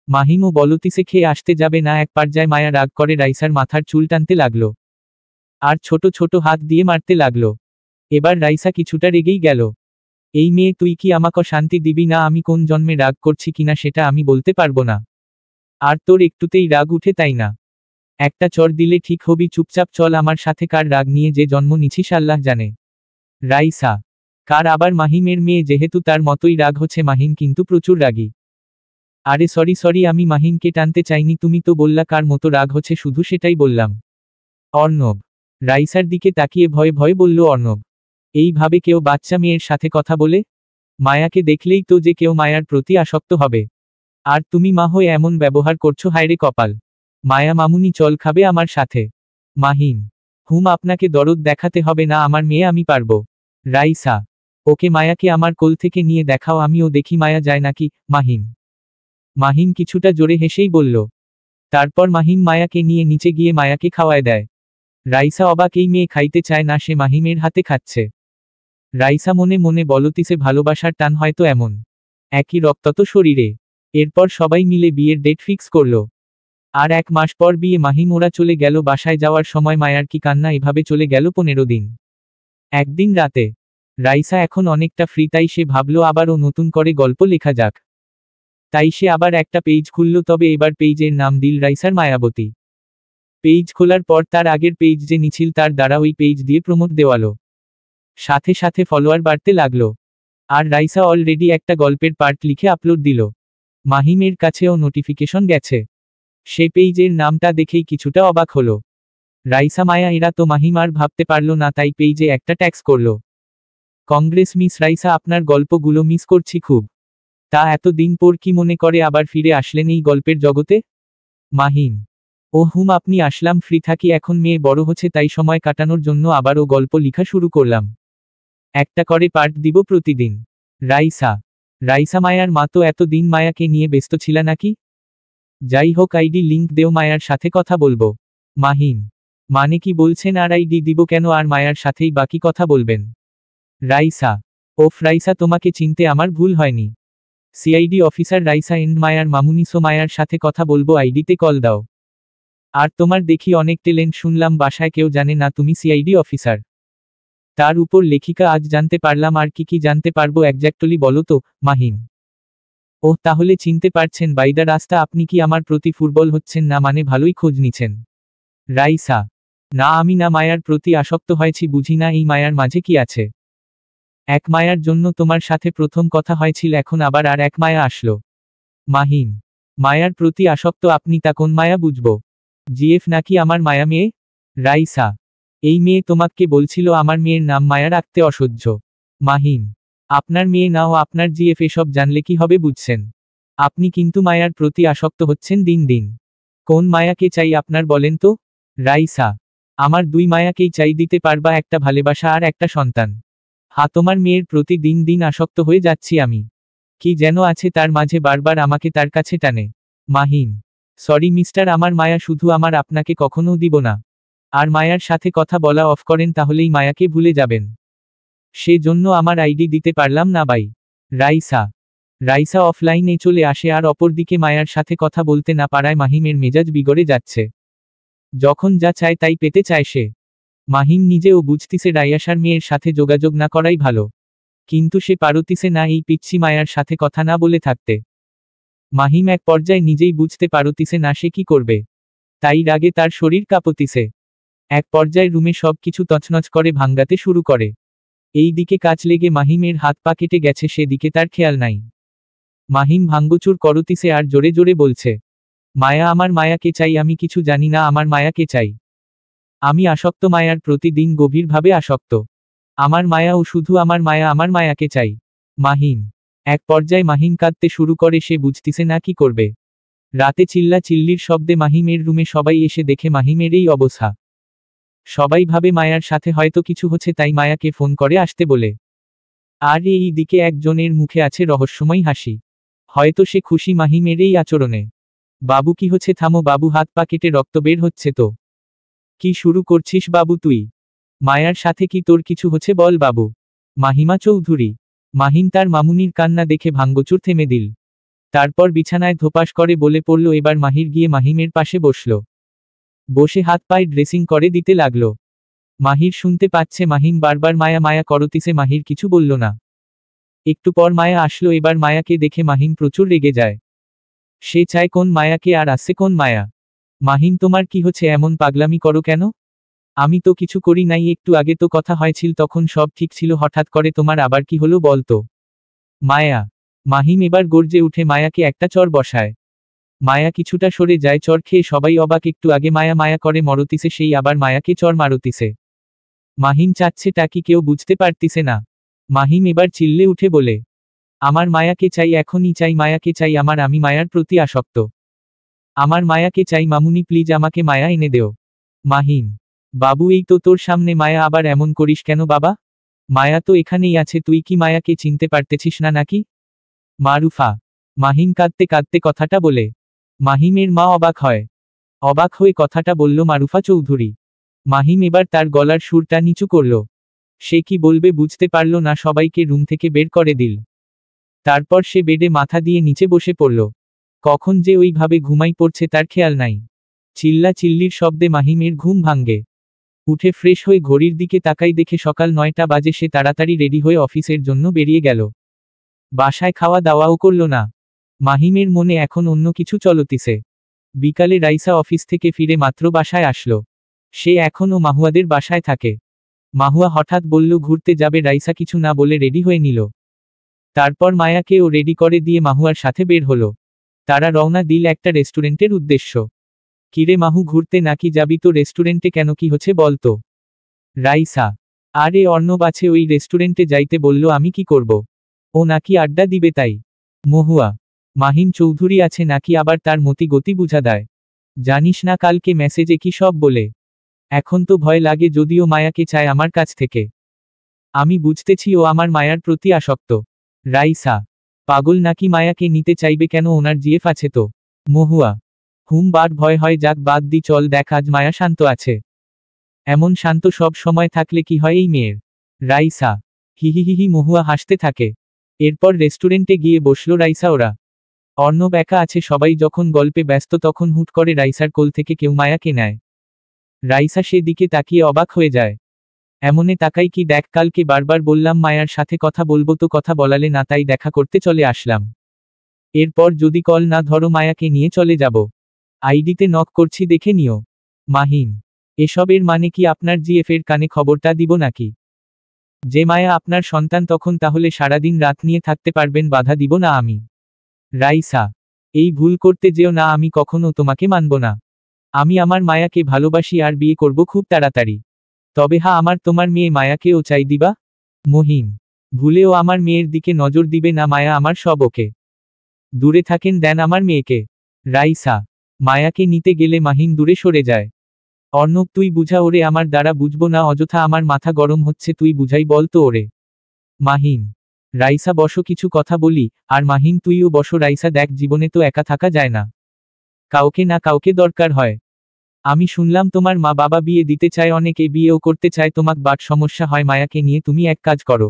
মাহিমও বলতিসে খেয়ে আসতে যাবে না, এক পর্যায়ে মায়া রাগ করে রাইসার মাথার চুল টানতে লাগলো। আর ছোট ছোট হাত দিয়ে মারতে লাগলো। এবার রাইসা কিছুটা রেগেই গেল। এই মেয়ে, তুই কি আমাকে শান্তি দিবি না? আমি কোন জন্মে রাগ করছি কিনা সেটা আমি বলতে পারবো না। আর তোর একটুতেই রাগ উঠে তাই না? একটা চর দিলে ঠিক হবি, চুপচাপ চল আমার সাথে। কার রাগ নিয়ে যে জন্ম নিছিস আল্লাহ জানে। রাইসা: কার আবার? মাহিমের মেয়ে যেহেতু তার মতোই রাগ হচ্ছে। মাহিম কিন্তু প্রচুর রাগী। আরে সরি, আমি মাহিমকে টানতে চাইনি, তুমি তো বললা কার মতো রাগ হচ্ছে, শুধু সেটাই বললাম। অর্ণব: রাইসার দিকে তাকিয়ে ভয়ে ভয়ে বলল অর্ণব, এইভাবে কেউ বাচ্চা মেয়ের সাথে কথা বলে? মায়াকে দেখলেই তো যে কেউ মায়ার প্রতি আসক্ত হবে। আর তুমি মা হয়ে এমন ব্যবহার করছো, হায়রে কপাল। মায়া মামুনি, চল খাবে আমার সাথে। মাহিম: আপনাকে দরদ দেখাতে হবে না, আমার মেয়ে, আমি পারবো। রাইসা: ওকে, মায়াকে আমার কোল থেকে নিয়ে দেখাও, আমিও দেখি মায়া যায় নাকি। মাহিম কিছুটা জোরে হেসেই বলল। তারপর মাহিম মায়াকে নিয়ে নিচে গিয়ে মায়াকে খাওয়ায় দেয়। রাইসা অবাক, এই মেয়ে খাইতে চায় না, সে মাহিমের হাতে খাচ্ছে। রাইসা মনে মনে বলতিছে, ভালোবাসার টান হয়তো এমন। একই রক্ত তো শরীরে। এরপর সবাই মিলে বিয়ের ডেট ফিক্স করলো। আর 1 মাস পর বিয়ে। মাহিম ওরা চলে গেল। বাসায় যাওয়ার সময় মায়ার কি কান্না! এভাবে চলে গেল 15 দিন। একদিন রাতে রাইসা এখন অনেকটা ফ্রি, তাই সে ভাবল আবারও নতুন করে গল্প লেখা যাক। তাই সে আবার একটা পেজ খুলল, তবে এবার পেজের নাম দিল রাইসার মায়াবতী। পেজ খোলার পর তার আগের পেজ যে নিছিল তার দ্বারা ওই পেজ দিয়ে প্রমোট দেওয়ালো। সাথে সাথে ফলোয়ার বাড়তে লাগলো। আর রাইসা অলরেডি একটা গল্পের পার্ট লিখে আপলোড দিল। মাহিমের কাছেও নোটিফিকেশন গেছে। সে পেজের নামটা দেখেই কিছুটা অবাক হলো। রাইসা মায়া এরা তো মাহিম আর ভাবতে পারল না, তাই পেজে একটা ট্যাক্স করল। কংগ্রেস মিস রাইসা, আপনার গল্পগুলো মিস করছি খুব। তা এত দিন পর কি মনে করে আবার ফিরে আসলেন এই গল্পের জগতে? মাহিম: ও আপনি আসলাম, ফ্রি থাকি এখন, মেয়ে বড় হচ্ছে তাই সময় কাটানোর জন্য আবারও গল্প লেখা শুরু করলাম। একটা করে পার্ট দিব প্রতিদিন। রাইসা: মায়ার মা তো এত দিন মায়াকে নিয়ে ব্যস্ত ছিল নাকি? যাই হোক, আইডি লিংক দেও, মায়ার সাথে কথা বলবো। মাহিম: মানে কি বলছেন? আর আইডি দিব কেন? আর মায়ার সাথেই বাকি কথা বলবেন? রাইসা: রাইসা, তোমাকে চিনতে আমার ভুল হয়নি। সিআইডি অফিসার রাইসা এন্ড মায়ার মামুনি, সো মায়ার সাথে কথা বলবো, আইডিতে কল দাও। আর তোমার দেখি অনেক ট্যালেন্ট, শুনলাম বাসায় কেউ জানে না তুমি সিআইডি অফিসার। তার উপর লেখিকা, আজ জানতে পারলাম। আর কি কি জানতে পারবো এক্স্যাক্টলি বলো তো? মাহিম: তাহলে চিনতে পারছেন বাইদা রাস্তা, আপনি কি আমার প্রতি ফুটবল হচ্ছেন না? মানে ভালোই খোঁজ নিছেন। রাইসা: না, আমি না মায়ার প্রতি আসক্ত হয়েছি, বুঝি না এই মায়ার মাঝে কি আছে। এক মায়ার জন্য তোমার সাথে প্রথম কথা হয়েছিল, এখন আবার আর এক মায়া আসলো। মাহিম: মায়ার প্রতি আসক্ত আপনি, তা কোন মায়া বুঝবো? জিএফ নাকি আমার মায়া মেয়ে? রাইসা: এই মেয়ে তোমাকে বলছিল আমার মেয়ের নাম মায়া রাখতে অসহ্য। মাহিম: আপনার মেয়ে নাও আপনার জিএফ, এসব জানলে কি হবে বুঝছেন? আপনি কিন্তু মায়ার প্রতি আসক্ত হচ্ছেন দিন দিন। কোন মায়াকে চাই আপনার বলেন তো? রাইসা: আমার 2 মায়াকেই চাই, দিতে পারবা? একটা ভালোবাসা আর একটা সন্তান। তোমার মেয়ের প্রতি দিন দিন আসক্ত হয়ে যাচ্ছি আমি। কি যেন আছে তার মাঝে, বারবার আমাকে তার কাছে টানে। মাহিম: সরি মিস্টার, আমার মায়া শুধু আমার, আপনাকে কখনো দিব না। আর মায়ার সাথে কথা বলা অফ করেন, তাহলেই মায়াকে ভুলে যাবেন। সে জন্য আমার আইডি দিতে পারলাম না বাই। রাইসা অফলাইনে চলে আসে। আর অপরদিকে মায়ার সাথে কথা বলতে না পারায় মাহিমের মেজাজ বিগড়ে যাচ্ছে। যখন যা চায় তাই পেতে চায় সে। মাহিম নিজেও বুঝতিছে রাইসার মেয়ের সাথে যোগাযোগ না করাই ভালো। কিন্তু সে পারতিছে না এই পিচ্ছি মায়ার সাথে কথা না বলে থাকতে। মাহিম এক পর্যায়ে নিজেই বুঝতে পারতিছে না সে কি করবে। তাই রাগে তার শরীর কাঁপতিছে। এক পর্যায়ে রুমে সবকিছু তছনছ করে ভাঙ্গাতে শুরু করে। এই দিকে কাজ লেগে মাহিমের হাত পা কেটে গেছে, সেদিকে তার খেয়াল নাই। মাহিম ভাঙ্গচুর করতিছে আর জোরে জোরে বলছে, মায়া, আমার মায়াকে চাই, আমি কিছু জানি না, আমার মায়াকে চাই। আমি আসক্ত, মায়ার প্রতিদিন গভীরভাবে আসক্ত। আমার মায়া ও শুধু আমার মায়া, আমার মায়াকে চাই। মাহিম। এক পর্যায়ে মাহিম কাঁদতে শুরু করে, সে বুঝতিছে না কি করবে। রাতে চিল্লা চিল্লির শব্দে মাহিমের রুমে সবাই এসে দেখে মাহিমের এই অবস্থা। সবাই ভাবে মায়ার সাথে হয়তো কিছু হচ্ছে, তাই মায়াকে ফোন করে আসতে বলে। আর এই দিকে একজনের মুখে আছে রহস্যময় হাসি। হয়তো সে খুশি মাহিমের এই আচরণে। বাবু, কি হচ্ছে? থামো বাবু, হাত পা কেটে রক্ত বের হচ্ছে তো। কি শুরু করছিস বাবু তুই? মায়ার সাথে কি তোর কিছু হচ্ছে বল বাবু। মাহিমা চৌধুরী। মাহিম তার মামুনির কান্না দেখে ভাঙ্গচুর থেমে দিল। তারপর বিছানায় ধোপাস করে বলে পড়ল। এবার মাহির গিয়ে মাহিমের পাশে বসল। বসে হাত পায়ে ড্রেসিং করে দিতে লাগল। মাহির শুনতে পাচ্ছে মাহিম বারবার মায়া মায়া করতিছে, মাহির কিছু বলল না। একটু পর মায়া আসলো। এবার মায়াকে দেখে মাহিম প্রচুর রেগে যায়। সে চায় কোন মায়াকে, আর আসছে কোন মায়া। মাহিম, তোমার কি হচ্ছে? এমন পাগলামি করো কেন? আমি তো কিছু করি নাই, একটু আগে তো কথা হয়েছিল, তখন সব ঠিক ছিল, হঠাৎ করে তোমার আবার কি হলো বলতো? মায়া। মাহিম এবার গর্জে উঠে মায়াকে একটা চর বসায়। মায়া কিছুটা সরে যায়। চর খেয়ে সবাই অবাক, একটু আগে মায়া মায়া করে মরতিছে, সেই আবার মায়াকে চর মারতিছে। মাহিম চাচ্ছেটা কি কেউ বুঝতে পারতিছে না। মাহিম এবার চিল্লে উঠে বলে, আমার মায়াকে চাই, এখনই চাই, মায়াকে চাই আমার, আমি মায়ার প্রতি আসক্ত। আমার মায়াকে চাই, মামুনি প্লিজ আমাকে মায়া এনে দেও। মাহিম। বাবু, এই তো তোর সামনে মায়া, আবার এমন করিস কেন বাবা? মায়া তো এখানেই আছে, তুই কি মায়াকে চিনতে পারতেছিস না নাকি? মারুফা। মাহিম কাঁদতে কাঁদতে কথাটা বলে। মাহিমের মা অবাক হয়। অবাক হয়ে কথাটা বলল মারুফা চৌধুরী। মাহিম এবার তার গলার সুরটা নিচু করল। সে কি বলবে বুঝতে পারল না, সবাইকে রুম থেকে বের করে দিল। তারপর সে বেডে মাথা দিয়ে নিচে বসে পড়ল। কখন যে ওইভাবে ঘুমাই পড়ছে তার খেয়াল নাই। চিল্লা চিল্লির শব্দে মাহিমের ঘুম ভাঙ্গে। উঠে ফ্রেশ হয়ে ঘড়ির দিকে তাকাই, দেখে সকাল 9টা বাজে। সে তাড়াতাড়ি রেডি হয়ে অফিসের জন্য বেরিয়ে গেল। বাসায় খাওয়া দাওয়াও করল না। মাহিমের মনে এখন অন্য কিছু চলতিছে। বিকালে রাইসা অফিস থেকে ফিরে মাত্র বাসায় আসলো। সে এখনও মাহুয়াদের বাসায় থাকে। মাহুয়া হঠাৎ বলল ঘুরতে যাবে। রাইসা কিছু না বলে রেডি হয়ে নিল। তারপর মায়াকেও রেডি করে দিয়ে মাহুয়ার সাথে বের হলো। তারা রওনা দিল একটা রেস্টুরেন্টের উদ্দেশ্য। কিরে মাহু, ঘুরতে নাকি যাবি? তো রেস্টুরেন্টে কেন, কি হচ্ছে বলতো? রাইসা। আরে অর্ণব আছে, ওই রেস্টুরেন্টে যাইতে বলল, আমি কি করব? ও নাকি আড্ডা দিবে তাই। মহুয়া। মাহিম চৌধুরী আছে নাকি, আবার তার মতি গতি বুঝা দেয়। জানিস না কালকে মেসেজে কি সব বলে। এখন তো ভয় লাগে, যদিও মায়াকে চায় আমার কাছ থেকে। আমি বুঝতেছি ও আমার মায়ার প্রতি আসক্ত। রাইসা। পাগল নাকি, মায়াকে নিতে চাইবে কেন? ওনার জিএফ আছে তো। মহুয়া। বাট ভয় হয়, যাক বাদ দি, চল দেখ আজ মায়া শান্ত আছে। এমন শান্ত সব সময় থাকলে কি হয় এই মেয়ের। রাইসা। হিহিহিহি। মহুয়া হাসতে থাকে। এরপর রেস্টুরেন্টে গিয়ে বসল রাইসা ওরা। অর্ণব একা আছে। সবাই যখন গল্পে ব্যস্ত তখন হুট করে রাইসার কোল থেকে কেউ মায়াকে নেয়। রাইসা সেদিকে তাকিয়ে অবাক হয়ে যায়। এমনে তাকাই কি দেখ, কালকে বারবার বললাম মায়ার সাথে কথা বলবো, তো কথা বলালে না, তাই দেখা করতে চলে আসলাম। এরপর যদি কল না ধরো মায়াকে নিয়ে চলে যাব। আইডিতে নক করছি, দেখে নিও। মাহিম। এসবের মানে কি? আপনার জিএফ এর কানে খবরটা দিব নাকি? যে মায়া আপনার সন্তান, তখন তাহলে সারাদিন রাত নিয়ে থাকতে পারবেন, বাধা দিব না আমি। রাইসা। এই ভুল করতে যেও না, আমি কখনো তোমাকে মানব না। আমি আমার মায়াকে ভালোবাসি আর বিয়ে করব খুব তাড়াতাড়ি। তবে হ্যাঁ, আমার তোমার মেয়ে মায়াকেও চাই দিবা। মহিম। ভুলেও আমার মেয়ের দিকে নজর দিবে না, মায়া আমার সব ওকে। দূরে থাকেন, দেন আমার মেয়েকে। রাইসা। মায়াকে নিতে গেলে মাহিম দূরে সরে যায়। অর্ণব, তুই বুঝা ওরে, আমার দ্বারা বুঝবো না, অযথা আমার মাথা গরম হচ্ছে, তুই বুঝাই বল তো ওরে। মাহিম। রাইসা বসো, কিছু কথা বলি। আর মাহিম তুইও বসো। রাইসা, দেখ জীবনে তো একা থাকা যায় না, কাউকে না কাউকে দরকার হয়। আমি শুনলাম তোমার মা বাবা বিয়ে দিতে চায়, অনেকে বিয়েও করতে চায় তোমাক, বাট সমস্যা হয় মায়াকে নিয়ে। তুমি এক কাজ করো,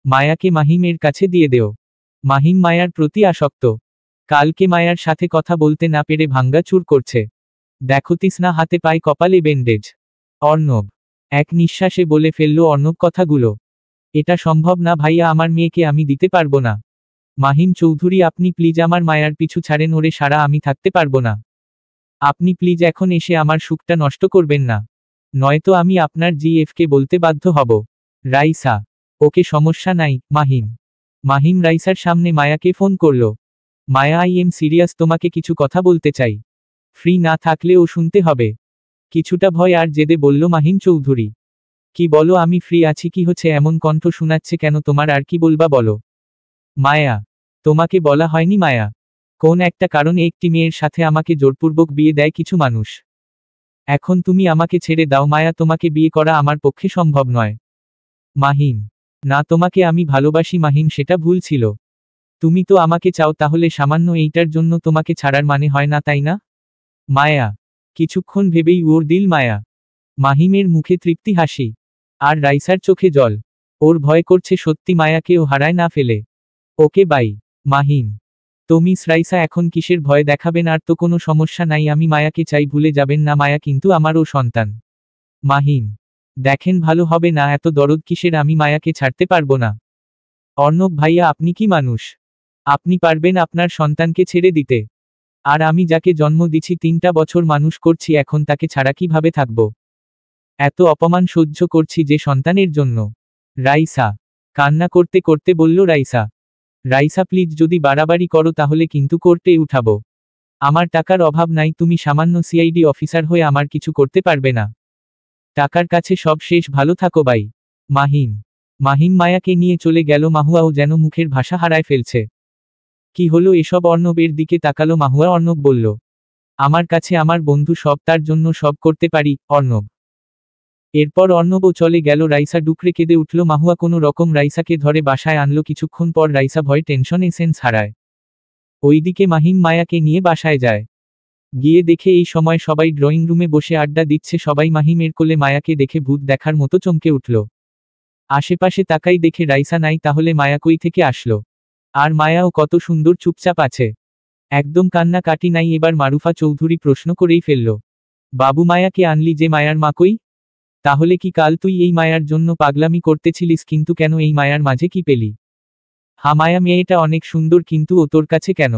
মায়াকে মাহিমের কাছে দিয়ে দেও। মাহিম মায়ার প্রতি আসক্ত। কালকে মায়ার সাথে কথা বলতে না পেরে ভাঙ্গা চুর করছে। দেখতিস না, হাতে পায়ে কপালে ব্যান্ডেজ। অর্ণব। এক নিঃশ্বাসে বলে ফেলল অর্ণব কথাগুলো। এটা সম্ভব না ভাইয়া, আমার মেয়েকে আমি দিতে পারবো না। মাহিম চৌধুরী, আপনি প্লিজ আমার মায়ার পিছু ছাড়েন, ওরে সারা আমি থাকতে পারবো না। আপনি প্লিজ এখন এসে আমার সুখটা নষ্ট করবেন না, নয়তো আমি আপনার জিএফকে বলতে বাধ্য হব। রাইসা, ওকে সমস্যা নাই মাহিম। মাহিম রাইসার সামনে মায়াকে ফোন করল। মায়া, আই এম সিরিয়াস, তোমাকে কিছু কথা বলতে চাই। ফ্রি না থাকলে ও শুনতে হবে। কিছুটা ভয় আর জেদে বলল মাহিম চৌধুরী। কি বলো, আমি ফ্রি আছি। কি হচ্ছে, এমন কণ্ঠ শোনাচ্ছে কেন তোমার, আর কি বলবা বলো। মায়া, তোমাকে বলা হয়নি মায়া? কোন একটা কারণে একটি মেয়ের সাথে আমাকে জোরপূর্বক বিয়ে দেয় কিছু মানুষ। এখন তুমি আমাকে ছেড়ে দাও মায়া, তোমাকে বিয়ে করা আমার পক্ষে সম্ভব নয়। মাহিম, না, তোমাকে আমি ভালোবাসি মাহিম, সেটা ভুল ছিল। তুমি তো আমাকে চাও, তাহলে সামান্য এইটার জন্য তোমাকে ছাড়ার মানে হয় না, তাই না? মায়া কিছুক্ষণ ভেবেই ওর দিল মায়া। মাহিমের মুখে তৃপ্তি হাসি, আর রাইসার চোখে জল। ওর ভয় করছে সত্যি মায়াকে ও হারায় না ফেলে। Okay bye. মাহিম, তো মিস রাইসা, এখন কিসের ভয় দেখাবেন? আর তো কোনো সমস্যা নাই, আমি মায়াকে চাই, ভুলে যাবেন না। মায়া কিন্তু আমারও সন্তান। মাহিম, দেখেন ভালো হবে না, এত দরদ কিসের? আমি মায়াকে ছাড়তে পারবো না। অর্ণব ভাইয়া, আপনি কি মানুষ? আপনি পারবেন আপনার সন্তানকে ছেড়ে দিতে? আর আমি যাকে জন্ম দিছি, 3টা বছর মানুষ করছি, এখন তাকে ছাড়া কিভাবে থাকব? এত অপমান সহ্য করছি যে সন্তানের জন্য। রাইসা কান্না করতে করতে বলল। রাইসা, রাইসা প্লিজ, যদি বাড়াবাড়ি করো তাহলে কিন্তু কোর্টে উঠাবো। আমার টাকার অভাব নাই, তুমি সামান্য সিআইডি অফিসার হয়ে আমার কিছু করতে পারবে না। টাকার কাছে সব শেষ, ভালো থাকো বাই। মাহিম মাহিম মায়াকে নিয়ে চলে গেল। মাহুয়াও যেন মুখের ভাষা হারায় ফেলছে। কি হলো এসব? অর্ণবের দিকে তাকালো মাহুয়া। অর্ণব বলল, আমার কাছে আমার বন্ধু সব, তার জন্য সব করতে পারি অর্ণব। এরপর অর্ণবও চলে গেল। রাইসা ডুকরে কেঁদে উঠল। মাহুয়া কোনো রকম রাইসাকে ধরে বাসায় আনলো। কিছুক্ষণ পর রাইসা ভয় টেনশনে সেন্স হারায়। ওইদিকে মাহিম মায়াকে নিয়ে বাসায় যায়। গিয়ে দেখে এই সময় সবাই ড্রয়িং রুমে বসে আড্ডা দিচ্ছে। সবাই মাহিমের কোলে মায়াকে দেখে ভূত দেখার মতো চমকে উঠল। আশেপাশে তাকাই, দেখে রাইসা নাই, তাহলে মায়া কই থেকে আসলো? আর মায়াও কত সুন্দর চুপচাপ আছে, একদম কান্না কাটি নাই। এবার মারুফা চৌধুরী প্রশ্ন করেই ফেলল, বাবু মায়াকে আনলি যে, মায়ার মা কই? তাহলে কি কাল তুই এই মায়ার জন্য পাগলামি করতেছিলিস? কিন্তু কেন, এই মায়ার মাঝে কি পেলি? হা, মায়া মেয়েটা অনেক সুন্দর, কিন্তু ও তোর কাছে কেন?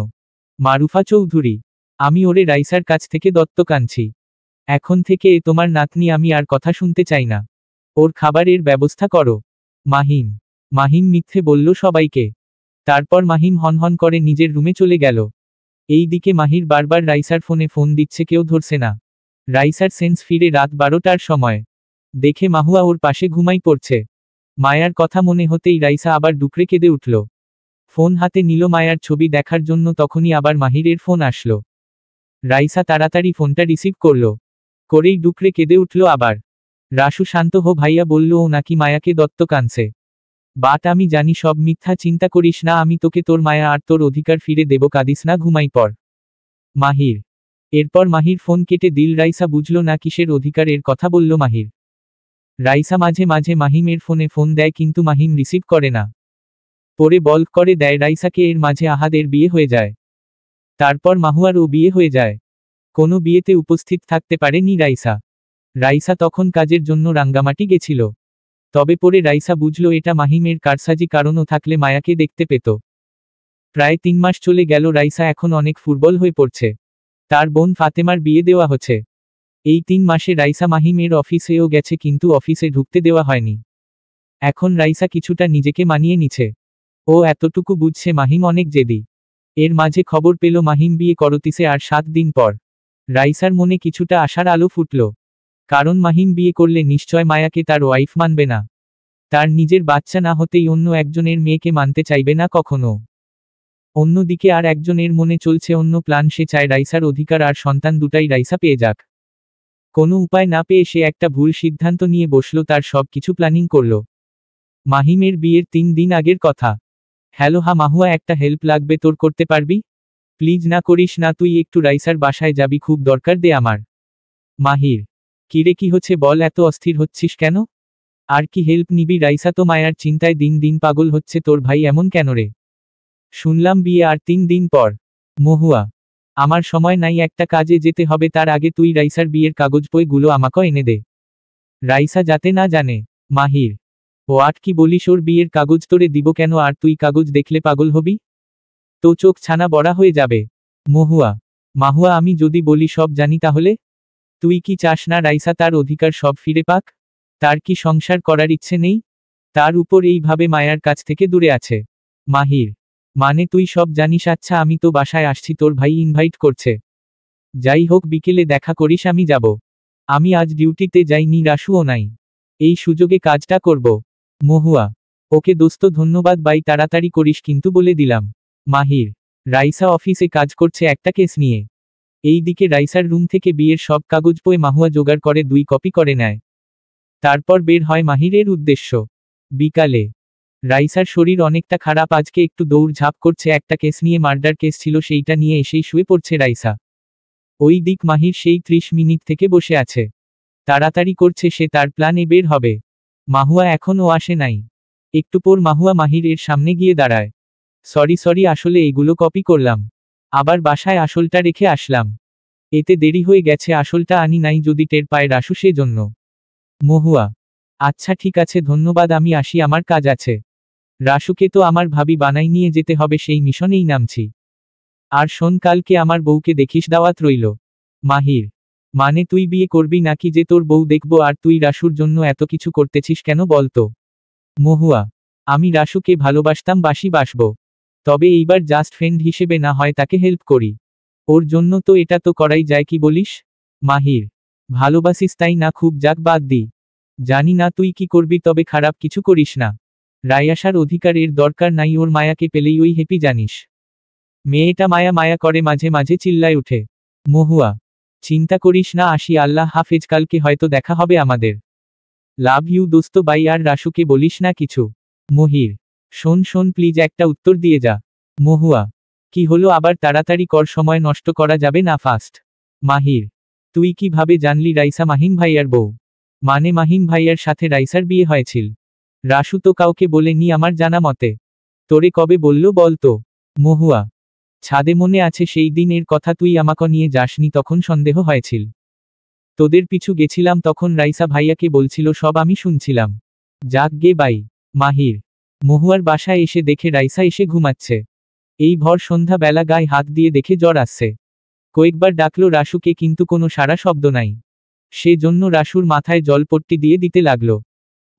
মারুফা চৌধুরী, আমি ওরে রাইসার কাছ থেকে দত্তক আনছি। এখন থেকে এ তোমার নাতনি, আমি আর কথা শুনতে চাই না। ওর খাবারের ব্যবস্থা করো। মাহিম মাহিম মিথ্যে বলল সবাইকে। তারপর মাহিম হনহন করে নিজের রুমে চলে গেল। এই দিকে মাহির বারবার রাইসার ফোনে ফোন দিচ্ছে, কেউ ধরছে না। রাইসার সেন্স ফিরে রাত 12টার সময়। দেখে মাহুয়া ওর পাশে ঘুমাই পড়ছে। মায়ার কথা মনে হতেই রাইসা আবার ডুকরে কেঁদে উঠল। ফোন হাতে নিল মায়ার ছবি দেখার জন্য, তখনই আবার মাহিরের ফোন আসলো। রাইসা তাড়াতাড়ি ফোনটা রিসিভ করল, করেই ডুকরে কেঁদে উঠল আবার। রাসু, শান্ত হো ভাইয়া, বলল ও নাকি মায়াকে দত্তক আনছে। বাট আমি জানি সব মিথ্যা, চিন্তা করিস না, আমি তোকে তোর মায়া আর তোর অধিকার ফিরে দেব, কাঁদিস না, ঘুমাই পড়। মাহির এরপর মাহির ফোন কেটে দিল। রাইসা বুঝল না কিসের অধিকার এর কথা বলল মাহির। রাইসা মাঝে মাঝে মাহিমের ফোনে ফোন দেয়, কিন্তু মাহিম রিসিভ করে না। পরে বল্ক করে দেয় রাইসাকে। এর মাঝে আহাদের বিয়ে হয়ে যায়। তারপর মাহুয়ারও বিয়ে হয়ে যায়। কোনো বিয়েতে উপস্থিত থাকতে পারেনি রাইসা। রাইসা তখন কাজের জন্য রাঙ্গামাটি গেছিল। তবে পরে রাইসা বুঝল এটা মাহিমের কারসাজি, কারণও থাকলে মায়াকে দেখতে পেত। প্রায় 3 মাস চলে গেল। রাইসা এখন অনেক ফুটবল হয়ে পড়ছে। তার বোন ফাতেমার বিয়ে দেওয়া হচ্ছে। এই 3 মাসে রাইসা মাহিমের অফিসেও গেছে, কিন্তু অফিসে ঢুকতে দেওয়া হয়নি। এখন রাইসা কিছুটা নিজেকে মানিয়ে নিছে। ও এতটুকু বুঝছে মাহিম অনেক জেদি। এর মাঝে খবর পেল মাহিম বিয়ে করতিছে, আর 7 দিন পর রাইসার মনে কিছুটা আশার আলো ফুটল। কারণ মাহিম বিয়ে করলে নিশ্চয় মায়াকে তার ওয়াইফ মানবে না। তার নিজের বাচ্চা না হতেই অন্য একজনের মেয়েকে মানতে চাইবে না কখনো। অন্যদিকে আর একজনের মনে চলছে অন্য প্ল্যান। সে চায় রাইসার অধিকার আর সন্তান দুটাই রাইসা পেয়ে যাক। কোনো উপায় না পেয়ে সে একটা ভুল সিদ্ধান্ত নিয়ে বসল, তার সব কিছু প্ল্যানিং করল। মাহিমের বিয়ের 3 দিন আগের কথা। হ্যালো, হা মাহুয়া, একটা হেল্প লাগবে তোর, করতে পারবি? প্লিজ না করিস না, তুই একটু রাইসার বাসায় যাবি, খুব দরকার, দে আমার। মাহির, কিরে কি হচ্ছে বল, এত অস্থির হচ্ছিস কেন? আর কি হেল্প নিবি? রাইসা তো মায়ার চিন্তায় দিন দিন পাগল হচ্ছে। তোর ভাই এমন কেন রে? শুনলাম বিয়ে আর 3 দিন পর। মহুয়া, আমার সময় নাই, একটা কাজে যেতে হবে, তার আগে তুই রাইসার বিয়ের কাগজ বইগুলো আমাকে এনে দে। রাইসা যাতে না জানে। মাহির, হোয়াট কি বলিস, ওর বিয়ের কাগজ তোরে দিব কেন, আর তুই কাগজ দেখলে পাগল হবি? তো চোখ ছানা বড়া হয়ে যাবে। মহুয়া, মাহুয়া, আমি যদি বলি সব জানি তাহলে? তুই কি চাস না রাইসা তার অধিকার সব ফিরে পাক? তার কি সংসার করার ইচ্ছে নেই? তার উপর এইভাবে মায়ার কাছ থেকে দূরে আছে। মাহির, মানে তুই সব জানিস? আচ্ছা, আমি তো বাসায় আসছি, তোর ভাই ইনভাইট করছে। যাই হোক, বিকেলে দেখা করিস, আমি যাব। আমি আজ ডিউটিতে যাইনি, রাসুও নাই। এই সুযোগে কাজটা করব। মহুয়া, ওকে দোস্ত, ধন্যবাদ বাই, তাড়াতাড়ি করিস কিন্তু বলে দিলাম। মাহির, রাইসা অফিসে কাজ করছে একটা কেস নিয়ে। এই দিকে রাইসার রুম থেকে বিয়ের সব কাগজ বই মাহুয়া জোগাড় করে 2 কপি করে নেয়। তারপর বের হয় মাহিরের উদ্দেশ্য। বিকালে রাইসার শরীর অনেকটা খারাপ, আজকে একটু দৌড়ঝাঁপ করছে, একটা কেস নিয়ে, মার্ডার কেস ছিল, সেইটা নিয়ে এসেই শুয়ে পড়ছে রাইসা। ওই দিক মাহির সেই 30 মিনিট থেকে বসে আছে। তাড়াতাড়ি করছে সে, তার প্ল্যানে বের হবে। মাহুয়া এখনও আসে নাই। একটু পর মাহুয়া মাহিরের সামনে গিয়ে দাঁড়ায়। সরি, আসলে এগুলো কপি করলাম। আবার বাসায় আসলটা রেখে আসলাম। এতে দেরি হয়ে গেছে, আসলটা আনি নাই যদি টের পায় রাসু, সেজন্য। মহুয়া, আচ্ছা ঠিক আছে, ধন্যবাদ, আমি আসি, আমার কাজ আছে। রাসুকে তো আমার ভাবি বানাই নিয়ে যেতে হবে, সেই মিশনেই নামছি। আর শোন, কালকে আমার বউকে দেখিস, দাওয়াত রইল। মাহির, মানে তুই বিয়ে করবি নাকি যে তোর বউ দেখবো? আর তুই রাসুর জন্য এত কিছু করতেছিস কেন বলতো? মহুয়া, আমি রাসুকে ভালোবাসতাম, বাসব। তবে এইবার জাস্ট ফ্রেন্ড হিসেবে, না হয় তাকে হেল্প করি। ওর জন্য তো এটা তো করাই যায়, কি বলিস? মাহির, ভালোবাসিস তাই না? খুব, যাক, বাদ দি। জানি না তুই কি করবি, তবে খারাপ কিছু করিস না। রায়াসার অধিকার এর দরকার নাই, ওর মায়াকে পেলেই ওই হ্যাপি, জানিস। মেয়েটা মায়া মায়া করে, মাঝে মাঝে চিল্লায় উঠে। মহুয়া, চিন্তা করিস না, আসি, আল্লাহ হাফেজ, কালকে হয়তো দেখা হবে আমাদের। লাভ ইউ দোস্ত বাই, আর রাসুকে বলিস না কিছু। মহির, শোন প্লিজ, একটা উত্তর দিয়ে যা। মহুয়া, কি হলো আবার? তাড়াতাড়ি কর, সময় নষ্ট করা যাবে না, ফাস্ট। মাহির, তুই কিভাবে জানলি রাইসা মাহিম ভাইয়ার বউ? মানে মাহিম ভাইয়ার সাথে রাইসার বিয়ে হয়েছিল? রাসু তো কাউকে বলেনি আমার জানা মতে। তোরে কবে বললো বলতো? মহুয়া, ছাদে মনে আছে সেই দিন এর কথা, তুই আমাকে নিয়ে যাসনি, তখন সন্দেহ হয়েছিল। তোদের পিছু গেছিলাম, তখন রাইসা ভাইয়াকে বলছিল, সব আমি শুনছিলাম। যাক গে বাই। মাহির, মহুয়ার বাসায় এসে দেখে রাইসা এসে ঘুমাচ্ছে। এই ভর সন্ধ্যা বেলা গায়ে হাত দিয়ে দেখে জ্বর আসছে। কয়েকবার ডাকলো রাসুকে, কিন্তু কোনো সাড়া শব্দ নাই। সে জন্য রাসুর মাথায় জলপট্টি দিয়ে দিতে লাগলো।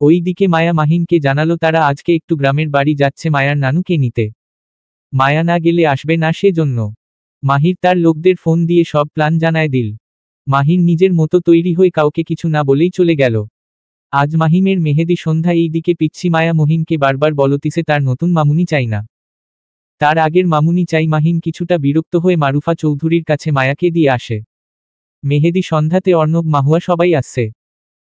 ওই দিকে মায়া মাহিমকে জানালো তারা আজকে একটু গ্রামের বাড়ি যাচ্ছে মায়ার নানুকে নিতে। মায়া না গেলে আসবে না, সেজন্য মাহির তার লোকদের ফোন দিয়ে সব প্ল্যান জানায় দিল। মাহির নিজের মতো তৈরি হয়ে কাউকে কিছু না বলেই চলে গেল। আজ মাহিমের মেহেদি সন্ধ্যা, এই দিকে পিচ্ছি মায়া মহিমকে বারবার বলতিছে তার নতুন মামুনি চাই না, তার আগের মামুনি চাই। মাহিম কিছুটা বিরক্ত হয়ে মারুফা চৌধুরীর কাছে মায়াকে দিয়ে আসে। মেহেদি সন্ধ্যাতে অর্ণব, মাহুয়া সবাই আসছে।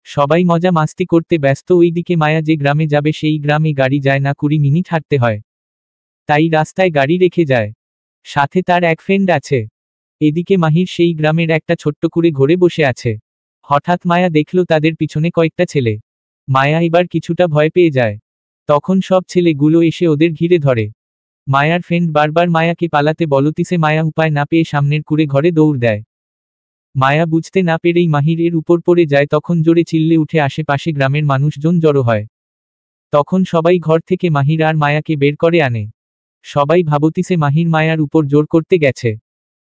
সবাই মজা মাস্তি করতে ব্যস্ত। ওই দিকে মায়া যে গ্রামে যাবে সেই গ্রামে গাড়ি যায় না, 20 মিনিট হাঁটতে হয়। তাই রাস্তায় গাড়ি রেখে যায়। সাথে তার এক ফ্রেন্ড আছে। এদিকে মাহির সেই গ্রামের একটা ছোট্ট কুড়ে ঘরে বসে আছে। হঠাৎ মায়া দেখল তাদের পিছনে কয়েকটা ছেলে। মায়া এবার কিছুটা ভয় পেয়ে যায়। তখন সব ছেলেগুলো এসে ওদের ঘিরে ধরে। মায়ার ফ্রেন্ড বারবার মায়াকে পালাতে বলতিছে, মায়া উপায় না পেয়ে সামনের কুড়ে ঘরে দৌড় দেয়। মায়া বুঝতে না পেরেই মাহির এর উপর পড়ে যায়, তখন জোরে চিল্লে উঠে আশেপাশে গ্রামের মানুষজন জড়ো হয়। তখন সবাই ঘর থেকে মাহির আর মায়াকে বের করে আনে। সবাই ভাবতিছে মাহির মায়ার উপর জোর করতে গেছে,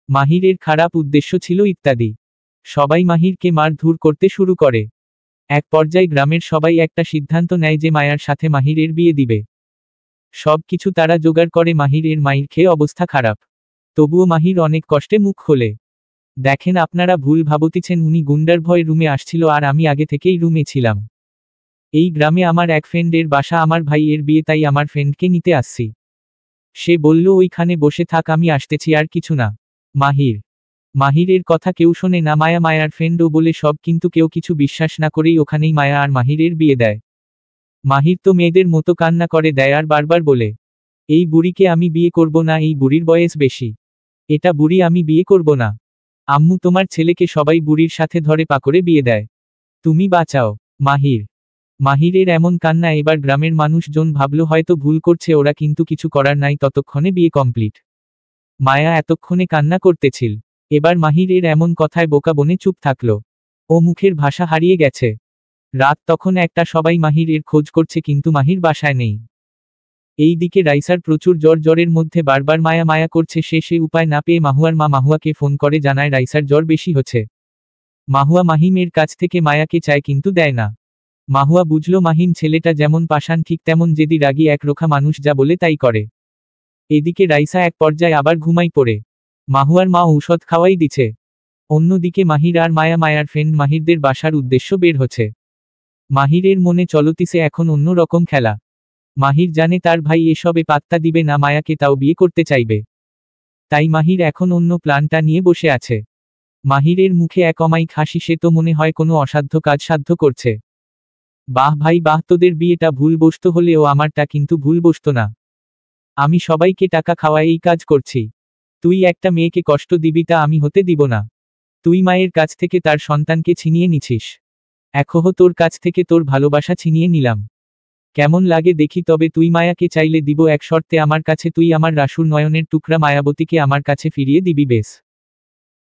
মাহিরের খারাপ উদ্দেশ্য ছিল ইত্যাদি। সবাই মাহিরকে মারধর করতে শুরু করে। এক পর্যায়ে গ্রামের সবাই একটা সিদ্ধান্ত নেয় যে মায়ার সাথে মাহিরের বিয়ে দিবে। সব কিছু তারা জোগাড় করে, মাহিরের মাইর খেয়ে অবস্থা খারাপ। তবুও মাহির অনেক কষ্টে মুখ খোলে। দেখেন, আপনারা ভুল ভাবতিছেন, উনি গুন্ডার ভয় রুমে আসছিল, আর আমি আগে থেকেই রুমে ছিলাম। এই গ্রামে আমার এক ফ্রেন্ডের বাসা, আমার ভাই এর বিয়ে, তাই আমার ফ্রেন্ডকে নিতে আসছি। সে বলল ওইখানে বসে থাক, আমি আসতেছি, আর কিছু না। মাহিরের কথা কেউ শোনে না, মায়া মায়ার ফ্রেন্ডও বলে সব, কিন্তু কেউ কিছু বিশ্বাস না করেই ওখানেই মায়া আর মাহিরের বিয়ে দেয়। মাহির তো মেয়েদের মতো কান্না করে দেয় আর বারবার বলে, এই বুড়িকে আমি বিয়ে করব না, এই বুড়ির বয়স বেশি। এটা বুড়ি, আমি বিয়ে করব না। আম্মু, তোমার ছেলেকে সবাই বুড়ির সাথে ধরে পাকড়ে বিয়ে দেয়, তুমি বাঁচাও। মাহিরের এমন কান্না এবার গ্রামের মানুষজন ভাবল হয়তো ভুল করছে ওরা, কিন্তু কিছু করার নাই, ততক্ষণে বিয়ে কমপ্লিট। মায়া এতক্ষণে কান্না করতেছিল। এবার মাহিরের এমন কথায় বোকা বনে চুপ থাকলো। ও মুখের ভাষা হারিয়ে গেছে। রাত তখন একটা, সবাই মাহির এর খোঁজ করছে কিন্তু মাহির বাসায় নেই। এই দিকে রাইসার প্রচুর জ্বরের মধ্যে বারবার মায়া মায়া করছে, সে উপায় না পেয়ে মাহুয়ার মা মাহুয়াকে ফোন করে জানায় রাইসার জ্বর বেশি হচ্ছে। মাহুয়া মাহিমের কাছ থেকে মায়াকে চায় কিন্তু দেয় না। মাহুয়া বুঝল মাহিম ছেলেটা যেমন পাষাণ ঠিক তেমন জেদি রাগী একরোখা মানুষ, যা বলে তাই করে। এদিকে রাইসা এক পর্যায়ে আবার ঘুমাই পড়ে। মাহুয়ার মা ঔষধ খাওয়াই দিছে। অন্যদিকে মাহির আর মায়ার ফ্রেন্ড মাহিরদের বাসার উদ্দেশ্য বের হচ্ছে। মাহিরের মনে চলতিছে এখন অন্য রকম খেলা। মাহির জানে তার ভাই এসবে পাত্তা দিবে না, মায়াকে তাও বিয়ে করতে চাইবে। তাই মাহির এখন অন্য প্ল্যানটা নিয়ে বসে আছে। মাহিরের মুখে এক অমায়িক হাসি, সে তো মনে হয় কোনো অসাধ্য কাজ সাধ্য করছে। বাহ ভাই বাহ, তোদের বিয়েটা ভুল বসতো হলেও আমারটা কিন্তু ভুল বসতো না। আমি সবাইকে টাকা খাওয়ায় এই কাজ করছি। তুই একটা মেয়েকে কষ্ট দিবি তা আমি হতে দিব না। তুই মায়ের কাছ থেকে তার সন্তানকে ছিনিয়ে নিছিস। এখহ তোর কাছ থেকে তোর ভালোবাসা ছিনিয়ে নিলাম। কেমন লাগে দেখি, তবে তুই মায়াকে চাইলে দিব এক শর্তে, আমার কাছে তুই আমার রাসুর নয়নের টুকরা মায়াবতীকে আমার কাছে ফিরিয়ে দিবি বেশ।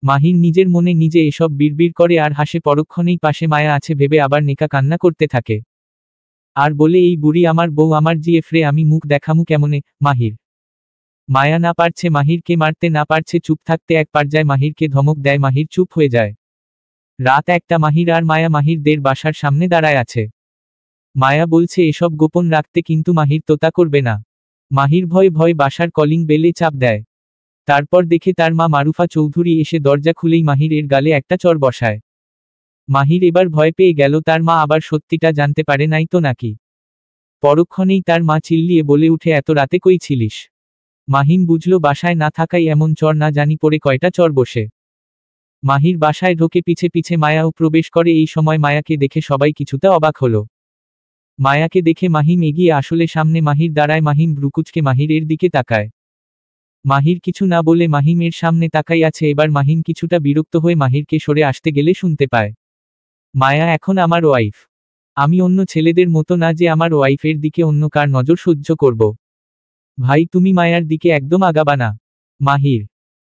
মাহির নিজের মনে নিজে এসব বিড়বিড় করে আর হাসে, পরক্ষণেই পাশে মায়া আছে ভেবে আবার নেকা কান্না করতে থাকে। আর বলে, এই বুড়ি আমার বউ, আমার জিএফরে আমি মুখ দেখামু কেমনে। মাহির মায়া না পারছে মাহিরকে মারতে, না পারছে চুপ থাকতে, এক পর্যায়ে মাহিরকে ধমক দেয়, মাহির চুপ হয়ে যায়। রাত একটা, মাহির আর মায়া মাহিরদের বাসার সামনে দাঁড়ায় আছে। মায়া বলছে এসব গোপন রাখতে, কিন্তু মাহির তো তা করবে না। মাহির ভয় ভয় বাসার কলিং বেলে চাপ দেয়। তারপর দেখে তার মা মারুফা চৌধুরী এসে দরজা খুলেই মাহির এর গালে একটা চর বসায়। মাহির এবার ভয় পেয়ে গেল, তার মা আবার সত্যিটা জানতে পারে নাই তো নাকি। পরক্ষণেই তার মা চিল্লিয়ে বলে উঠে, এত রাতে কই ছিলিস? মাহিম বুঝল বাসায় না থাকাই এমন চর, না জানি পড়ে কয়টা চর বসে। মাহির বাসায় ঢোকে, পিছে পিছে মায়াও প্রবেশ করে। এই সময় মায়াকে দেখে সবাই কিছুটা অবাক হলো। মায়াকে দেখে মাহিম এগিয়ে আসলে সামনে মাহির দাঁড়ায়। মাহিম ভ্রুকুচকে মাহির এর দিকে তাকায়। মাহির কিছু না বলে মাহিম এর সামনে তাকাই আছে। এবার মাহিম কিছুটা বিরক্ত হয়ে মাহিরকে সরে আসতে গেলে শুনতে পায়, মায়া এখন আমার ওয়াইফ। আমি অন্য ছেলেদের মতো না যে আমার ওয়াইফের দিকে অন্য কার নজর সহ্য করব। ভাই তুমি মায়ার দিকে একদম আগাবা না।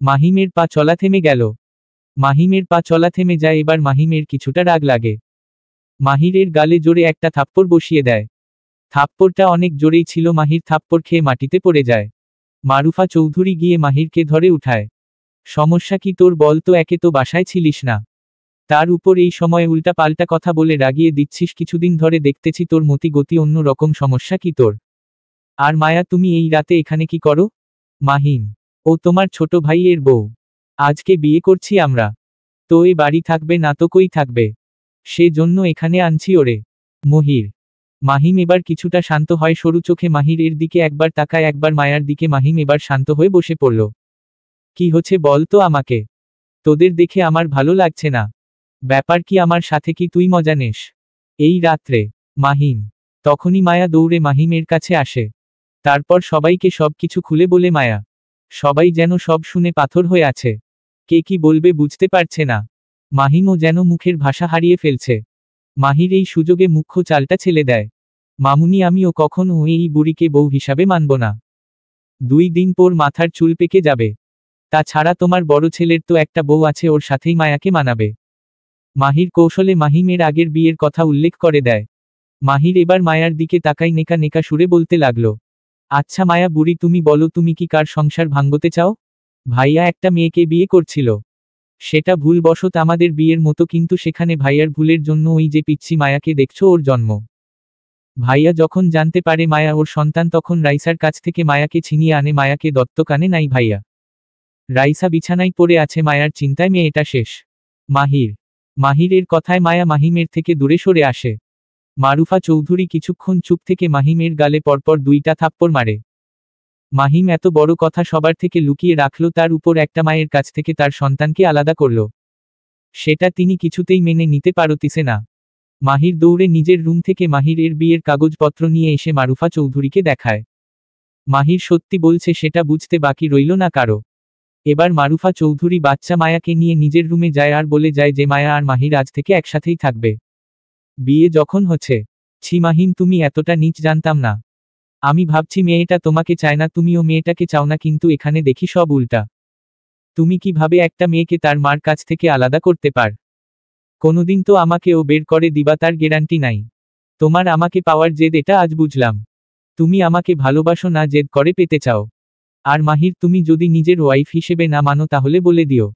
মাহিমের পা চলা থেমে গেল। মাহিমের পা চলা থেমে যায়। এবার মাহিমের কিছুটা রাগ লাগে। মাহিরের গালে জোরে একটা থাপ্পড় বসিয়ে দেয়। থাপ্পড়টা অনেক জোরেই ছিল। মাহির থাপ্পড় খেয়ে মাটিতে পড়ে যায়। মারুফা চৌধুরী গিয়ে মাহিরকে ধরে উঠায়। সমস্যা কি তোর বল তো, একে তো বাসায় ছিলিস না, তার উপর এই সময় উল্টা পাল্টা কথা বলে রাগিয়ে দিচ্ছিস। কিছুদিন ধরে দেখতেছি তোর মতি গতি অন্য রকম, সমস্যা কি তোর? আর মায়া তুমি এই রাতে এখানে কি করো? মাহিম, ও তোমার ছোট ভাইয়ের বউ। আজকে বিয়ে করছি আমরা। তো এ বাড়ি থাকবে না তো কই থাকবে? সে জন্য এখানে আনছি ওরে। মাহিম এবার কিছুটা শান্ত হয়। সরু চোখে মাহির এর দিকে একবার তাকায়, একবার মায়ার দিকে। মাহিম এবার শান্ত হয়ে বসে পড়ল। কি হচ্ছে বল তো আমাকে? তোদের দেখে আমার ভালো লাগছে না। ব্যাপার কি, আমার সাথে কি তুই মজা নেস এই রাত্রে? মাহিম, তখনই মায়া দৌড়ে মাহিমের কাছে আসে। তারপর সবাইকে সবকিছু খুলে বলে মায়া। সবাই যেন সব শুনে পাথর হয়ে আছে। কে কি বলবে বুঝতে পারছে না। মাহিমও যেন মুখের ভাষা হারিয়ে ফেলছে। মাহির এই সুযোগে মুখ্য চালটা ছেলে দেয়, মামুনি আমিও কখনো এই বুড়িকে বউ হিসাবে মানব না। 2 দিন পর মাথার চুল পেকে যাবে। তাছাড়া তোমার বড় ছেলের তো একটা বউ আছে, ওর সাথেই মায়াকে মানাবে। মাহির কৌশলে মাহিমের আগের বিয়ের কথা উল্লেখ করে দেয়। মাহির এবার মায়ার দিকে তাকাই নেকা নেকা সুরে বলতে লাগলো, আচ্ছা মায়া বুড়ি, তুমি বলো তুমি কি কার সংসার ভাঙতে চাও? ভাইয়া একটা মেয়েকে বিয়ে করছিল। সেটা ভুলবশত আমাদের বিয়ের মতো, কিন্তু সেখানে ভাইয়ার ভুলের জন্য ওই যে পিচ্ছি মায়াকে দেখছো ওর জন্ম। ভাইয়া যখন জানতে পারে মায়া ওর সন্তান, তখন রাইসার কাছ থেকে মায়াকে ছিনিয়ে আনে। মায়াকে দত্তক আনে নাই ভাইয়া। রাইসা বিছানায় পড়ে আছে, মায়ার চিন্তায় মেয়েটা শেষ। মাহিরের কথায় মায়া মাহিমের থেকে দূরে সরে আসে। মারুফা চৌধুরী কিছুক্ষণ চুপ থেকে মাহিমের গালে পরপর 2টা থাপ্পড় মারে। মাহিম এত বড় কথা সবার থেকে লুকিয়ে রাখলো, তার উপর একটা মায়ের কাছ থেকে তার সন্তানকে আলাদা করল। সেটা তিনি কিছুতেই মেনে নিতে পারতিছে না। মাহির দৌড়ে নিজের রুম থেকে মাহির এর বিয়ের কাগজপত্র নিয়ে এসে মারুফা চৌধুরীকে দেখায়। মাহির সত্যি বলছে সেটা বুঝতে বাকি রইল না কারো। এবার মারুফা চৌধুরী বাচ্চা মায়াকে নিয়ে নিজের রুমে যায় আর বলে যায় যে মায়া আর মাহির আজ থেকে একসাথেই থাকবে। বিয়ে যখন হচ্ছে। ছি মাহিম, তুমি এতটা নীচ জানতাম না। আমি ভাবছি মেয়েটা তোমাকে চায় না, তুমিও মেয়েটাকে চাও না, কিন্তু এখানে দেখি সব উল্টা। তুমি কিভাবে একটা মেয়েকে তার মার কাছ থেকে আলাদা করতে পার? কোনোদিন তো আমাকেও বের করে দিবা তার গ্যারান্টি নাই। তোমার আমাকে পাওয়ার জেদ, এটা আজ বুঝলাম। তুমি আমাকে ভালোবাসো না, জেদ করে পেতে চাও। আর মাহির, তুমি যদি নিজের ওয়াইফ হিসেবে না মানো তাহলে বলে দিও।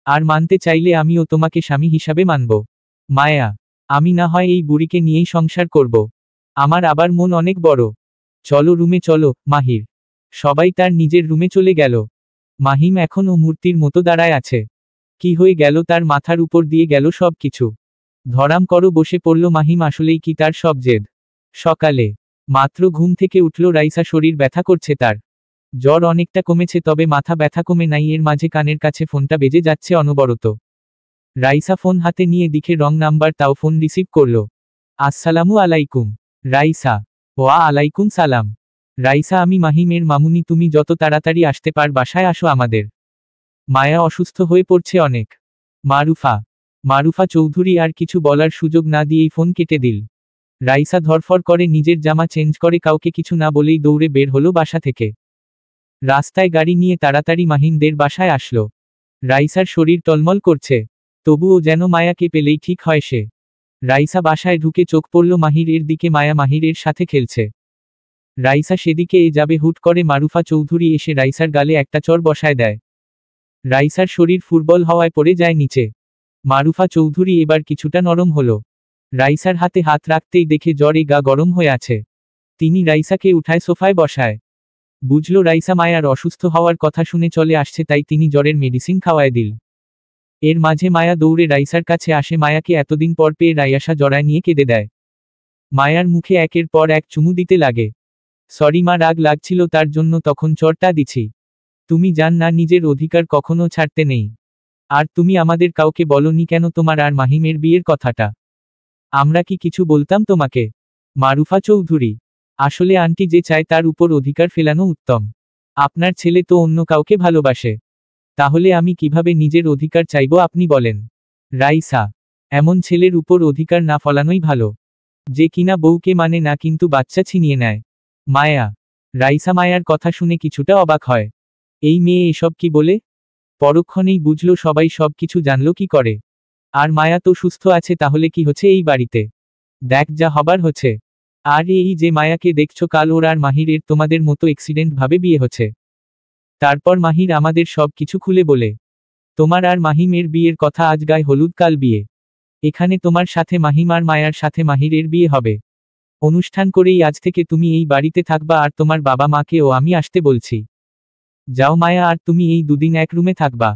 আর মানতে চাইলে আমিও তোমাকে স্বামী হিসাবে মানব। মায়া, আমি না হয় এই বুড়িকে নিয়েই সংসার করব। আমার আবার মন অনেক বড়। চলো রুমে চলো, মাহির। সবাই তার নিজের রুমে চলে গেল। মাহিম এখনও মূর্তির মতো দাঁড়ায় আছে। কি হয়ে গেল, তার মাথার উপর দিয়ে গেল সব কিছু। ধরাম করো বসে পড়ল মাহিম, আসলেই কি তার সব জেদ। সকালে মাত্র ঘুম থেকে উঠল রাইসা, শরীর ব্যথা করছে তার। জ্বর অনেকটা কমেছে, তবে মাথা ব্যথা কমে নাই। এর মাঝে কানের কাছে ফোনটা বেজে যাচ্ছে অনবরত। রাইসা ফোন হাতে নিয়ে দিকে রং নাম্বার, তাও ফোন রিসিভ করল। আসসালামু আলাইকুম। রাইসা: ওয়া আলাইকুম সালাম। রাইসা: আমি মাহিমের মামুনি, তুমি যত তাড়াতাড়ি আসতে পার বাসায় আসো আমাদের। মায়া অসুস্থ হয়ে পড়ছে অনেক। মারুফা চৌধুরী আর কিছু বলার সুযোগ না দিয়েই ফোন কেটে দিল। রাইসা ধরফর করে নিজের জামা চেঞ্জ করে কাউকে কিছু না বলেই দৌড়ে বের হলো বাসা থেকে। রাস্তায় গাড়ি নিয়ে তাড়াতাড়ি মাহিমদের বাসায় আসলো। রাইসার শরীর টলমল করছে, তবুও যেন মায়াকে পেলেই ঠিক হয় সে। রাইসা বাসায় ঢুকে চোখ পড়ল মাহির এর দিকে। মায়া মাহির এর সাথে খেলছে। রাইসা সেদিকে যাবে, হুট করে মারুফা চৌধুরী এসে রাইসার গালে একটা চড় বসায় দেয়। রাইসার শরীর ফুটবল হওয়ায় পড়ে যায় নিচে। মারুফা চৌধুরী এবার কিছুটা নরম হলো। রাইসার হাতে হাত রাখতেই দেখে জ্বরে গা গরম হয়ে আছে। তিনি রাইসাকে উঠায় সোফায় বসায়। বুঝল রাইসা মায়ার অসুস্থ হওয়ার কথা শুনে চলে আসছে, তাই তিনি জ্বরের মেডিসিন খাওয়ায় দিল। এর মাঝে মায়া দৌড়ে রাইসার কাছে আসে। মায়াকে এতদিন পর পেয়ে রাইসা জড়ায় নিয়ে কেঁদে দেয়। মায়ার মুখে একের পর এক চুমু দিতে লাগে। সরি মা, রাগ লাগছিল তার জন্য তখন চড়টা দিছি। তুমি জান না, নিজের অধিকার কখনো ছাড়তে নেই। আর তুমি আমাদের কাউকে বলনি কেন তোমার আর মাহিমের বিয়ের কথাটা? আমরা কি কিছু বলতাম তোমাকে? মারুফা চৌধুরী: আসলে আন্টি যে চায় তার উপর অধিকার ফেলানো উত্তম। আপনার ছেলে তো অন্য কাউকে ভালোবাসে, তাহলে আমি কিভাবে নিজের অধিকার চাইবো আপনি বলেন? রাইসা: এমন ছেলের উপর অধিকার না ফলানোই ভালো, যে কিনা বউকে মানে না কিন্তু বাচ্চা ছিনিয়ে নেয়। মায়া: রাইসা মায়ার কথা শুনে কিছুটা অবাক হয়। এই মেয়ে এসব কি বলে? পরক্ষণেই বুঝল সবাই সব কিছু জানল কি করে। আর মায়া তো সুস্থ আছে, তাহলে কি হচ্ছে এই বাড়িতে? দেখ যা হবার হচ্ছে। আর এই যে মায়াকে দেখছো, কাল ওর আর মাহিরের তোমাদের মতো অ্যাক্সিডেন্ট ভাবে বিয়ে হচ্ছে। তারপর মাহির আমাদের সব কিছু খুলে বলে, তোমার আর মাহিমের বিয়ের কথা আজ গায়ে হলুদ, কাল বিয়ে। এখানে তোমার সাথে মাহিম আর মায়ার সাথে মাহিরের বিয়ে হবে। অনুষ্ঠান করেই আজ থেকে তুমি এই বাড়িতে থাকবা, আর তোমার বাবা মাকেও আমি আসতে বলছি। যাও মায়া, আর তুমি এই দুদিন এক রুমে থাকবা।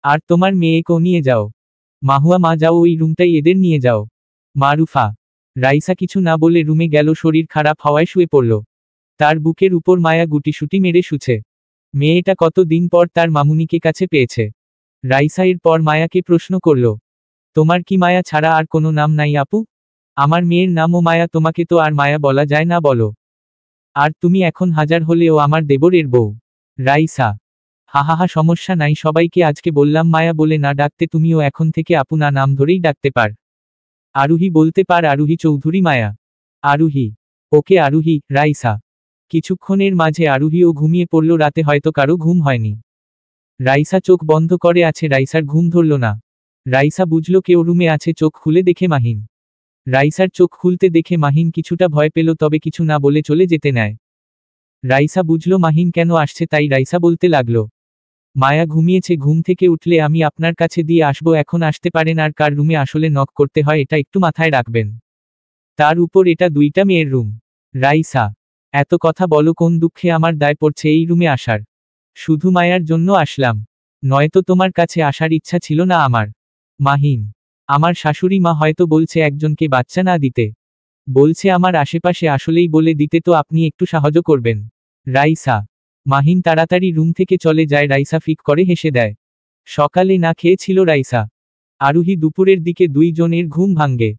আর তোমার মেয়েকেও নিয়ে যাও। মাহুয়া মা, যাও ওই রুমটাই এদের নিয়ে যাও। মারুফা: রাইসা কিছু না বলে রুমে গেল। শরীর খারাপ হওয়ায় শুয়ে পড়ল। তার বুকের উপর মায়া গুটিসুটি মেরে শুছে। মেয়েটা কত দিন পর তার মামুনিকে কাছে পেয়েছে। রাইসা এর পর মায়াকে প্রশ্ন করল, তোমার কি মায়া ছাড়া আর কোনো নাম নাই আপু? আমার মেয়ের নামও মায়া, তোমাকে তো আর মায়া বলা যায় না বলো। আর তুমি এখন হাজার হলেও আমার দেবরের বউ। রাইসা: হাহাহা, সমস্যা নাই, সবাইকে আজকে বললাম মায়া বলে না ডাকতে, তুমিও এখন থেকে আপু না নাম ধরেই ডাকতে পার। আরুহি বলতে পার আরুহি চৌধুরী। মায়া: আরুহি? ওকে আরুহি। রাইসা: কিছুক্ষণের মাঝে আরুহিও ঘুমিয়ে পড়ল। রাতে হয়তো কারো ঘুম হয়নি। রাইসা চোখ বন্ধ করে আছে, রাইসার ঘুম ধরল না। রাইসা বুঝল কেউ রুমে আছে। চোখ খুলে দেখে মাহিম। রাইসার চোখ খুলতে দেখে মাহিম কিছুটা ভয় পেল, তবে কিছু না বলে চলে যেতে নেয়। রাইসা বুঝল মাহিম কেন আসছে, তাই রাইসা বলতে লাগলো, মায়া ঘুমিয়েছে, ঘুম থেকে উঠলে আমি আপনার কাছে দিয়ে আসবো, এখন আসতে পারেন। আর কার রুমে আসলে নক করতে হয় এটা একটু মাথায় রাখবেন। তার উপর এটা দুইটা মেয়ের রুম। রাইসা: এত কথা বলো কোন দুঃখে? আমার দায় পড়ছে এই রুমে আসার। শুধু মায়ার জন্য আসলাম, নয়তো তোমার কাছে আসার ইচ্ছা ছিল না আমার। মাহিম: আমার শাশুড়ি মা হয়তো বলছে একজনকে বাচ্চা না দিতে। বলছে আমার আশেপাশে আসলেই বলে দিতে, তো আপনি একটু সাহায্য করবেন। রাইসা: মাহিম তাড়াতাড়ি রুম থেকে চলে যায়। রাইসা ফিক করে হেসে দেয়। সকালে না খেয়েছিল রাইসা। আরুহি দুপুরের দিকে দুইজনের ঘুম ভাঙ্গে।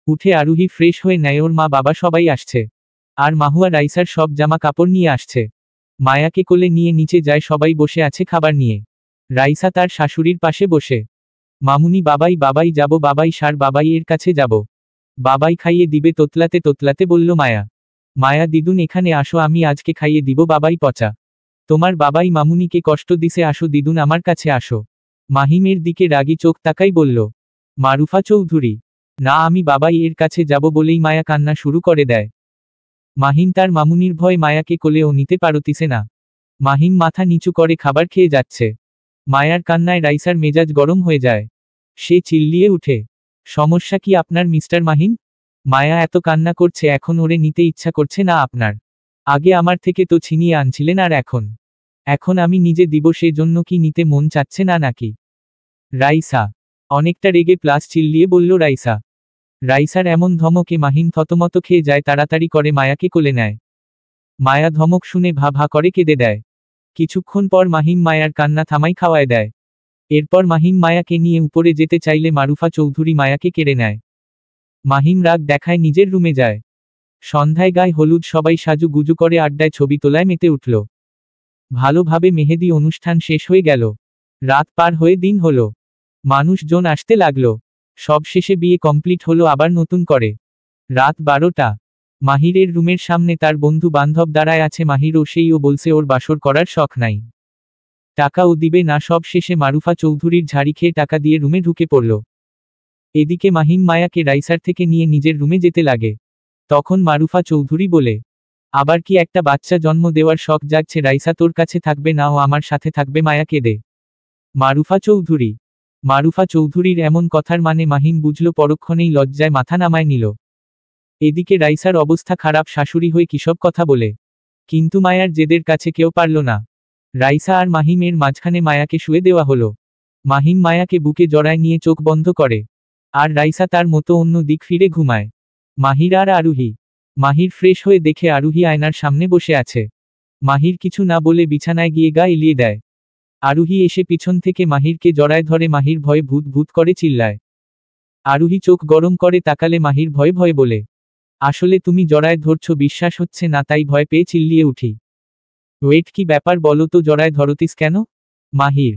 উঠে আরুহি ফ্রেশ হয়ে নেয়। ওর মা বাবা সবাই আসছে। আর মাহুয়া রাইসার সব জামা কাপড় নিয়ে আসছে। মায়াকে কোলে নিয়ে নিচে যায়। সবাই বসে আছে খাবার নিয়ে। রাইসা তার শাশুড়ির পাশে বসে, মামুনি বাবাই বাবাই যাব, বাবাই সার, বাবাই এর কাছে যাব, বাবাই খাইয়ে দিবে তোতলাতে তোতলাতে বলল মায়া। মায়া: দিদুন এখানে আসো, আমি আজকে খাইয়ে দিব, বাবাই পচা। তোমার বাবাই মামুনিকে কষ্ট দিছে, আসো দিদুন আমার কাছে আসো। মাহিমের দিকে রাগী চোখ তাকাই বলল, মারুফা চৌধুরী, না আমি বাবাই এর কাছে যাব বলেই মায়া কান্না শুরু করে দেয়। মাহিম তার মামুনির ভয় মায়াকে কোলেও নিতে পারতিছে না। মাহিম মাথা নিচু করে খাবার খেয়ে যাচ্ছে। মায়ার কান্নায় রাইসার মেজাজ গরম হয়ে যায়। সে চিল্লিয়ে উঠে, সমস্যা কি আপনার মিস্টার মাহিম? মায়া এত কান্না করছে এখন ওরে নিতে ইচ্ছা করছে না আপনার? আগে আমার থেকে তো ছিনিয়ে আনছিলেন আর এখন এখন আমি নিজে দিব সে জন্য কি নিতে মন চাচ্ছে না নাকি? রাইসা, অনেকটা রেগে প্লাস চিল্লিয়ে বলল রাইসা। রাইসার এমন ধমকে মাহিম থতমত খেয়ে যায়, তাড়াতাড়ি করে মায়াকে কোলে নেয়। মায়া ধমক শুনে ভা ভা করে কেঁদে দেয়। কিছুক্ষণ পর মাহিম মায়ার কান্না থামাই খাওয়ায় দেয়। এরপর মাহিম মায়াকে নিয়ে উপরে যেতে চাইলে মারুফা চৌধুরী মায়াকে কেড়ে নেয়। মাহিম রাগ দেখায় নিজের রুমে যায়। সন্ধ্যায় গায়ে হলুদ সবাই সাজু গুজু করে আড্ডায় ছবি তোলায় মেতে উঠল। ভালোভাবে মেহেদি অনুষ্ঠান শেষ হয়ে গেল। রাত পার হয়ে দিন হলো। মানুষজন আসতে লাগলো। সব শেষে বিয়ে কমপ্লিট হলো আবার নতুন করে। রাত 12টা। মাহিরের রুমের সামনে তার বন্ধু বান্ধব দাঁড়ায় আছে। মাহিরও সেইও বলছে ওর বাসর করার শখ নাই, টাকাও দিবে না। সব শেষে মারুফা চৌধুরীর ঝাড়ি খেয়ে টাকা দিয়ে রুমে ঢুকে পড়ল। এদিকে মাহিম মায়াকে রাইসার থেকে নিয়ে নিজের রুমে যেতে লাগে। তখন মারুফা চৌধুরী বলে, আবার কি একটা বাচ্চা জন্ম দেওয়ার শখ জাগছে? রাইসা তোর কাছে থাকবে না, ও আমার সাথে থাকবে। মায়া কেঁদে। মারুফা চৌধুরীর এমন কথার মানে মাহিম বুঝল, পরক্ষণেই লজ্জায় মাথা নামায় নিল। এদিকে রাইসার অবস্থা খারাপ, শাশুড়ি হয়ে কিসব কথা বলে। কিন্তু মায়ার জেদের কাছে কেউ পারল না। রাইসা আর মাহিমের মাঝখানে মায়াকে শুয়ে দেওয়া হলো। মাহিম মায়াকে বুকে জড়ায় নিয়ে চোখ বন্ধ করে, আর রাইসা তার মতো অন্য দিক ফিরে ঘুমায়। মাহির আর আরুহি। মাহির ফ্রেশ হয়ে দেখে আরুহি আয়নার সামনে বসে আছে। মাহির কিছু না বলে বিছানায় গিয়ে গা এলিয়ে দেয়। আরুহি এসে পিছন থেকে মাহিরকে জড়ায় ধরে। মাহির ভয়ে ভূত ভূত করে চিল্লায়। আরুহি চোখ গরম করে তাকালে মাহির ভয়ে ভয়ে বলে, আসলে তুমি জড়ায় ধরছো, বিশ্বাস হচ্ছে না, তাই ভয় পেয়ে চিল্লিয়ে উঠি। ওয়েট, কি ব্যাপার বলো তো, জড়ায় ধরতিস কেন? মাহির,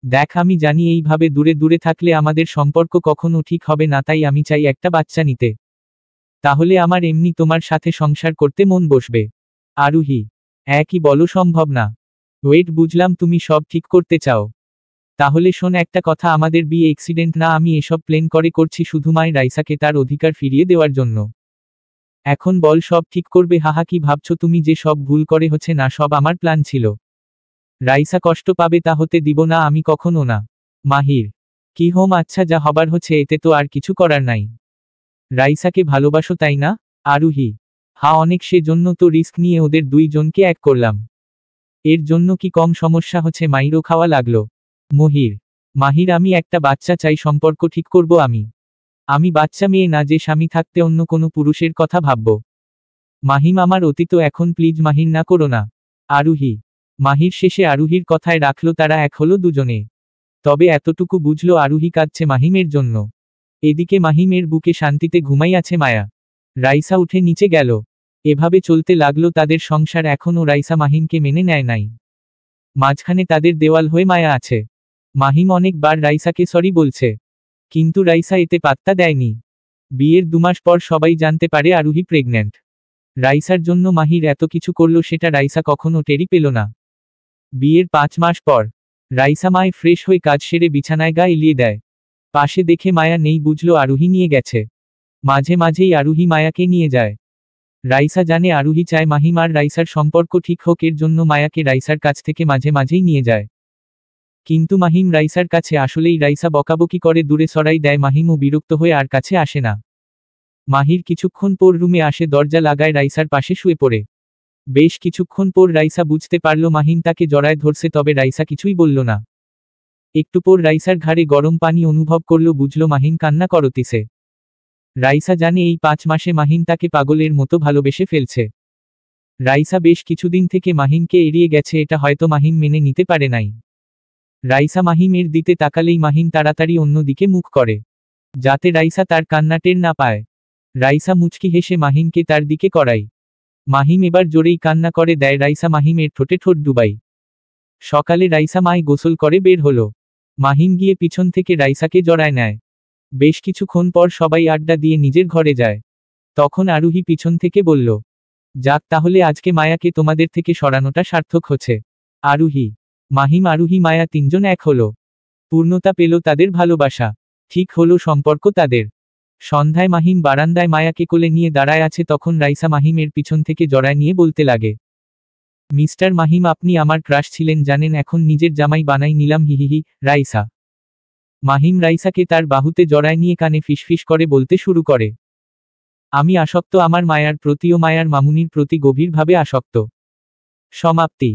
দেখ আমি জানি এইভাবে দূরে দূরে থাকলে আমাদের সম্পর্ক কখনো ঠিক হবে না, তাই আমি চাই একটা বাচ্চা নিতে। তাহলে আমার এমনি তোমার সাথে সংসার করতে মন বসবে। আরুহি, একই বলো, সম্ভব না। ওয়েট, বুঝলাম তুমি সব ঠিক করতে চাও। তাহলে শোন একটা কথা, আমাদের বিয়ে অ্যাক্সিডেন্ট না, আমি এসব প্লেন করে করছি শুধু মাই রাইসাকে তার অধিকার ফিরিয়ে দেওয়ার জন্য। এখন বল, সব ঠিক করবে? হাহা, কি ভাবছো তুমি যে সব ভুল করে হচ্ছে না? সব আমার প্ল্যান ছিল। রাইসা কষ্ট পাবে তা হতে দিব না আমি কখনো না। মাহির, কি হোম, আচ্ছা যা হবার হচ্ছে, এতে তো আর কিছু করার নাই। রাইসাকে ভালোবাসো তাই না? আরুহি, হ্যাঁ অনেক, সে জন্য তো রিস্ক নিয়ে ওদের দুইজনকে এক করলাম। এর জন্য কি কম সমস্যা হচ্ছে? মাইরও খাওয়া লাগলো। মাহির, আমি একটা বাচ্চা চাই, সম্পর্ক ঠিক করব আমি। আমি বাচ্চা মেয়ে না যে স্বামী থাকতে অন্য কোনো পুরুষের কথা ভাবব। মাহিম, আমার অতীত এখন, প্লিজ মাহির, না করো না। আরুহি, মাহির শেষে আরুহির কথায় রাখলো, তারা এক হলো দুজনে। তবে এতটুকু বুঝলো আরুহি কাঁদছে মাহিমের জন্য। এদিকে মাহিমের বুকে শান্তিতে ঘুমাই আছে মায়া। রাইসা উঠে নিচে গেল। এভাবে চলতে লাগলো তাদের সংসার। এখনও রাইসা মাহিমকে মেনে নেয় নাই। মাঝখানে তাদের দেওয়াল হয়ে মায়া আছে। মাহিম অনেকবার রাইসাকে সরি বলছে, কিন্তু রাইসা এতে পাত্তা দেয়নি। বিয়ের 2 মাস পর সবাই জানতে পারে আরুহি প্রেগন্যান্ট। রাইসার জন্য মাহির এত কিছু করলো, সেটা রাইসা কখনো টেরই পেল না। বিয়ের 5 মাস পর রাইসা মায় ফ্রেশ হয়ে কাজ সেরে বিছানায় গা এলিয়ে দেয়। পাশে দেখে মায়া নেই, বুঝলো আরুহি নিয়ে গেছে। মাঝে মাঝেই আরুহি মায়াকে নিয়ে যায়। রাইসা জানে আরুহি চায় মাহিম আর রাইসার সম্পর্ক ঠিক হোক, এর জন্য মায়াকে রাইসার কাছ থেকে মাঝে মাঝেই নিয়ে যায়। কিন্তু মাহিম রাইসার কাছে আসলেই রাইসা বকাবকি করে, দূরে সরাই দেয়। মাহিমও বিরক্ত হয়ে আর কাছে আসে না। মাহির কিছুক্ষণ পর রুমে আসে, দরজা লাগায়, রাইসার পাশে শুয়ে পড়ে। বেশ কিছুক্ষণ পর রাইসা বুঝতে পারল মাহিম তাকে জড়ায় ধরছে, তবে রাইসা কিছুই বলল না। একটু পর রাইসার ঘাড়ে গরম পানি অনুভব করল, বুঝল মাহিম কান্না করতিছে। রাইসা জানে এই 5 মাসে মাহিম তাকে পাগলের মতো ভালোবেসে ফেলছে। রাইসা বেশ কিছুদিন থেকে মাহিমকে এড়িয়ে গেছে, এটা হয়তো মাহিম মেনে নিতে পারে নাই। রাইসা মাহিমের দিকে তাকালেই মাহিম তাড়াতাড়ি অন্য দিকে মুখ করে, যাতে রাইসা তার কান্না টের না পায়। রাইসা মুচকি হেসে মাহিমকে তার দিকে করায়। মাহিম এবার জোরেই কান্না করে দেয়। রাইসা মাহিমের ঠোঁটে ঠোঁট ডুবাই। সকালে রাইসা মায় গোসল করে বের হলো। মাহিম গিয়ে পিছন থেকে রাইসাকে জড়ায় নেয়। বেশ কিছুক্ষণ পর সবাই আড্ডা দিয়ে নিজের ঘরে যায়। তখন আরুহি পিছন থেকে বলল, যাক তাহলে আজকে মায়াকে তোমাদের থেকে সরানোটা সার্থক হচ্ছে। আরুহি, মাহিম, আরুহি, মায়া 3জন এক হলো। পূর্ণতা পেল তাদের ভালোবাসা। ঠিক হলো সম্পর্ক তাদের। সন্ধ্যায় মাহিম বারান্দায় মায়াকে কোলে নিয়ে দাঁড়ায় আছে, তখন রাইসা মাহিমের পিছন থেকে জড়ায় নিয়ে বলতে লাগে, মিস্টার মাহিম, আপনি আমার ক্রাশ ছিলেন জানেন, এখন নিজের জামাই বানাই নিলাম, হিহিহি। রাইসা মাহিম রাইসাকে তার বাহুতে জড়ায় নিয়ে কানে ফিসফিস করে বলতে শুরু করে, আমি আসক্ত, আমার মায়ার প্রতি ও মায়ার মামুনির প্রতি গভীরভাবে আসক্ত। সমাপ্তি।